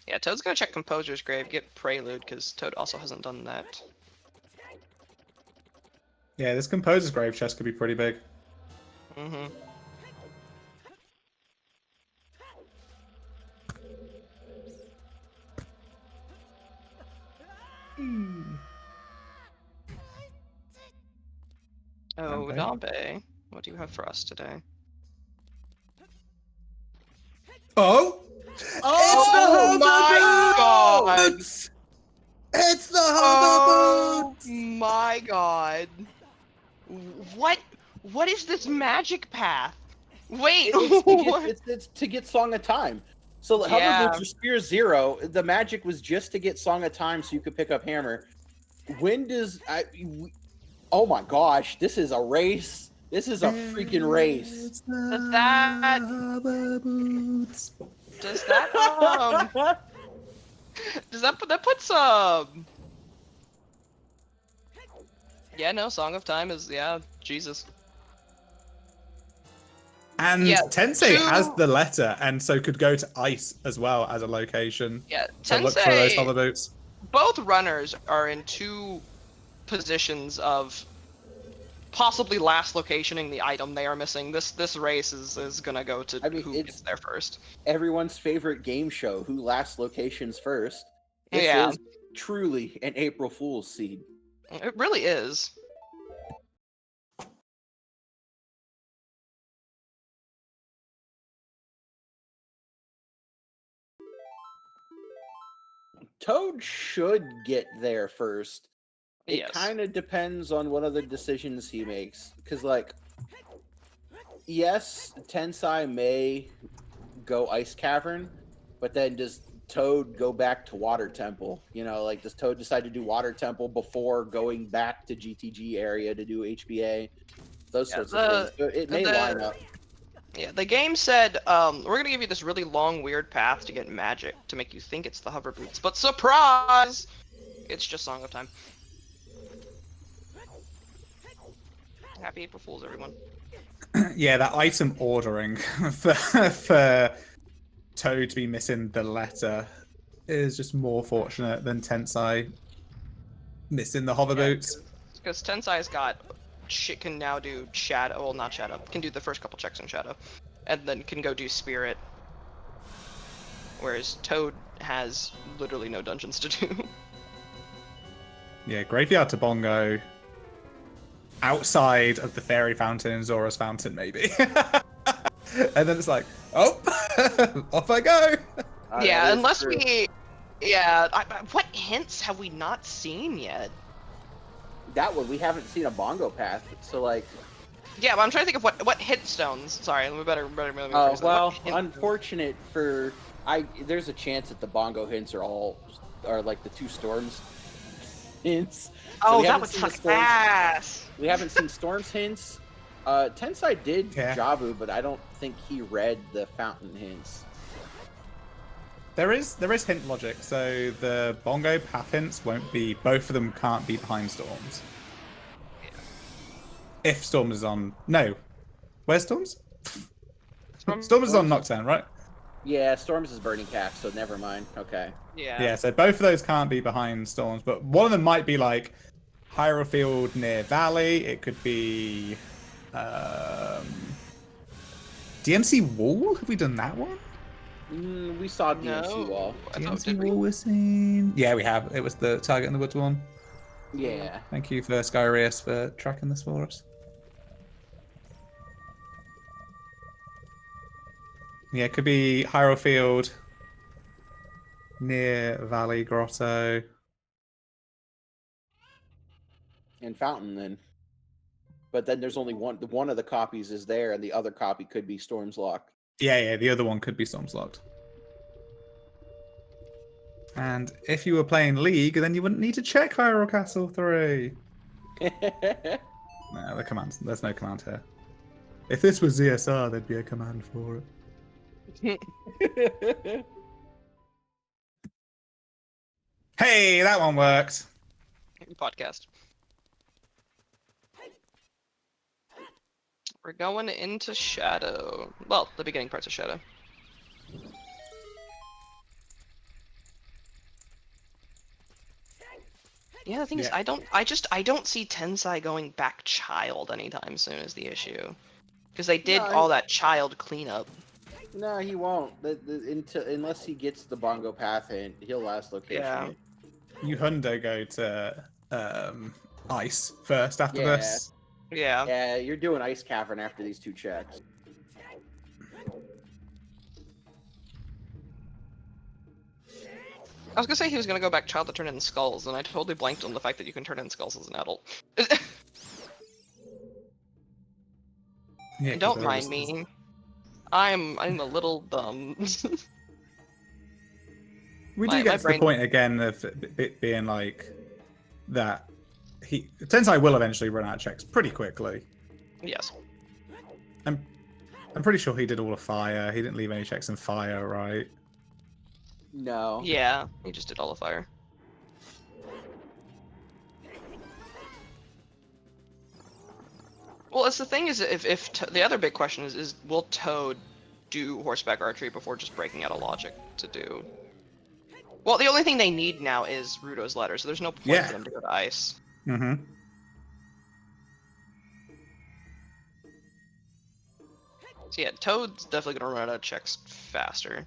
Yeah, Toad's gonna check Composer's Grave, get Prelude, because Toad also hasn't done that. Yeah, this Composer's Grave chest could be pretty big. Mm-hmm. Oh, Dambe, what do you have for us today? Oh! Oh my god! It's the Oh my god! What is this magic path? Wait, It's to get Song of Time. So Yeah. Hover Boots or Spear 0, the magic was just to get Song of Time so you could pick up Hammer. When does oh my gosh, this is a race. This is a freaking race. Does that that puts yeah, no, Song of Time is, yeah, Jesus. And Yeah, Tensei has two- the letter, and so could go to Ice as well as a location Yeah, to look for those Tensei, hover boots. both runners are in two positions of possibly last locationing the item they are missing. This race is gonna go to who gets there first. Everyone's favorite game show, who last locations first. This Yeah. is truly an April Fool's seed. It really is. Toad should get there first. It Yes. kind of depends on what other decisions he makes. Because, like, yes, Tensai may go Ice Cavern, but then does Toad go back to Water Temple? You know, like, does Toad decide to do Water Temple before going back to GTG area to do HBA? Those sorts of things. So it may line up. Yeah, the game said, we're gonna give you this really long, weird path to get magic to make you think it's the hover boots, but surprise! It's just Song of Time. Happy April Fools, everyone. Yeah, that item ordering for Toad to be missing the letter is just more fortunate than Tensai missing the hover boots. Because Tensai's got can now do Shadow, well, not Shadow, can do the first couple checks in Shadow, and then can go do Spirit. Whereas Toad has literally no dungeons to do. Yeah, Graveyard to Bongo. Outside of the Fairy Fountain and Zora's Fountain, maybe. And then it's like, oh, off I go. Yeah, unless we... Yeah, what hints have we not seen yet? That one, we haven't seen a bongo path, so like... Yeah, but I'm trying to think of what hit stones. Sorry, we better Oh, well, unfortunate for... There's a chance that the bongo hints are like the two storms hints. Oh, that would suck ass! We haven't seen storms hints. Tensai did Jabu, but I don't think he read the fountain hints. There is hint logic, so the Bongo path hints won't be, both of them can't be behind Storms. If Storms is on, no. Where's Storms? Storms is on Nocturne, right? Yeah, Storms is Burning Cap, so never mind. Okay. Yeah, so both of those can't be behind Storms, but one of them might be like Hyrule Field near Valley. It could be DMC Wall. Have we done that one? We saw DMC No. Wall. DMC Wall was seen. Yeah, we have. It was the Target in the Woods one. Yeah. Thank you for Skyrius for tracking this for us. Yeah, it could be Hyrule Field near Valley Grotto. And Fountain then. But then there's only one of the copies is there, and the other copy could be Storm's Lock. Yeah, the other one could be Storm's Locked. And if you were playing League, then you wouldn't need to check Hyrule Castle 3. No, the commands. There's no command here. If this was ZSR, there'd be a command for it. Hey, that one worked. Podcast. We're going into Shadow. Well, the beginning parts of Shadow. Yeah, the thing is, I don't see Tensai going back child anytime soon is the issue. Because they did all that child cleanup. No, he won't. Unless he gets the bongo path in, he'll last location. Yeah. You hundo go to Ice first after this. Yeah. Yeah, you're doing Ice Cavern after these 2 checks. I was gonna say he was gonna go back child to turn in skulls, and I totally blanked on the fact that you can turn in skulls as an adult. Yeah, Don't mind me. I'm a little dumb. We do get to the point again of it being like that. Tensai will eventually run out of checks pretty quickly. Yes. I'm pretty sure he did all of fire. He didn't leave any checks in fire, right? No. Yeah, he just did all the fire. Well, it's the thing is, if the other big question is will Toad do horseback archery before just breaking out of logic to do? Well, the only thing they need now is Rudo's letter, so there's no point for them to go to ice. Mm-hmm. So yeah, Toad's definitely gonna run out of checks faster.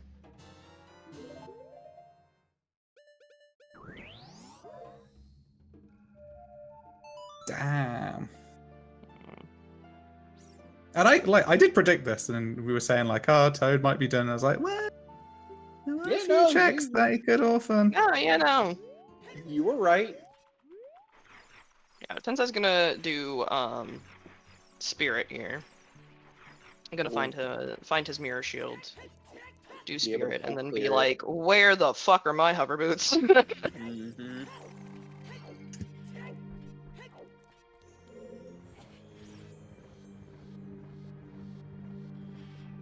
Damn. And I did predict this, and we were saying like, oh, Toad might be done. And I was like, well, there are a few checks that he could orphan. Oh, yeah, no. You were right. Yeah, Tensai's gonna do Spirit here. I'm gonna find his mirror shield, do Spirit, and then be like, where the fuck are my hover boots? Mm-hmm.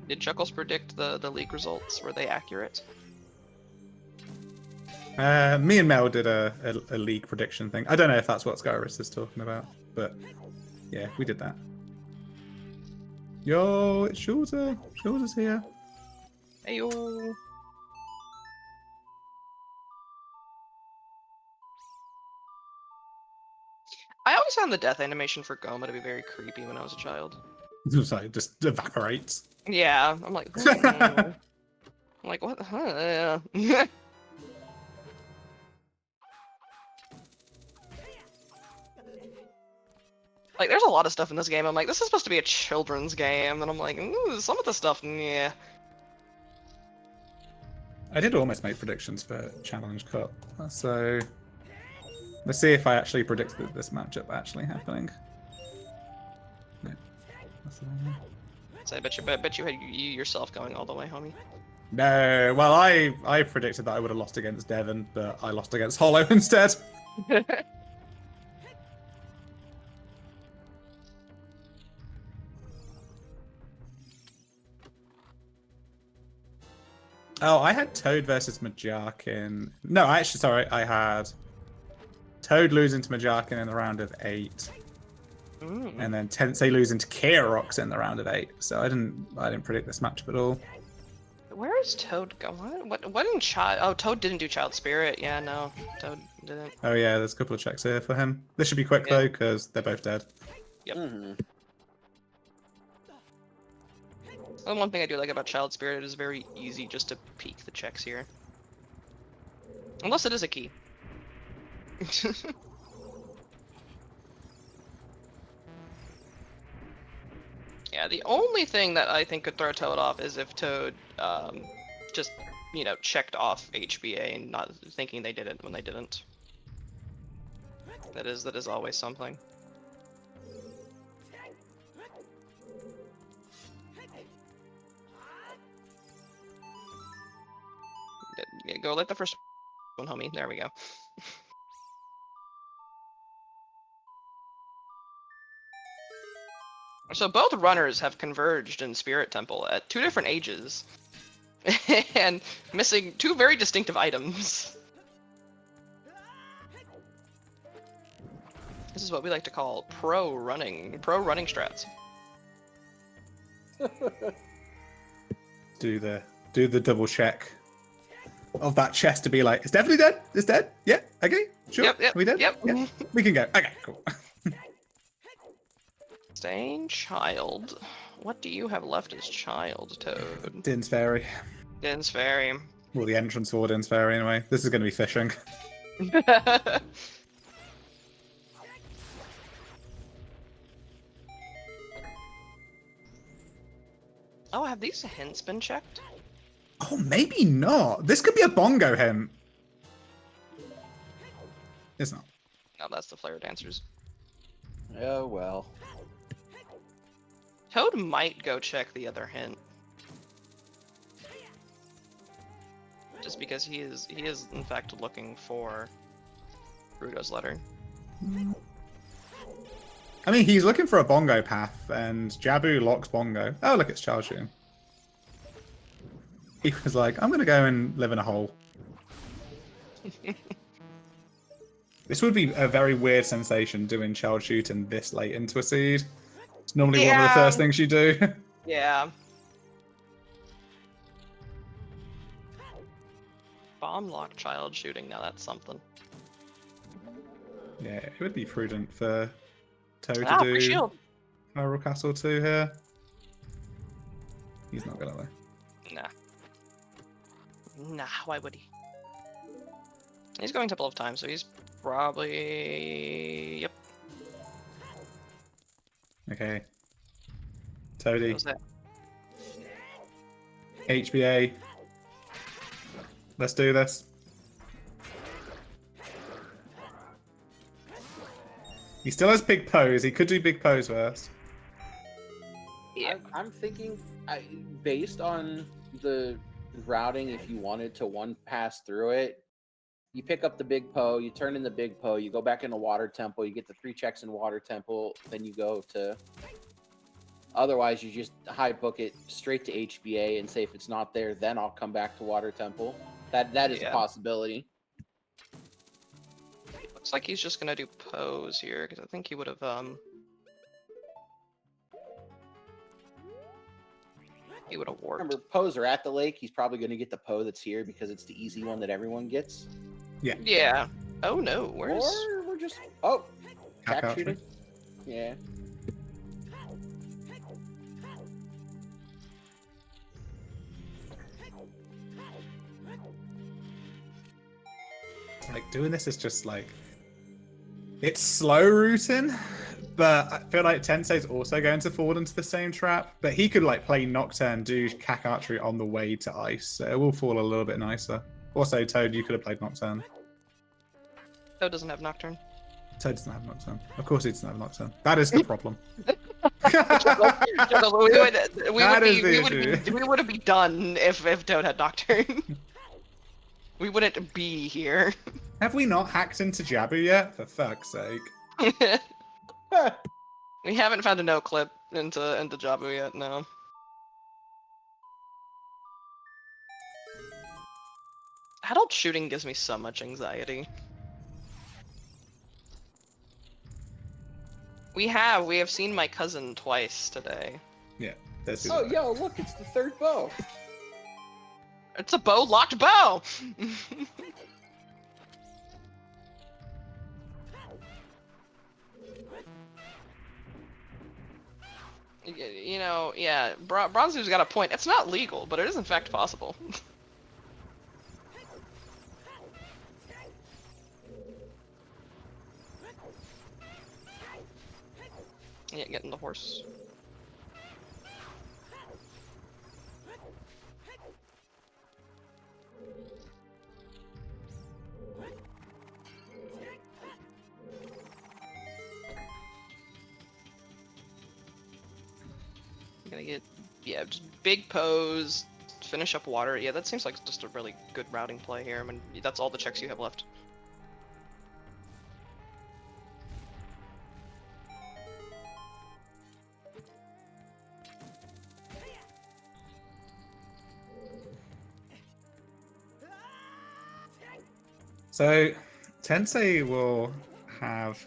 Did Chuckles predict the league results? Were they accurate? Me and Mel did a league prediction thing. I don't know if that's what Skyris is talking about, but yeah, we did that. Yo, it's Shorter. Shorter's here. Heyo. I always found the death animation for Goma to be very creepy when I was a child. Sorry, it just evaporates. Yeah, I'm like, I'm like, what? Huh? Like, there's a lot of stuff in this game. I'm like, this is supposed to be a children's game, and I'm like, ooh, some of the stuff, yeah. I did almost make predictions for Challenge Cup, so let's see if I actually predicted this matchup actually happening. No, that's the wrong one. So I bet you had you yourself going all the way, homie. No, well, I predicted that I would have lost against Devon, but I lost against Hollow instead. Oh, I had Toad versus Majarkin. No, actually, sorry, I had Toad losing to Majarkin in the round of 8. And then Tensei losing to Kairox in the round of 8. So I didn't predict this matchup at all. Where is Toad going? What in Child? Oh, Toad didn't do Child Spirit. Yeah, no, Toad didn't. Oh yeah, there's a couple of checks here for him. This should be quick though, because they're both dead. Yep. Mm-hmm. The one thing I do like about Child Spirit is very easy just to peek the checks here. Unless it is a key. Yeah, the only thing that I think could throw Toad off is if Toad just, you know, checked off HBA and not thinking they did it when they didn't. That is always something. Yeah, go let the first one, homie. There we go. So both runners have converged in Spirit Temple at 2 different ages, and missing 2 very distinctive items. This is what we like to call pro running strats. Do the double check of that chest to be like, it's definitely dead. It's dead. Yeah. Okay. Sure. Yep. We dead? Yep. Yeah. We can go. Okay. Cool. Staying child. What do you have left as child, Toad? Din's Ferry. Din's Ferry. Well, the entrance for Din's Ferry anyway. This is going to be fishing. Oh, have these hints been checked? Oh, maybe not. This could be a bongo hint. It's not. No, that's the Flare Dancers. Oh well. Toad might go check the other hint. Just because he is in fact looking for Rudo's letter. I mean, he's looking for a bongo path, and Jabu locks bongo. Oh, look, it's child shooting. He was like, I'm going to go and live in a hole. This would be a very weird sensation doing child shooting this late into a seed. It's normally one of the first things you do. Yeah. Bomb lock child shooting, now that's something. Yeah, it would be prudent for Toad Ah, to free do shield. Spiral Castle 2 here. He's not going to though. Nah. Nah, why would he? He's going Temple of Time, so he's probably... Yep. Okay. Toady. What was that? HBA. Let's do this. He still has big pose. He could do big pose first. Yeah. I'm thinking, based on the routing, if you wanted to one pass through it, you pick up the big Poe, you turn in the big Poe, you go back into Water Temple, you get the 3 checks in Water Temple, then you go to... Otherwise, you just high book it straight to HBA and say if it's not there, then I'll come back to Water Temple. That is a possibility. Looks like he's just gonna do pose here, because I think he would have, he would have warped. Remember, Poes are at the lake. He's probably going to get the Poe that's here because it's the easy one that everyone gets. Yeah. Yeah. Oh no, where's... Or we're just... Oh! Hack Jack archery. shooting? Yeah. Like, doing this is just like... It's slow routing, but I feel like Tensei's also going to fall into the same trap. But he could like play Nocturne, do Cack Archery on the way to Ice, so it will fall a little bit nicer. Also, Toad, you could have played Nocturne. Toad doesn't have Nocturne. Toad doesn't have Nocturne. Of course he doesn't have Nocturne. That is the problem. We would have been done if Toad had Nocturne. We wouldn't be here. Have we not hacked into Jabu yet? For fuck's sake. We haven't found a no clip into Jabu yet, no. Adult shooting gives me so much anxiety. We have seen my cousin twice today. Yeah. There's Oh, yo, look, it's the 3rd bow. It's a locked bow! You know, yeah, Bronze's got a point. It's not legal, but it is in fact possible. Yeah, getting the horse. Gonna get, yeah, just big pose, finish up water. Yeah, that seems like just a really good routing play here. I mean, that's all the checks you have left. So, Tensei will have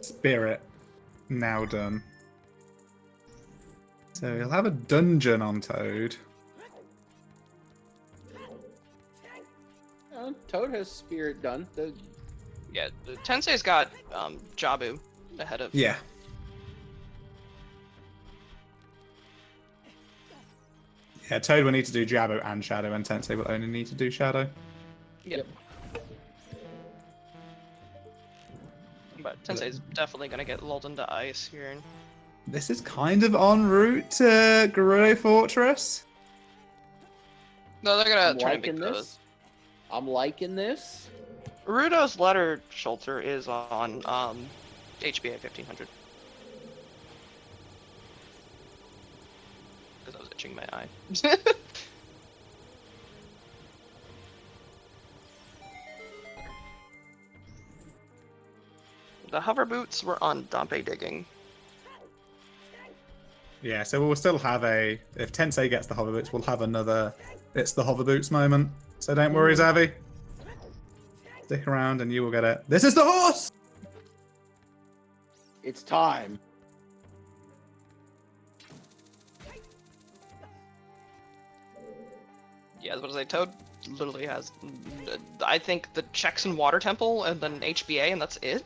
Spirit now done. So he'll have a dungeon on Toad. Toad has Spirit done. Yeah, Tensei's got Jabu ahead of. Yeah. Yeah, Toad will need to do Jabo and Shadow, and Tensei will only need to do Shadow. Yep. But Tensei's definitely gonna get lulled into ice here. This is kind of en route to Gerudo Fortress. No, they're gonna I'm try and liking make this. I'm liking this. Rudo's letter shelter is on HBA 1500. Because I was itching my eye. The hover boots were on Dompe digging. Yeah, so we'll still have a... If Tensei gets the hover boots, we'll have another It's the hover boots moment. So don't worry, Zavi. Stick around and you will get it. This is the horse! It's time. Yeah, I was about to say, Toad literally has, I think, the checks in Water Temple and then HBA, and that's it.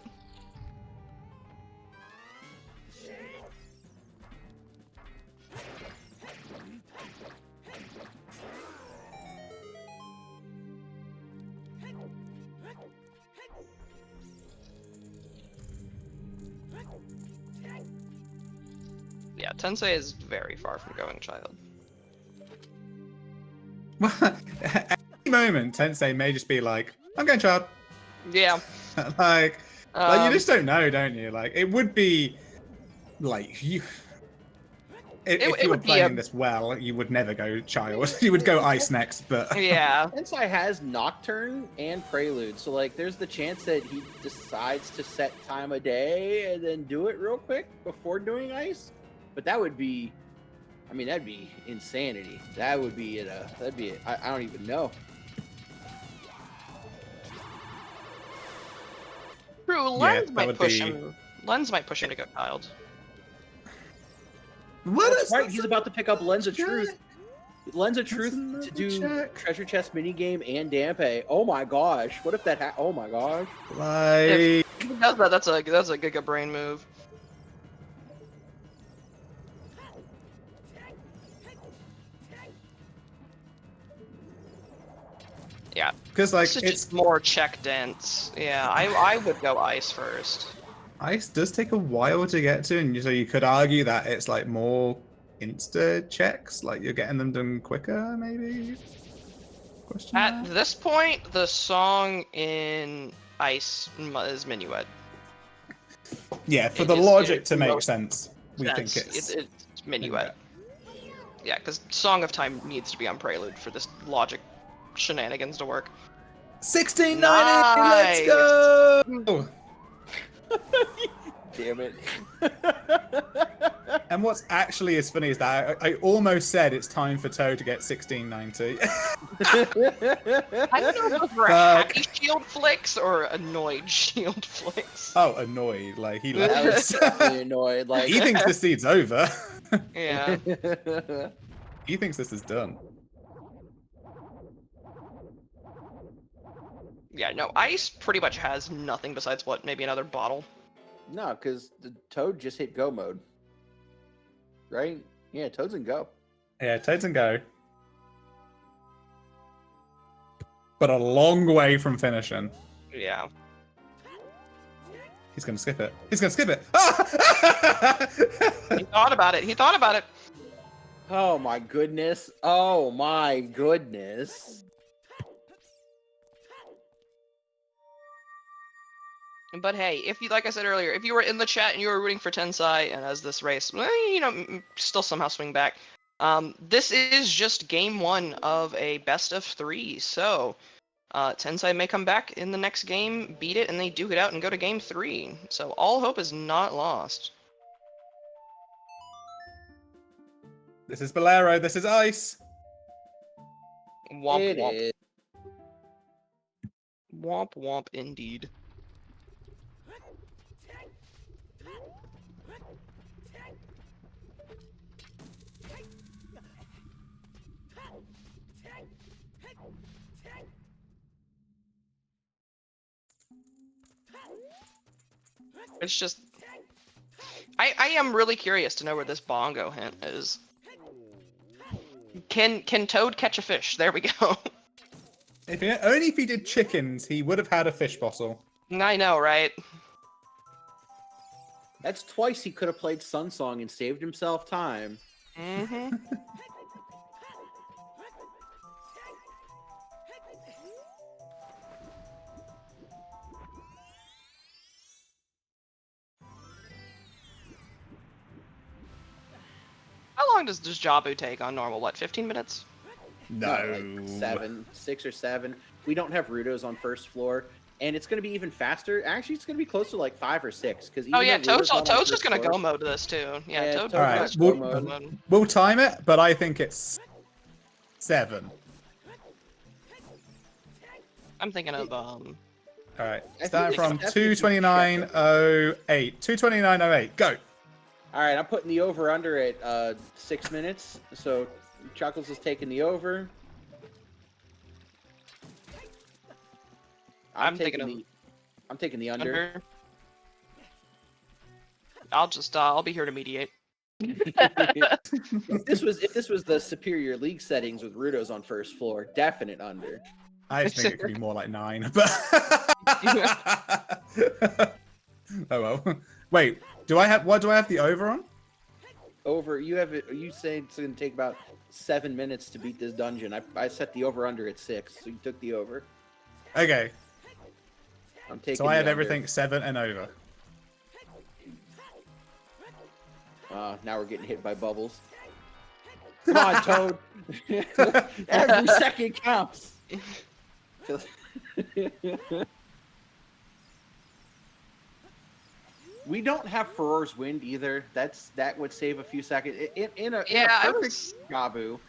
Yeah, Tensei is very far from going child. At any moment, Tensei may just be like, I'm going child. Yeah. like you just don't know, don't you? Like, it would be, like, you... If you were would be playing this well, you would never go child. You would go ice next, but... Yeah. Tensai has Nocturne and Prelude, so like there's the chance that he decides to set time of day and then do it real quick before doing ice. But that would be, I mean, that'd be insanity. That would be I don't even know. True, Lens might push him. Lens might push him to go child. What That's is right, this? he's about to pick up Lens of Check. Truth. Lens of Truth to do treasure chest minigame and Dampe. Oh my gosh. What if that oh my gosh. Like... If he does that, that's a Giga Brain move. Yeah, Because, like, this is it's... just more check dense. Yeah, I would go ice first. Ice does take a while to get to, and so you could argue that it's, like, more insta checks, like you're getting them done quicker, maybe? Question At mark? this point, the song in ice is Minuet. Yeah, for it the is- logic it's to make most- sense, we think It's it's... Minuet. Yeah, because Song of Time needs to be on Prelude for this logic shenanigans to work. 1690! Nice! Let's go! Damn it. And what's actually as funny is that I almost said it's time for Toad to get 1690. I don't know if those were Fuck. happy shield flicks or annoyed shield flicks. Oh, annoyed. Like, he That loves was definitely annoyed. Like He thinks the seed's over. Yeah. He thinks this is done. Yeah, no, ice pretty much has nothing besides what, maybe another bottle. No, because the Toad just hit go mode. Right? Yeah, Toad's in go. Yeah, Toad's and go. But a long way from finishing. Yeah. He's gonna skip it. He's gonna skip it. Ah! He thought about it. He thought about it. Oh my goodness. Oh my goodness. But hey, if you, like I said earlier, if you were in the chat and you were rooting for Tensai and as this race, well, you know, still somehow swing back. This is just game 1 of a best of 3, so Tensai may come back in the next game, beat it, and they duke it out and go to game 3. So all hope is not lost. This is Bolero. This is Ice. Womp It womp. is. Womp womp indeed. It's just, I am really curious to know where this bongo hint is. Can Toad catch a fish? There we go. Only if he did chickens, he would have had a fish bottle. I know, right? That's twice he could have played Sun Song and saved himself time. Mm-hmm. How long does Jabu take on normal? What, 15 minutes? No. Like 7, 6 or 7. We don't have Rudos on first floor, and it's going to be even faster. Actually, it's going to be close to like 5 or 6. Oh yeah, Toad's just gonna go mode this too. Yeah, Toad's All right, just gonna go mode. we'll time it, but I think it's 7. I'm thinking of All right, I starting think from it's 2:29:08. 2:29:08. Go. All right, I'm putting the over under at 6 minutes. So Chuckles is taking the over. I'm taking the under. I'll be here to mediate. If this was the superior league settings with Rudos on first floor, definite under. I just think it could be more like 9, but oh well. Wait, what do I have the over on? Over, you have it. You say it's going to take about 7 minutes to beat this dungeon. I set the over under at 6, so you took the over. Okay. I'm taking. So I have the everything 7 and over. under. Now we're getting hit by bubbles. Come on, Toad. Every second counts. We don't have Furor's Wind either. That would save a few seconds. In a perfect Jabu,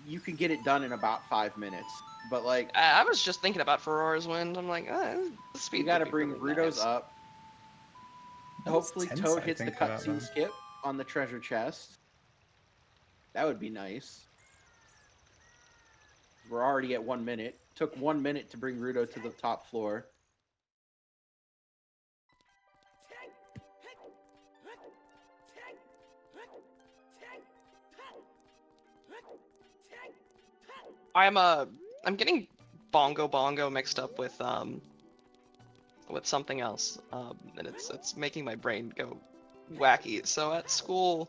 you can get it done in about 5 minutes. But like, I was just thinking about Furor's Wind. I'm like, the speed. you got to would be bring really Rudos nice. up. Hopefully, Toad hits the cutscene skip on the treasure chest. That would be nice. We're already at 1 minute. Took 1 minute to bring Rudo to the top floor. I'm getting bongo mixed up with something else, and it's making my brain go wacky. So at school,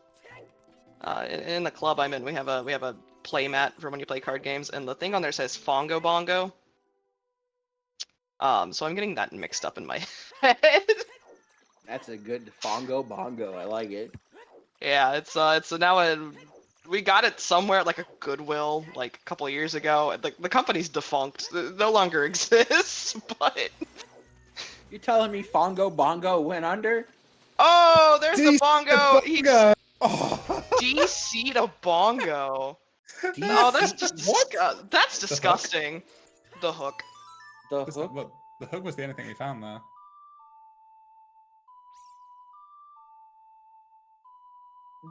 in the club I'm in, we have a play mat for when you play card games, and the thing on there says Fongo Bongo. So I'm getting that mixed up in my head. That's a good Fongo Bongo. I like it. Yeah, it's now we got it somewhere at like a Goodwill like a couple of years ago. The company's defunct. It no longer exists, but You telling me Fongo Bongo went under? oh, there's the DC bongo. He Oh. DC'd a bongo. Oh, that's just that's disgusting. The hook. The hook? Well, the hook was the only thing we found there.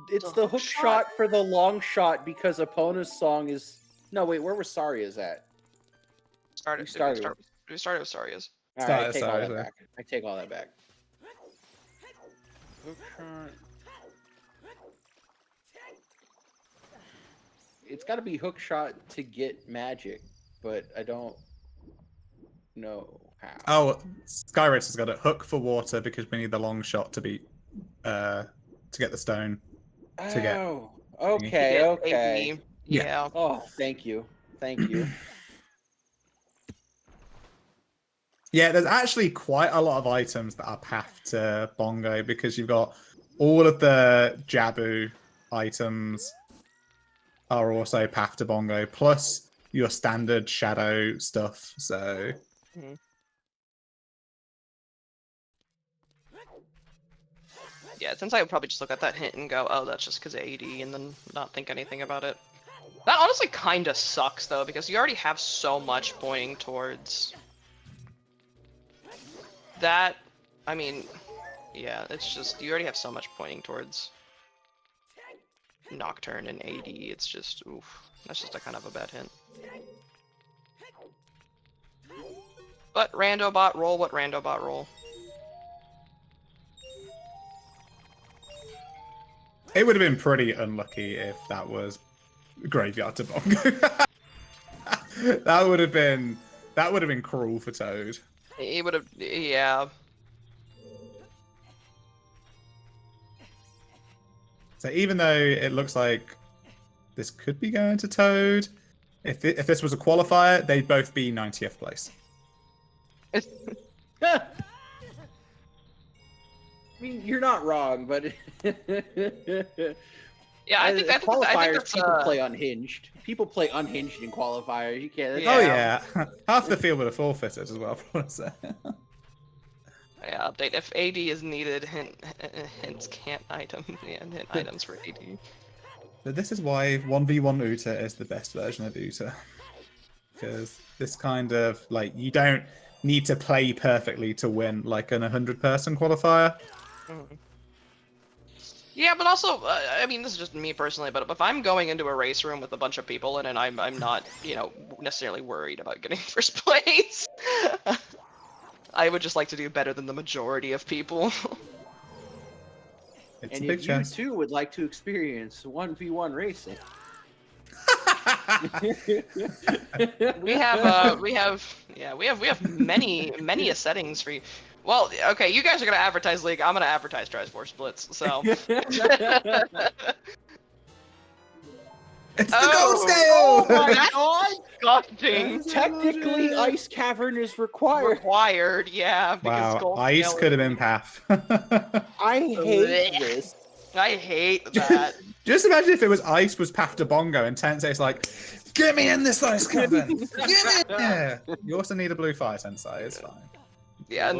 It's the hook shot for the long shot because Epona's song is. No, wait, where was Saria's at? We started with Saria's. All right, I take all that back. I take all that back. Hook shot. It's got to be hook shot to get magic, but I don't know how. Oh, Skyrace has got a hook for water because we need the long shot to beat to get the stone. Oh, okay. Yeah. Oh, thank you. Yeah, there's actually quite a lot of items that are path to Bongo because you've got all of the Jabu items are also path to Bongo, plus your standard shadow stuff. So Mhm. Yeah, since I would probably just look at that hint and go, oh, that's just because of AD, and then not think anything about it. That honestly kind of sucks, though, because you already have so much pointing towards that. I mean, yeah, it's just, you already have so much pointing towards Nocturne and AD. It's just, oof, that's just a kind of a bad hint. But Randobot roll what Randobot roll. it would have been pretty unlucky if that was Graveyard to Bongo. that would have been cruel for Toad. He would have, yeah. So even though it looks like this could be going to Toad, if this was a qualifier, they'd both be 90th place. I mean, you're not wrong, but Yeah, I think qualifiers. that's, People play unhinged. People play unhinged in qualifiers. You can't. Oh yeah, half the field would have forfeited as well. Yeah, update. If AD is needed, hints can't item. Yeah, hint items for AD. But this is why 1v1 Uta is the best version of Uta. Because this kind of, like, you don't need to play perfectly to win, like an 100-person qualifier. Mhm. Yeah, but also, I mean, this is just me personally, but if I'm going into a race room with a bunch of people in it, and I'm not, you know, necessarily worried about getting first place. I would just like to do better than the majority of people. It's And a big if chest. you too would like to experience 1v1 racing, we have many settings for you. Well, okay, you guys are gonna advertise League. I'm gonna advertise Triforce Splits. So. It's the gold scale! Oh my god! Disgusting. Technically, Ice Cavern is required. Required, yeah, because Wow, Skull Ice Scale could have is- been path. I hate this. I hate that. Just imagine if it was Ice was path to Bongo and Tensei's like, get me in this Ice Cavern! Get me in there! You also need a blue fire, Tensei, it's fine. Yeah, and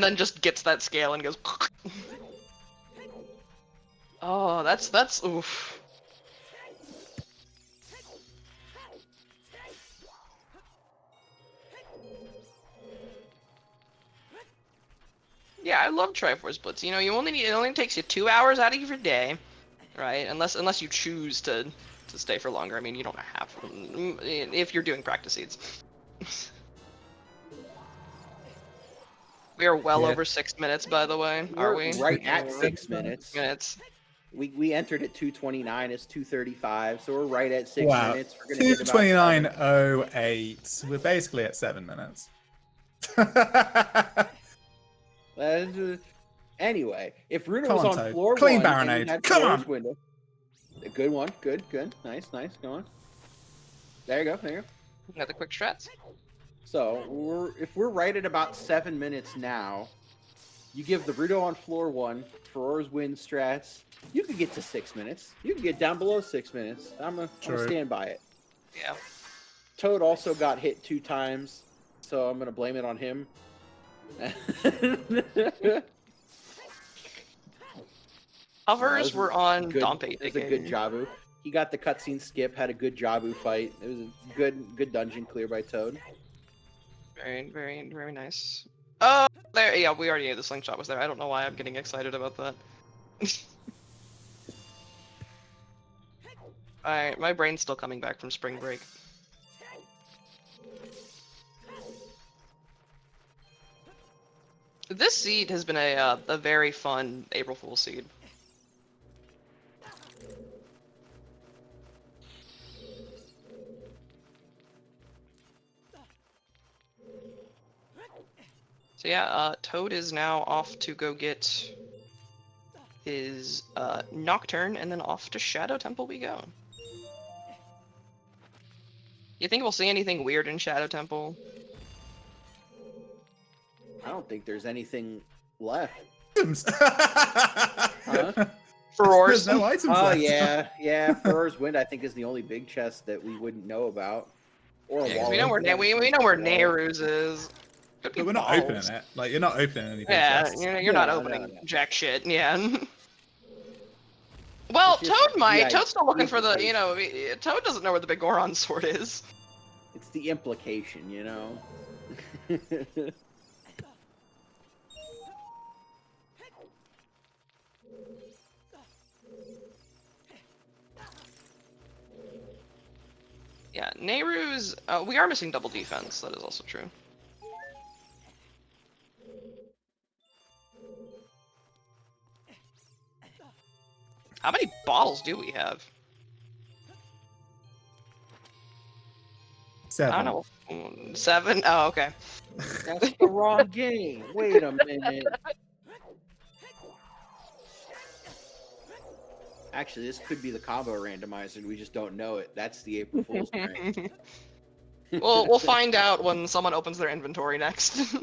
then just gets that scale and goes. Oh, that's oof. Yeah, I love Triforce Splits. You know, it only takes you 2 hours out of your day, right? Unless you choose to stay for longer. I mean, you don't have if you're doing practice seeds. We are well over 6 minutes, by the way. Are we? We're right at 6 minutes. Minutes. We entered at 2:29. It's 2:35, so we're right at 6 Wow. minutes. We're gonna get about 2:29:08. We're basically at 7 minutes. Anyway, if Runa Come was on, on Toad. floor Clean one, and Baronade. he had Come floor's on. window. A good one. Good. Nice. Go on. There you go. Another quick strats. So if we're right at about 7 minutes now, you give the Rudo on floor one, Ferora's win strats. You could get to 6 minutes. You can get down below 6 minutes. I'm gonna stand by it. Yeah. Toad also got hit 2 times, so I'm gonna blame it on him. Hovers were on Good, Dompe. it was a good Jabu. He got the cutscene skip, had a good Jabu fight. It was a good dungeon clear by Toad. Very nice. Oh, there. Yeah, we already knew the slingshot was there. I don't know why I'm getting excited about that. Alright, my brain's still coming back from spring break. This seed has been a very fun April Fool's seed. So yeah, Toad is now off to go get his Nocturne, and then off to Shadow Temple we go. You think we'll see anything weird in Shadow Temple? I don't think there's anything left. Items. Huh? Furores. There's no items Oh left. yeah. Furor's Wind, I think, is the only big chest that we wouldn't know about. Or a Yeah, 'cause we know wallet. where we know where Nehru's is. Could be But we're not balls. opening it. Like, you're not opening any big Yeah, chests. you're not No, opening no. jack shit. Yeah. Well, It's just Toad might. the Toad's still looking for the. implication. Toad doesn't know where the big Goron sword is. It's the implication, you know. Yeah, Nehru's. We are missing double defense. That is also true. How many bottles do we have? 7. I don't know. 7? Oh, okay. That's the wrong game. Wait a minute. Actually, this could be the combo randomizer, and we just don't know it. That's the April Fool's prank. We'll find out when someone opens their inventory next.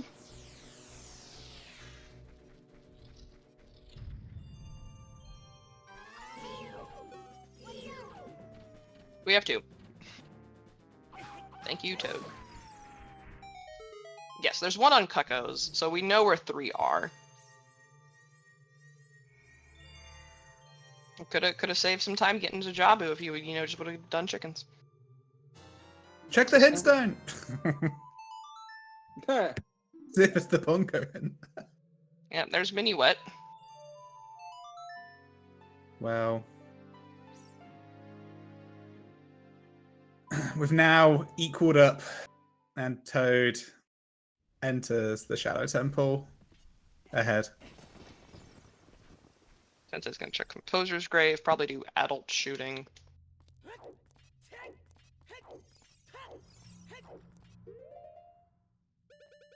We have 2. Thank you, Toad. Yes, there's 1 on Cucco's, so we know where 3 are. Could have saved some time getting to Jabu if you just would have done chickens. Check the headstone. See if it's the bongo. Yeah, there's Mini Wet. Well, we've now equaled up, and Toad enters the Shadow Temple ahead. Tensei's gonna check Composer's Grave, probably do adult shooting.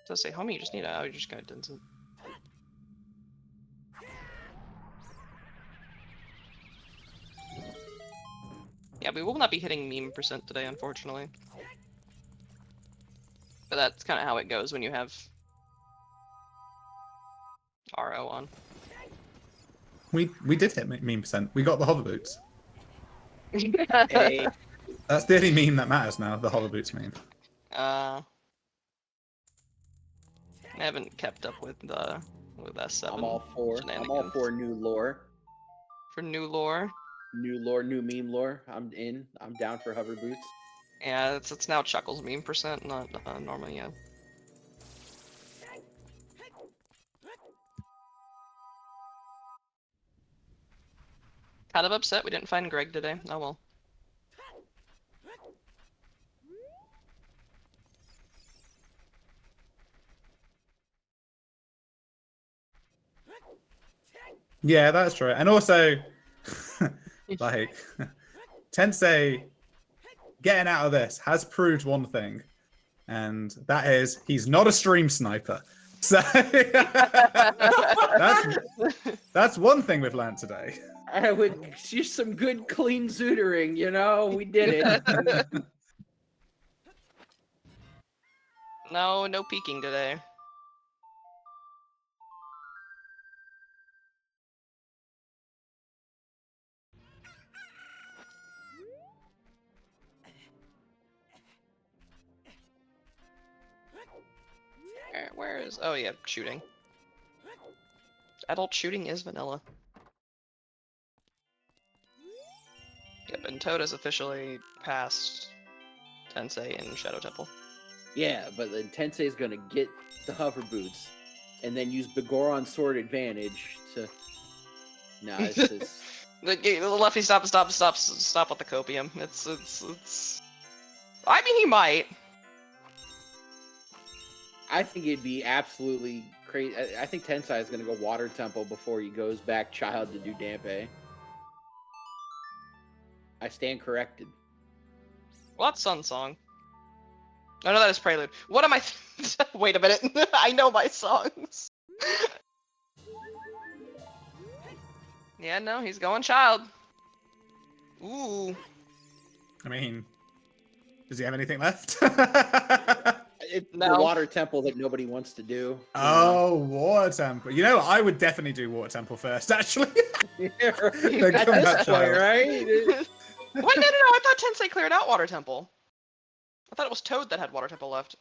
Does say, homie, you just need you just got Denson. Yeah, we will not be hitting meme percent today, unfortunately. But that's kind of how it goes when you have RO on. We did hit meme percent. We got the hover boots. Hey, That's the only meme that matters now. The hover boots meme. I haven't kept up with S7. I'm all for. I'm all for new lore. For new lore. New lore, new meme lore. I'm in. I'm down for hover boots. Yeah, it's now Chuckles meme percent, not normally, yeah. Kind of upset we didn't find Greg today. Oh well. Yeah, that's true. And also, like, Tensei getting out of this has proved one thing, and that is he's not a stream sniper. So that's one thing we've learned today. I would just some good clean zootering, you know. We did it. No peeking today. Where is? Oh yeah, shooting. Adult shooting is vanilla. Yep, and Toad has officially passed Tensei in Shadow Temple. Yeah, but then Tensei is gonna get the hover boots, and then use Begoron sword advantage to. No, it's just. The lefty stop with the copium. It's. I mean, he might. I think it'd be absolutely crazy. I think Tensai is gonna go Water Temple before he goes back Child to do Dampe. I stand corrected. Well, that's Sun Song. Oh no, that is Prelude. What am I? Wait a minute. I know my songs. Yeah, no, he's going Child. Ooh. I mean, does he have anything left? It's the No. water temple that nobody wants to do. you know? Oh, water temple. You know, I would definitely do water temple first, actually. Yeah, The at combat this point, child. right? Wait, no. I thought Tensei cleared out Water Temple. I thought it was Toad that had Water Temple left.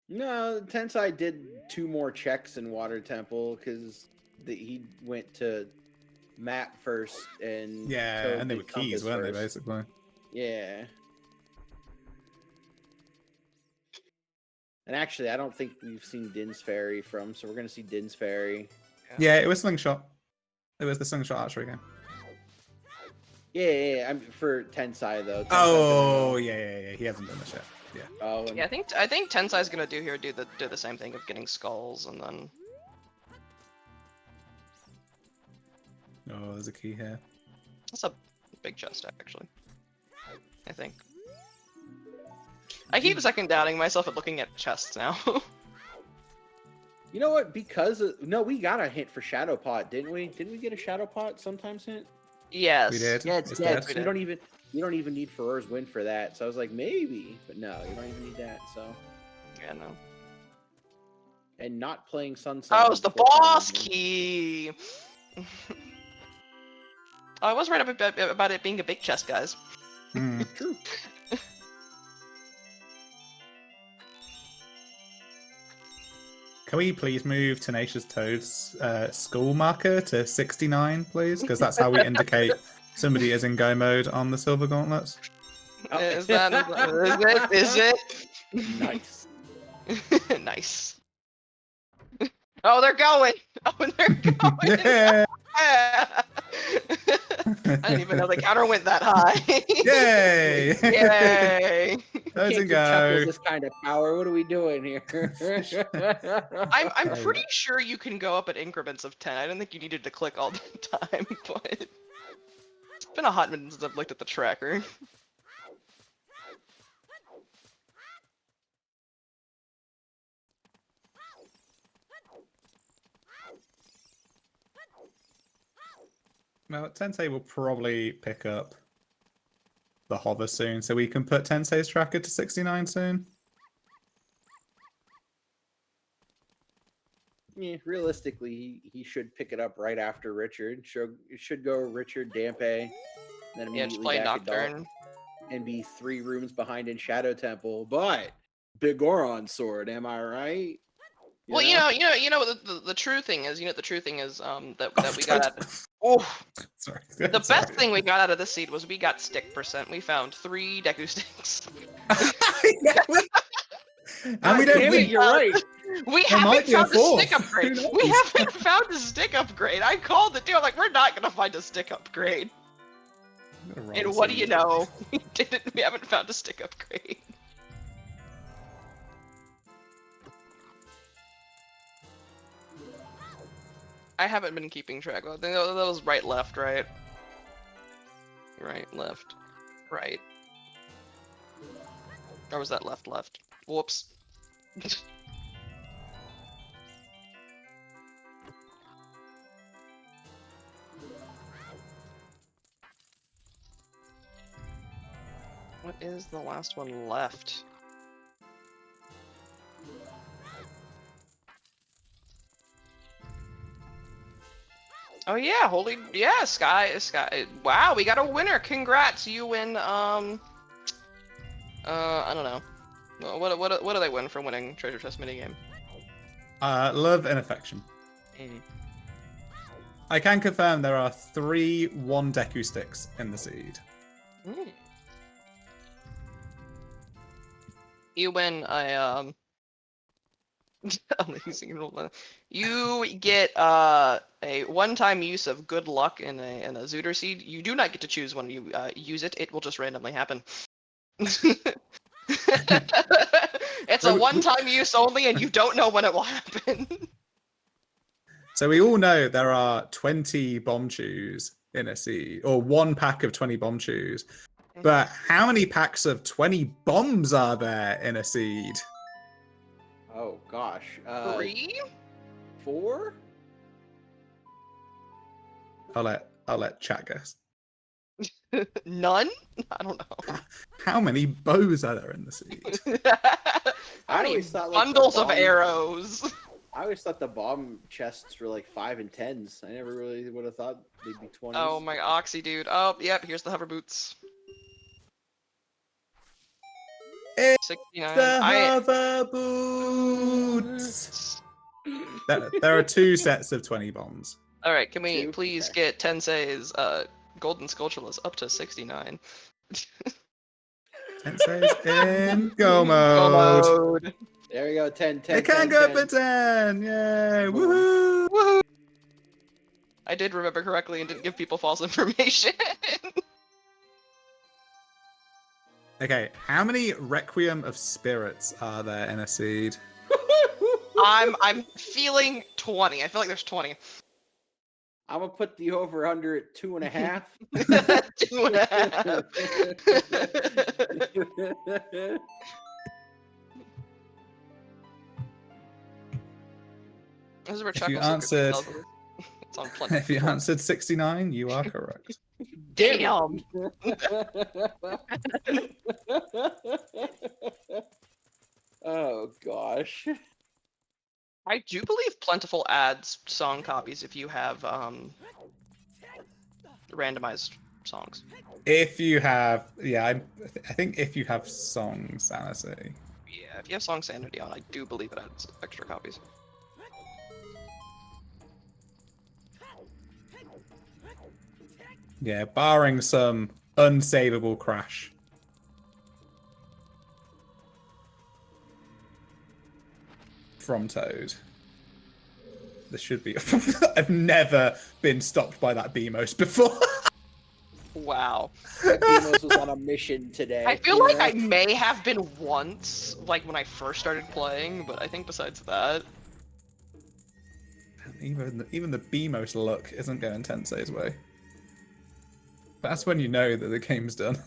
No, Tensai did 2 more checks in Water Temple because he went to map first and Yeah, Toad and they did were keys, compass weren't they, first. basically? Yeah. And actually, I don't think we've seen Din's Ferry from, so we're gonna see Din's Ferry. Yeah, it was Slingshot. It was the Slingshot archery game. Yeah. I'm for Tensai though. Tensai's Oh, gonna yeah. He hasn't done this yet. Yeah. go- and Yeah, I think Tensai's gonna do the same thing of getting skulls and then. Oh, there's a key here. That's a big chest, actually. I think. I keep second doubting myself at looking at chests now. You know what? No, we got a hint for Shadow Pot, didn't we? Didn't we get a Shadow Pot sometimes hint? Yes. We did. Yeah, it's It's dead. dead. So you don't even need Ferrer's win for that. So I was like, maybe, but no, you don't even need that. So Yeah, no. and not playing Sunset. Oh, it's the boss key! I was right about it being a big chest, guys. Hmm. True. Can we please move Tenacious Toad's skull marker to 69, please? Because that's how we indicate somebody is in go mode on the Silver Gauntlets. Oh. Is it? Nice. Nice. Oh, they're going! Oh, they're going! Yeah! I didn't even know the counter went that high. Yay! Yay! Toads Can't and give Chuckles go. this kind of power. What are we doing here? I'm Oh, pretty sure you can go up at increments of 10. I didn't think you needed to click all the time, but it's been a hot minute since I've looked at the tracker. Well, Tensei will probably pick up the hover soon, so we can put Tensei's tracker to 69 soon. Yeah, realistically, he should pick it up right after Richard. Should go Richard, Dampe, then Yeah, just immediately play back at Dark, Nocturne. and be 3 rooms behind in Shadow Temple. But Big Goron sword, am I right? Well, you know what the true thing is. The true thing is that we got out of, Sorry. the Sorry. best thing we got out of this seed was we got stick percent. We found 3 Deku sticks. And we don't Damn win. it, you're right. We There might haven't be a found a fourth. stick upgrade. Who We knows? haven't found a stick upgrade. I called it too. I'm like, we're not gonna find a stick upgrade. I'm gonna roll And the what do seed. you know? We didn't. We haven't found a stick upgrade. I haven't been keeping track. I think that was right, left, right. Right, left, right. Or was that left, left? Whoops. What is the last one left? Oh yeah, holy yeah, Sky. Wow, we got a winner. Congrats, you win. I don't know. What do they win for winning treasure chest minigame? Love and affection. I can confirm there are 3 1-Deku sticks in the seed. You win a you get a one-time use of good luck in a Zooter seed. You do not get to choose when you use it. It will just randomly happen. It's a one-time use only, and you don't know when it will happen. So we all know there are 20 bomb chews in a seed, or 1 pack of 20 bomb chews. But how many packs of 20 bombs are there in a seed? Oh gosh. 3? 4? I'll let chat guess. None? I don't know. How many bows are there in the seed? How many always thought, like, the bundles of bomb- arrows? I always thought the bomb chests were like 5 and 10s. I never really would have thought they'd be 20s. Oh my Oxy dude. Oh, yep, here's the hover boots. It's 69. the hover boots. There are 2 sets of 20 bombs. Alright, can we 2? please Okay. get Tensei's golden Skulltulas up to 69? Tensei's in go Go mode. mode. There we go. 10, 10, It can 10, go 10. for 10. Yay! Boom. Woohoo! Woohoo! I did remember correctly and didn't give people false information. Okay, how many Requiem of Spirits are there in a seed? I'm feeling 20. I feel like there's 20. I'm gonna put the over under at 2.5. 2.5. This is where If you Chuckles secretly answered- tells us it's on plenty. If you answered 69, you are correct. Damn. Oh gosh. I do believe Plentiful adds song copies if you have randomized songs. If you have, yeah, I think if you have song sanity. Yeah, if you have song sanity on, I do believe it adds extra copies. Yeah, barring some unsavable crash. From Toad. This should be. I've never been stopped by that BMOS before. Wow. Demos was on a mission today. I feel like I may have been once, like when I first started playing, but I think besides that, Even the BMOS look isn't going Tensei's way. That's when you know that the game's done.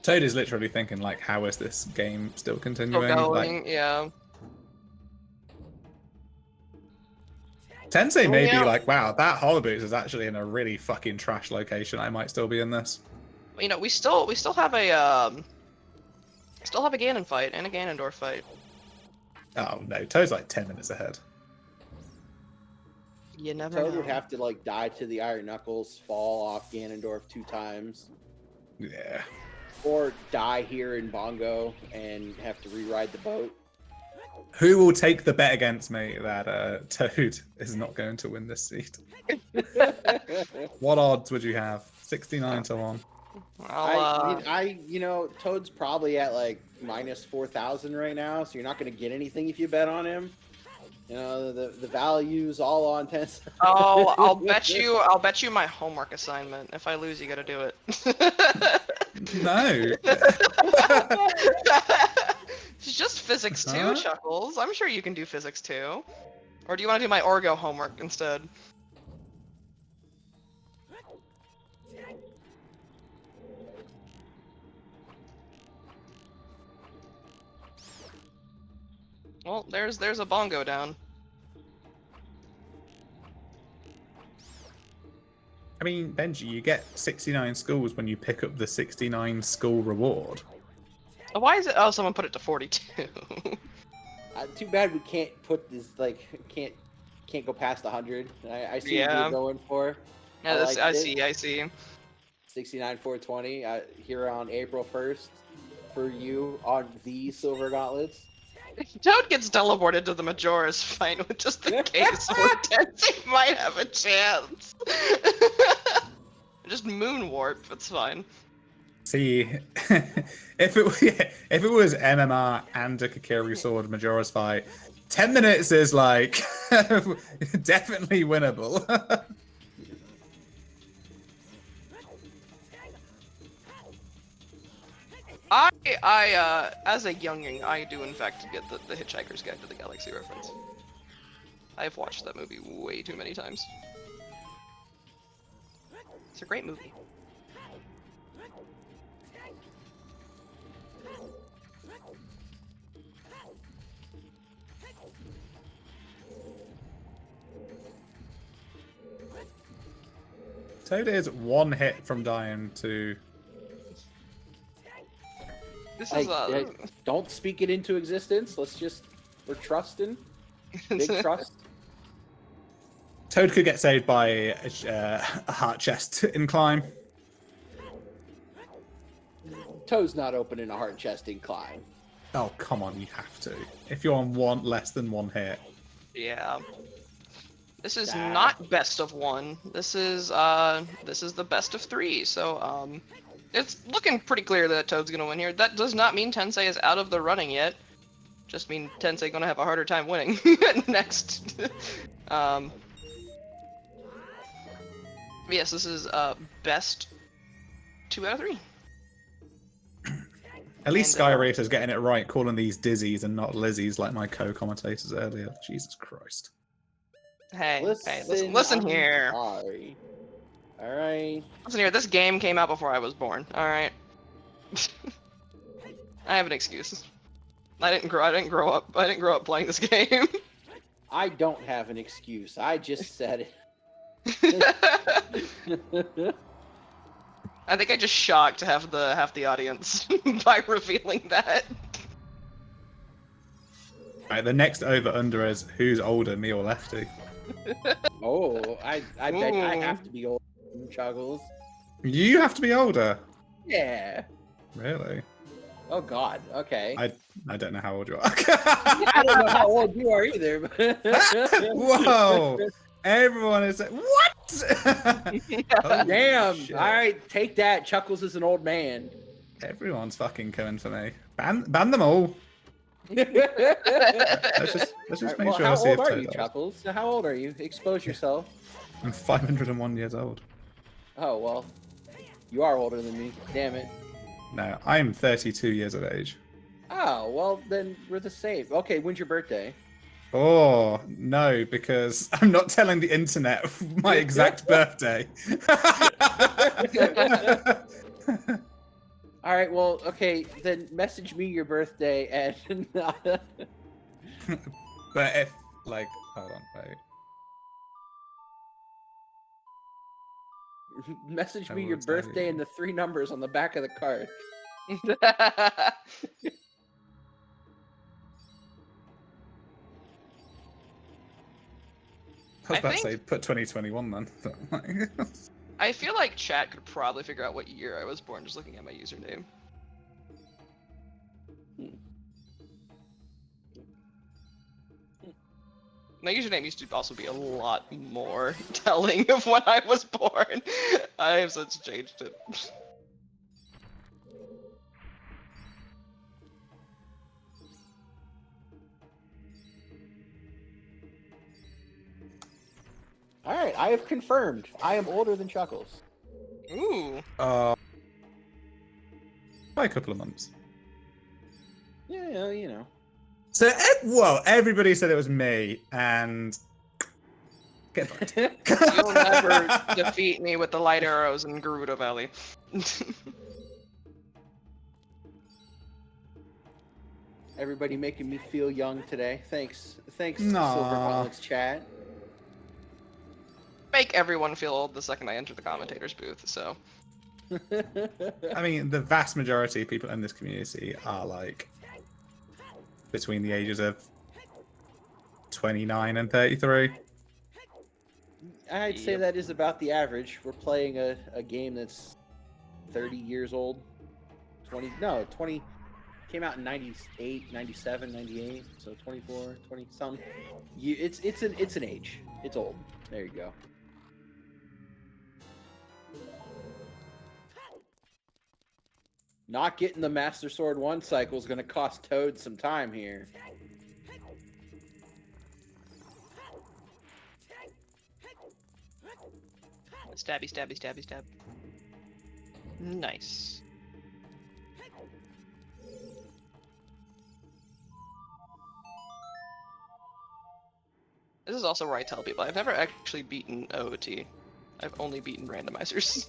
Toad is literally thinking, like, how is this game still still continuing? going, Like, yeah. Tensei Oh, may yeah. be like, wow, that Hollow Boots is actually in a really fucking trash location. I might still be in this. You know, we still have a Ganon fight and a Ganondorf fight. Oh no, Toad's like 10 minutes ahead. You never Toad know. would have to like die to the Iron Knuckles, fall off Ganondorf 2 times, Yeah. or die here in Bongo and have to rewrite the boat. Who will take the bet against me that Toad is not going to win this seat? What odds would you have? 69 to 1. You know, Toad's probably at like minus 4,000 right now, so you're not going to get anything if you bet on him. You know, the value's all on Tensai. Oh, I'll bet you my homework assignment. If I lose, you gotta do it. No. It's just physics too, Huh? Chuckles. I'm sure you can do physics too. Or do you want to do my Orgo homework instead? Well, there's a bongo down. I mean, Benji, you get 69 schools when you pick up the 69 school reward. Oh, why is it? Oh, someone put it to 42. Too bad we can't put this like can't go past 100. I see what Yeah. you're going for. Yeah, liked I it. see. 69 420 here on April 1st for you on the Silver Gauntlets. Toad gets teleported to the Majora's fight with just the case where Tensei might have a chance. Just moon warp, it's fine. See, if it was MMR and a Kakeru Sword Majora's fight, 10 minutes is like definitely winnable. I as a younging, I do in fact get the Hitchhiker's Guide to the Galaxy reference. I've watched that movie way too many times. It's a great movie. Toad is one hit from dying to. This Hey, is hey, don't speak it into existence. We're trusting. Big trust. Toad could get saved by a heart chest in climb. Toad's not opening a heart chest in climb. Oh, come on, you have to. If you're on less than one hit. yeah. This is Nah. not best of one. This is the best of 3. So it's looking pretty clear that Toad's gonna win here. That does not mean Tensei is out of the running yet. Just mean Tensei gonna have a harder time winning next. Yes, this is best 2 out of 3. At least And, Sky Racer's getting it right, calling these Dizzies and not Lizzies like my co-commentators earlier. Jesus Christ. Hey, listen I'm here. Sorry. All right. Listen here. This game came out before I was born. All right. I have an excuse. I didn't grow up playing this game. I don't have an excuse. I just said it. I think I just shocked half the audience by revealing that. Right, the next over-under is who's older, me or Lefty? Oh, I bet I have to be old. Chuggles. You have to be older. Yeah. Really? Oh God. Okay. I don't know how old you are. I don't know how old you are either. But... Whoa! Everyone is like, what? Oh, Damn. shit. All right, take that. Chuckles is an old man. Everyone's fucking coming for me. Ban them all. Let's just make Well, sure I how see old if are Toad you, dies. Chuckles? How old are you? Expose yourself. I'm 501 years old. Oh well, you are older than me. Damn it. No, I am 32 years of age. Oh well, then we're the same. Okay, when's your birthday? Oh, no, because I'm not telling the internet my exact birthday. All right. Well, okay. Then message me your birthday and But if, like, hold on, wait. message I me will your tell birthday you. and the 3 numbers on the back of the card. I was I about to think- say, put 2021 then. I feel like chat could probably figure out what year I was born just looking at my username. My username used to also be a lot more telling of when I was born. I have since changed it. All right. I have confirmed. I am older than Chuckles. Ooh. By a couple of months. Yeah, you know. So, whoa, everybody said it was me, and... Get fucked. You'll never defeat me with the light arrows in Gerudo Valley. Everybody making me feel young today. Thanks, Nah. Silver Gauntlets chat. Make everyone feel old the second I enter the commentator's booth, so. I mean, the vast majority of people in this community are, like, between the ages of 29 and 33. I'd say Yep. that is about the average. We're playing a game that's 30 years old. 20 came out in 98, 97, 98, so 24, 20 something. It's an age. It's old. There you go. Not getting the Master Sword 1 cycle is going to cost Toad some time here. Stabby, stabby, stabby, stab. Nice. This is also where I tell people I've never actually beaten OOT. I've only beaten randomizers.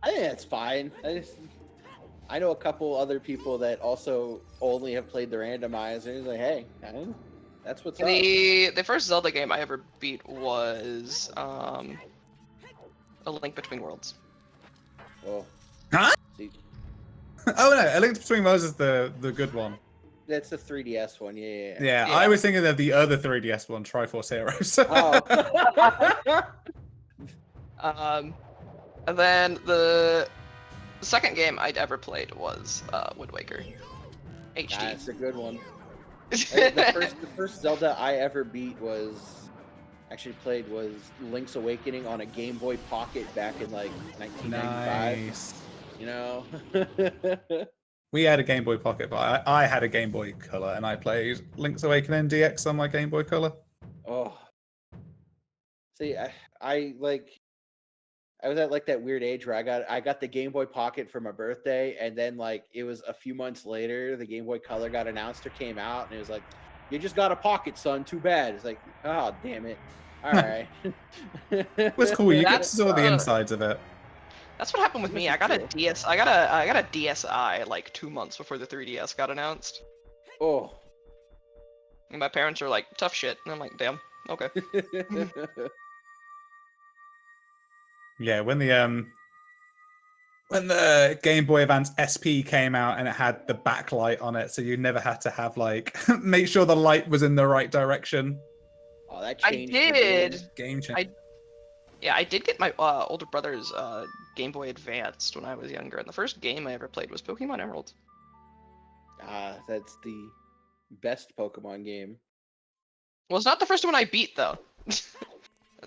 I think that's fine. I know a couple other people that also only have played the randomizers. Like, hey, That's what's up. The first Zelda game I ever beat was A Link Between Worlds. Oh. Huh? See, Oh no, A Link Between Worlds is the good one. that's the 3DS one. Yeah. Yeah, Yeah. I was thinking of the other 3DS one, Triforce Heroes. Oh. And then the second game I'd ever played was Wind Waker HD. That's a good one. The first Zelda I ever beat was Link's Awakening on a Game Boy Pocket back in like 1995. Nice. You know. We had a Game Boy Pocket, but I had a Game Boy Color, and I played Link's Awakening DX on my Game Boy Color. Oh. See, I was at like that weird age where I got the Game Boy Pocket for my birthday, and then like it was a few months later the Game Boy Color got announced or came out, and it was like, you just got a Pocket, son. Too bad. It's like, oh damn it. All right. It was cool. You get to That's, saw the insides of it. That's what happened with me. I got a DS. I got a DSi like 2 months before the 3DS got announced. Oh. And my parents are like, tough shit. And I'm like, damn. Okay. Yeah, when the Game Boy Advance SP came out and it had the backlight on it, so you never had to have like make sure the light was in the right direction. Oh, that I changed. did. Game changer. Yeah, I did get my older brother's Game Boy Advanced when I was younger, and the first game I ever played was Pokemon Emerald. That's the best Pokemon game. Well, it's not the first one I beat though.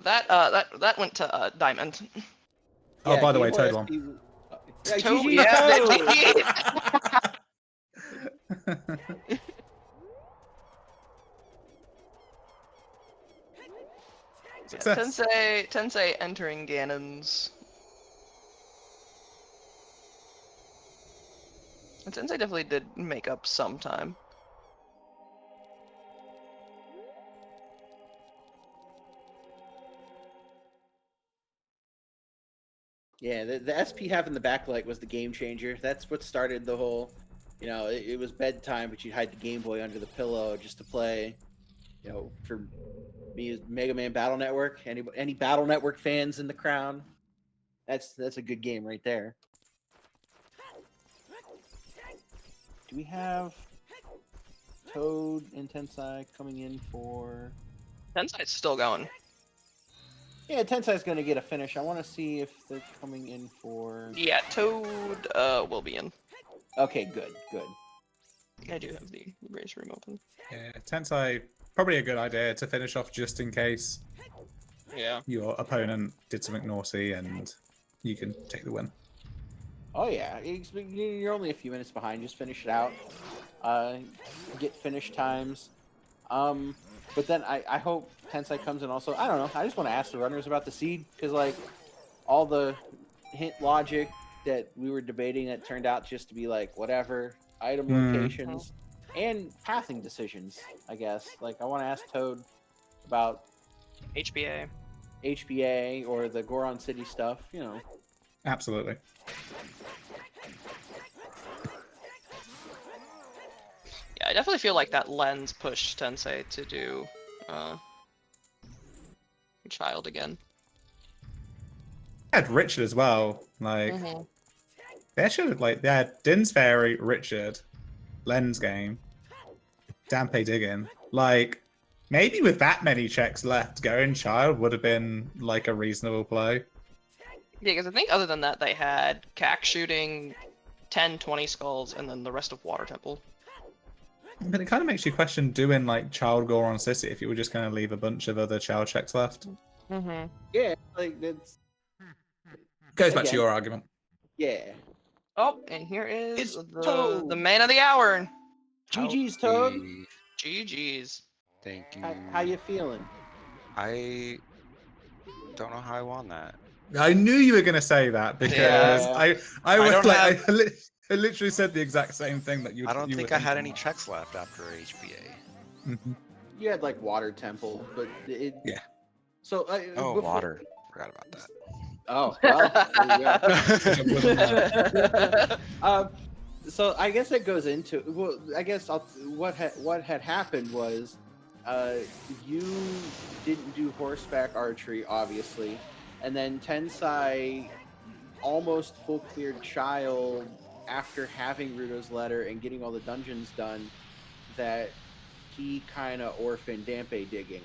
that went to Diamond. Oh, by the way, Game Boy Toad won. SP Toad, GG, yeah, Toad! Success. Tensai entering Ganon's. Tensai definitely did make up some time. Yeah, the SP having the backlight was the game changer. That's what started the whole, it was bedtime, but you'd hide the Game Boy under the pillow just to play. For me, Mega Man Battle Network. Any Battle Network fans in the crowd? That's a good game right there. Do we have Toad and Tensai coming in for? Tensai's still going. Yeah, Tensai's going to get a finish. I want to see if they're coming in for... Yeah, Toad will be in. Okay, good. I do have the race room open. Yeah, Tensai, probably a good idea to finish off just in case Yeah. your opponent did something naughty and you can take the win. Oh yeah, you're only a few minutes behind. Just finish it out. Get finish times. But then I hope Tensai comes in also. I don't know. I just want to ask the runners about the seed, because like all the hint logic that we were debating that turned out just to be like whatever item locations and pathing decisions. I guess like I want to ask Toad about HBA or the Goron City stuff. Absolutely. Yeah, I definitely feel like that lens pushed Tensei to do Child again. They had Richard as well. Like they should they had Din's Fairy, Richard, Lens Game, Dampe Diggin. Like maybe with that many checks left, going Child would have been like a reasonable play. Yeah, because I think other than that, they had Cack shooting 10, 20 skulls, and then the rest of Water Temple. But it kind of makes you question doing like Child Goron City if you were just going to leave a bunch of other Child checks left. Yeah, like that's Goes back to your argument. yeah. Oh, and here is It's the Toad. man of the hour. GG's Toad. GG's. Thank you. How you feeling? I don't know how I won that. I knew you were going to say that because Yeah. I was don't like I literally said the exact same thing that you. I don't you think were I had thinking. any checks left after HBA. Mhm. You had like Water Temple, but it. Yeah. So. Oh, before- water. Forgot about that. Oh well. There you go. So I guess it goes into I guess what had happened was you didn't do horseback archery, obviously, and then Tensai almost full cleared child after having Ruto's letter and getting all the dungeons done. That he kind of orphaned Dampe digging.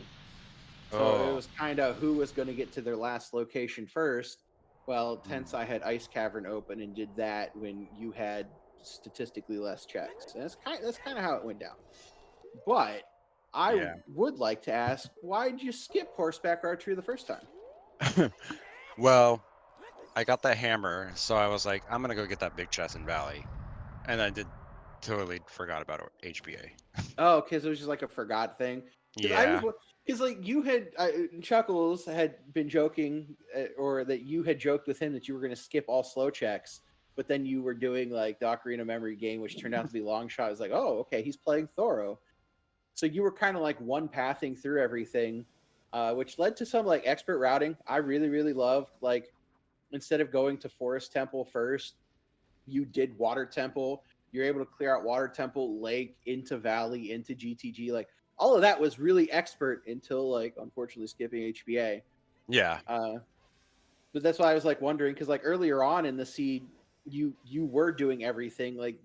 So it Oh, was kind of who was going to get to their last location first. Well, Tensai had Ice Cavern open and did that when you had statistically less checks. And that's kind of how it went down. But I yeah. would like to ask, why did you skip horseback archery the first time? Well, I got that hammer, so I was like, I'm gonna go get that big chest in Valley, and I did totally forgot about HBA. Oh, because it was just like a forgot thing. Because Yeah, because like you had Chuckles had been joking, or that you had joked with him that you were going to skip all slow checks, but then you were doing like the Ocarina memory game, which turned out to be long shot. I was like, oh, okay, he's playing Thoro. So you were kind of like one pathing through everything, which led to some like expert routing. I really loved, like, instead of going to Forest Temple first, you did Water Temple. You're able to clear out Water Temple, Lake, into Valley, into GTG. Like, all of that was really expert until, like, unfortunately skipping HBA. yeah. But that's why I was like wondering, because like earlier on in the seed, you were doing everything. Like,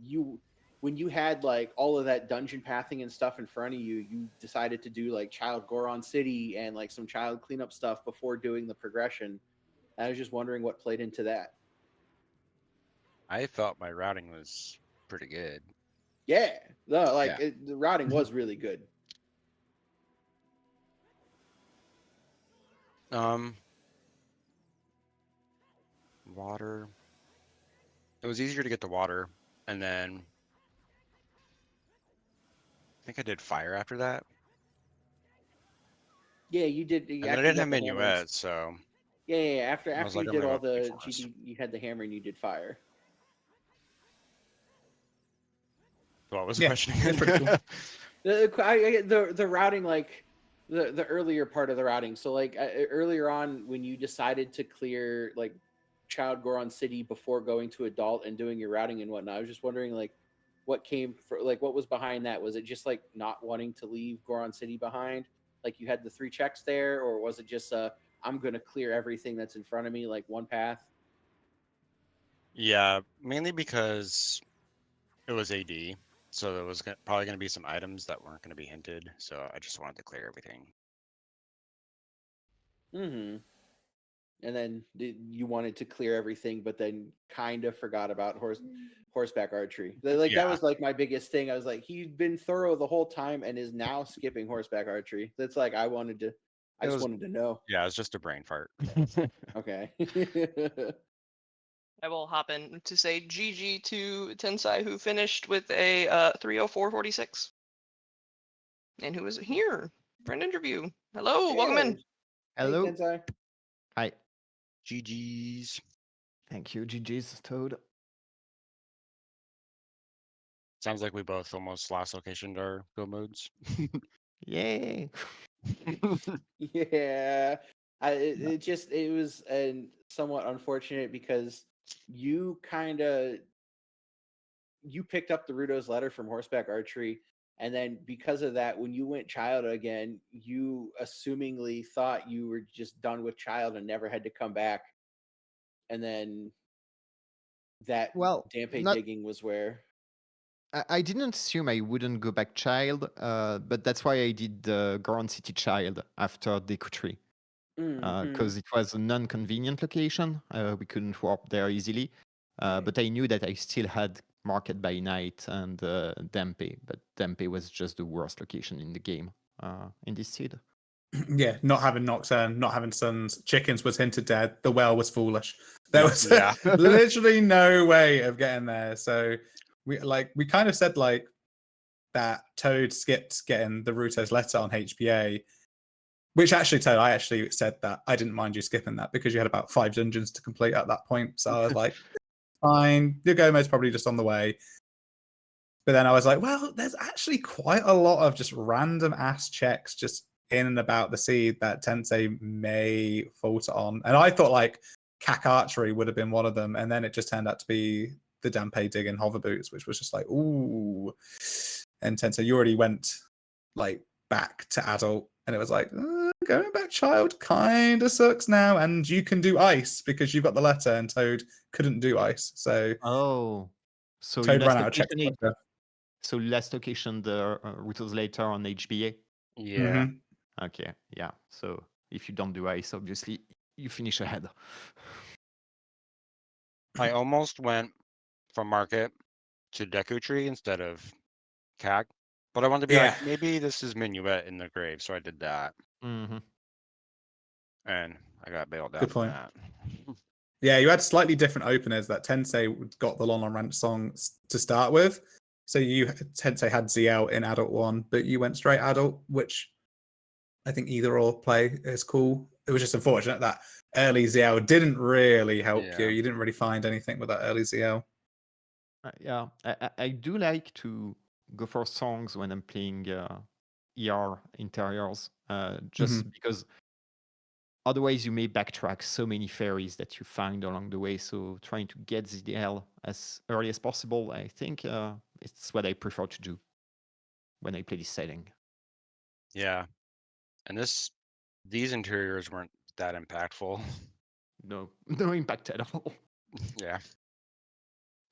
when you had like all of that dungeon pathing and stuff in front of you, you decided to do like Child Goron City and like some child cleanup stuff before doing the progression. I was just wondering what played into that. I felt my routing was pretty good. Yeah, no, like Yeah. the routing was really good. Um, water. It was easier to get the water, and then I think I did fire after that. Yeah, you did. And then I After you didn't got have the hammer, and minuet, so yeah. I was After like, you I'm did gonna all go Big the Forest. GT, you had the hammer and you did fire. So what was the Yeah, question it's pretty cool. again? The routing, like the earlier part of the routing. So like earlier on, when you decided to clear like Child Goron City before going to adult and doing your routing and whatnot, I was just wondering like what came for, like, what was behind that? Was it just like not wanting to leave Goron City behind? Like you had the 3 checks there, or was it just I'm gonna clear everything that's in front of me, like one path? Yeah, mainly because it was AD, so there was probably going to be some items that weren't going to be hinted, so I just wanted to clear everything. Mm-hmm. And then you wanted to clear everything, but then kind of forgot about horseback archery. Like that Yeah, was like my biggest thing. I was like, he's been thorough the whole time and is now skipping horseback archery. That's like I it just was. wanted to know. Yeah, it was just a brain fart. Okay. I will hop in to say GG to Tensai, who finished with a 304.46. And who is here for an interview. Hello, welcome Yeah. in. Hey, Hello. Tensai. Hi. GG's. Thank you, GG's Toad. Sounds like we both almost last locationed our go modes. Yay. Yeah. It was somewhat unfortunate because you kind of you picked up the Rudo's letter from horseback archery, and then because of that, when you went child again, you assumingly thought you were just done with child and never had to come back. And then that Well, Dampe not. digging was where. I didn't assume I wouldn't go back child, but that's why I did the Grand City child after Deku Tree. Mm-hmm. Because it was a non-convenient location. We couldn't warp there easily. But I knew that I still had Market by Night and Dampe, but Dampe was just the worst location in the game in this seed. Yeah, not having Nocturne, not having Suns, Chickens was hinted dead. The well was foolish. There Yeah. was Yeah. literally no way of getting there. So we kind of said like that Toad skipped getting the Ruto's letter on HBA, which actually Toad, I actually said that I didn't mind you skipping that because you had about 5 dungeons to complete at that point. So I was like, fine, your go mode's probably just on the way. But then I was like, well, there's actually quite a lot of just random ass checks just in and about the seed that Tensei may falter on. And I thought like Cack Archery would have been one of them. And then it just turned out to be the Dampe Dig and Hover Boots, which was just like, ooh. And Tensei, you already went like back to adult, and it was like going back child kind of sucks now, and you can do ice because you've got the letter, and Toad couldn't do ice, so Oh, so Toad ran last out of check. location, so last location the Rutos later on HBA. Yeah. Okay, yeah. So if you don't do ice, obviously you finish ahead. I almost went from market to Deku Tree instead of CAG, but I wanted to be Yeah. like, maybe this is Minuet in the grave, so I did that, Mm-hmm. and I got bailed out Good from point. that. Yeah, you had slightly different openers. That Tensei got the Lon on Ranch song to start with. So Tensei had ZL in adult 1, but you went straight adult, which I think either or play is cool. It was just unfortunate that early ZL didn't really help you. Yeah. You didn't really find anything with that early ZL. Yeah, I do like to go for songs when I'm playing ER interiors, just because otherwise you may backtrack so many fairies that you find along the way. So trying to get ZL as early as possible, I think it's what I prefer to do when I play this setting. Yeah, and these interiors weren't that impactful. No, no impact at all. Yeah,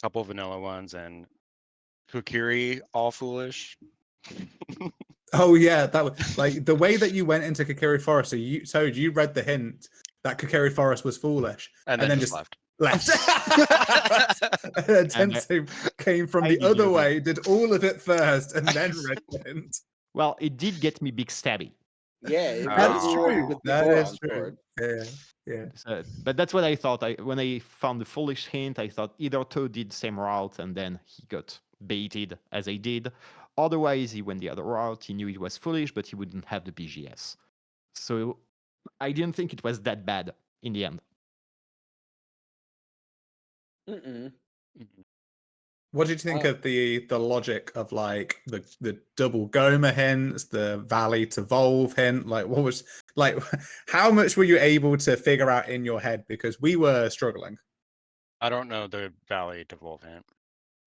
couple vanilla ones and Kukiri all foolish. Oh yeah, that was like the way that you went into Kokiri Forest. So Toad, you read the hint that Kokiri Forest was foolish, and then just left. Left. And then Tensei came from I the did other love it. way, did all of it first, and then read the hint. Well, it did get me big stabby. Yeah, it That was is rewarded true. with the That Goron is true. sword. Yeah. But that's what I thought. When I found the foolish hint, I thought either Toad did the same route and then he got baited as I did. Otherwise, he went the other route. He knew it was foolish, but he wouldn't have the BGS. So I didn't think it was that bad in the end. Mm-mm. What did you think of the logic of like the double Goma hints, the Valley to Volve hint? Like, what was like? How much were you able to figure out in your head? Because we were struggling. I don't know the Valley to Wolf hint.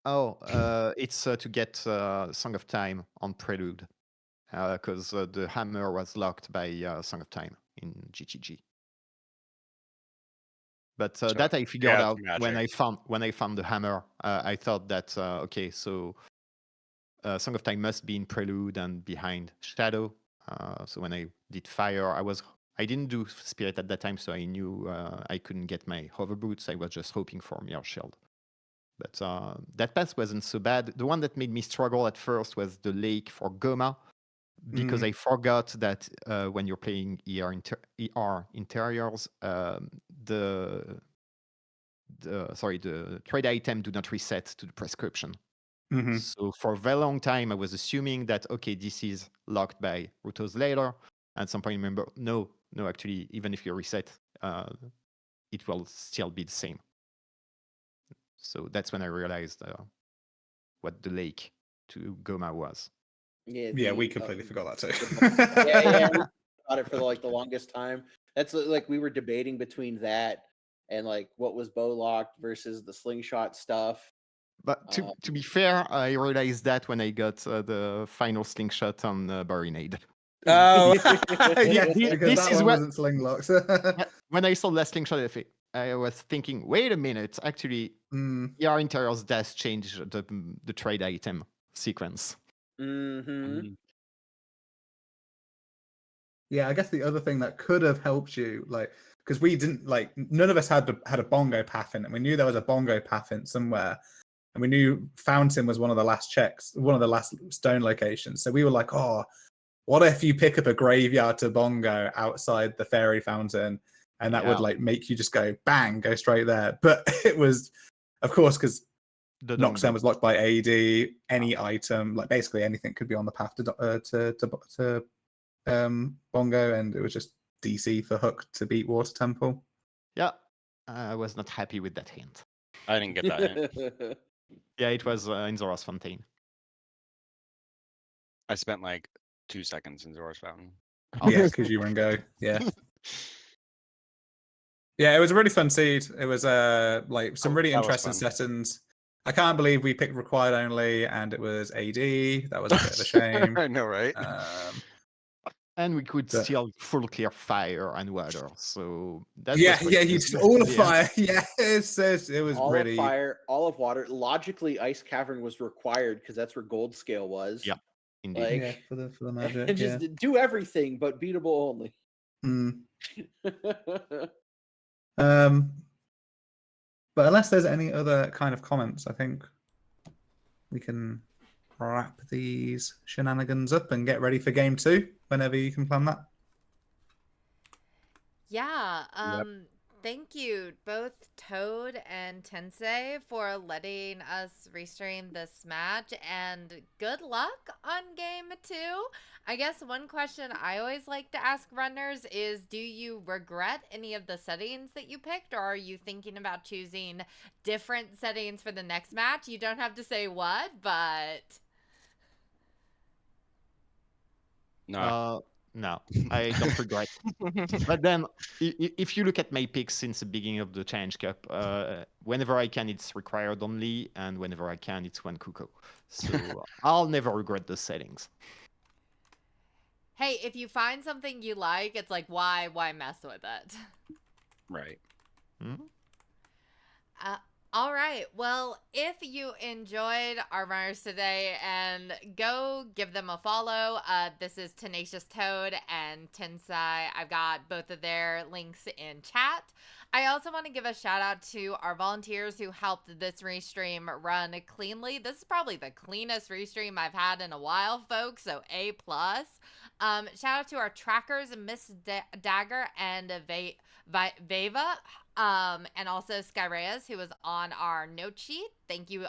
Oh, it's to get Song of Time on Prelude, because the hammer was locked by Song of Time in GTG. But So, that I figured yeah, out when magic. I found the hammer. I thought that okay, so Song of Time must be in Prelude and behind Shadow. So when I did Fire, I didn't do Spirit at that time, so I knew I couldn't get my hover boots. I was just hoping for Mirror Shield. But that pass wasn't so bad. The one that made me struggle at first was the lake for Goma, because I forgot that when you're playing ER interiors, the trade item do not reset to the prescription. So for a very long time, I was assuming that, okay, this is locked by Rutos later. At some point, remember, no, actually, even if you reset, it will still be the same. So that's when I realized what the lake to Goma was. Yeah, we completely forgot that too. yeah, we thought it for like the longest time. That's like we were debating between that and like what was bow locked versus the slingshot stuff. But to be fair, I realized that when I got the final slingshot on Barinade. Oh, yeah, This because that is one what- wasn't sling locked. When I saw that slingshot, I was thinking, wait a minute, actually, ER Interiors does change the trade item sequence. Mm-hmm. Yeah, I guess the other thing that could have helped you, like, because we didn't like, none of us had a bongo path in, and we knew there was a bongo path in somewhere, and we knew Fountain was one of the last checks, one of the last stone locations. So we were like, oh, what if you pick up a graveyard to bongo outside the fairy fountain, and that would like make you just go bang, go straight there. But it was, of course, because Noxzone was locked by AD. Any item, like basically anything, could be on the path to bongo, and it was just DC for Hook to beat Water Temple. Yeah, I was not happy with that hint. I didn't get that hint. Yeah, it was in Zora's Fontaine. I spent like 2 seconds in Zora's Fountain. Yeah, because you were in Go. Yeah. Yeah, it was a really fun seed. It was like some really interesting settings. I can't believe we picked required only, and it was AD. That was a bit of a shame. I know, right? And we could But- still full clear fire and water. So that Yeah, was pretty yeah, you good. just all of Yeah. fire. Yeah, it was all really. of fire, all of water. Logically, Ice Cavern was required because that's where Gold Scale was. Yeah, indeed. Like, Yeah, for the magic. and just do everything but beatable only. Mm. But unless there's any other kind of comments, I think we can wrap these shenanigans up and get ready for game 2 whenever you can plan that. Yeah, thank you both Toad and Tensai for letting us restream this match, and good luck on game 2. I guess one question I always like to ask runners is, do you regret any of the settings that you picked, or are you thinking about choosing different settings for the next match? You don't have to say what, but... No. No, I don't regret. But then, if you look at my picks since the beginning of the Challenge Cup, whenever I can, it's required only, and whenever I can, it's one Cucco. So I'll never regret the settings. Hey, if you find something you like, it's like, why mess with it? Right. Hmm? All right. Well, if you enjoyed our runners today, and go give them a follow. This is Tenacious Toad and Tensai. I've got both of their links in chat. I also want to give a shout out to our volunteers who helped this restream run cleanly. This is probably the cleanest restream I've had in a while, folks. So A+. Shout out to our trackers, Miss Dagger and Veva. And also Sky Reyes, who was on our note sheet. Thank you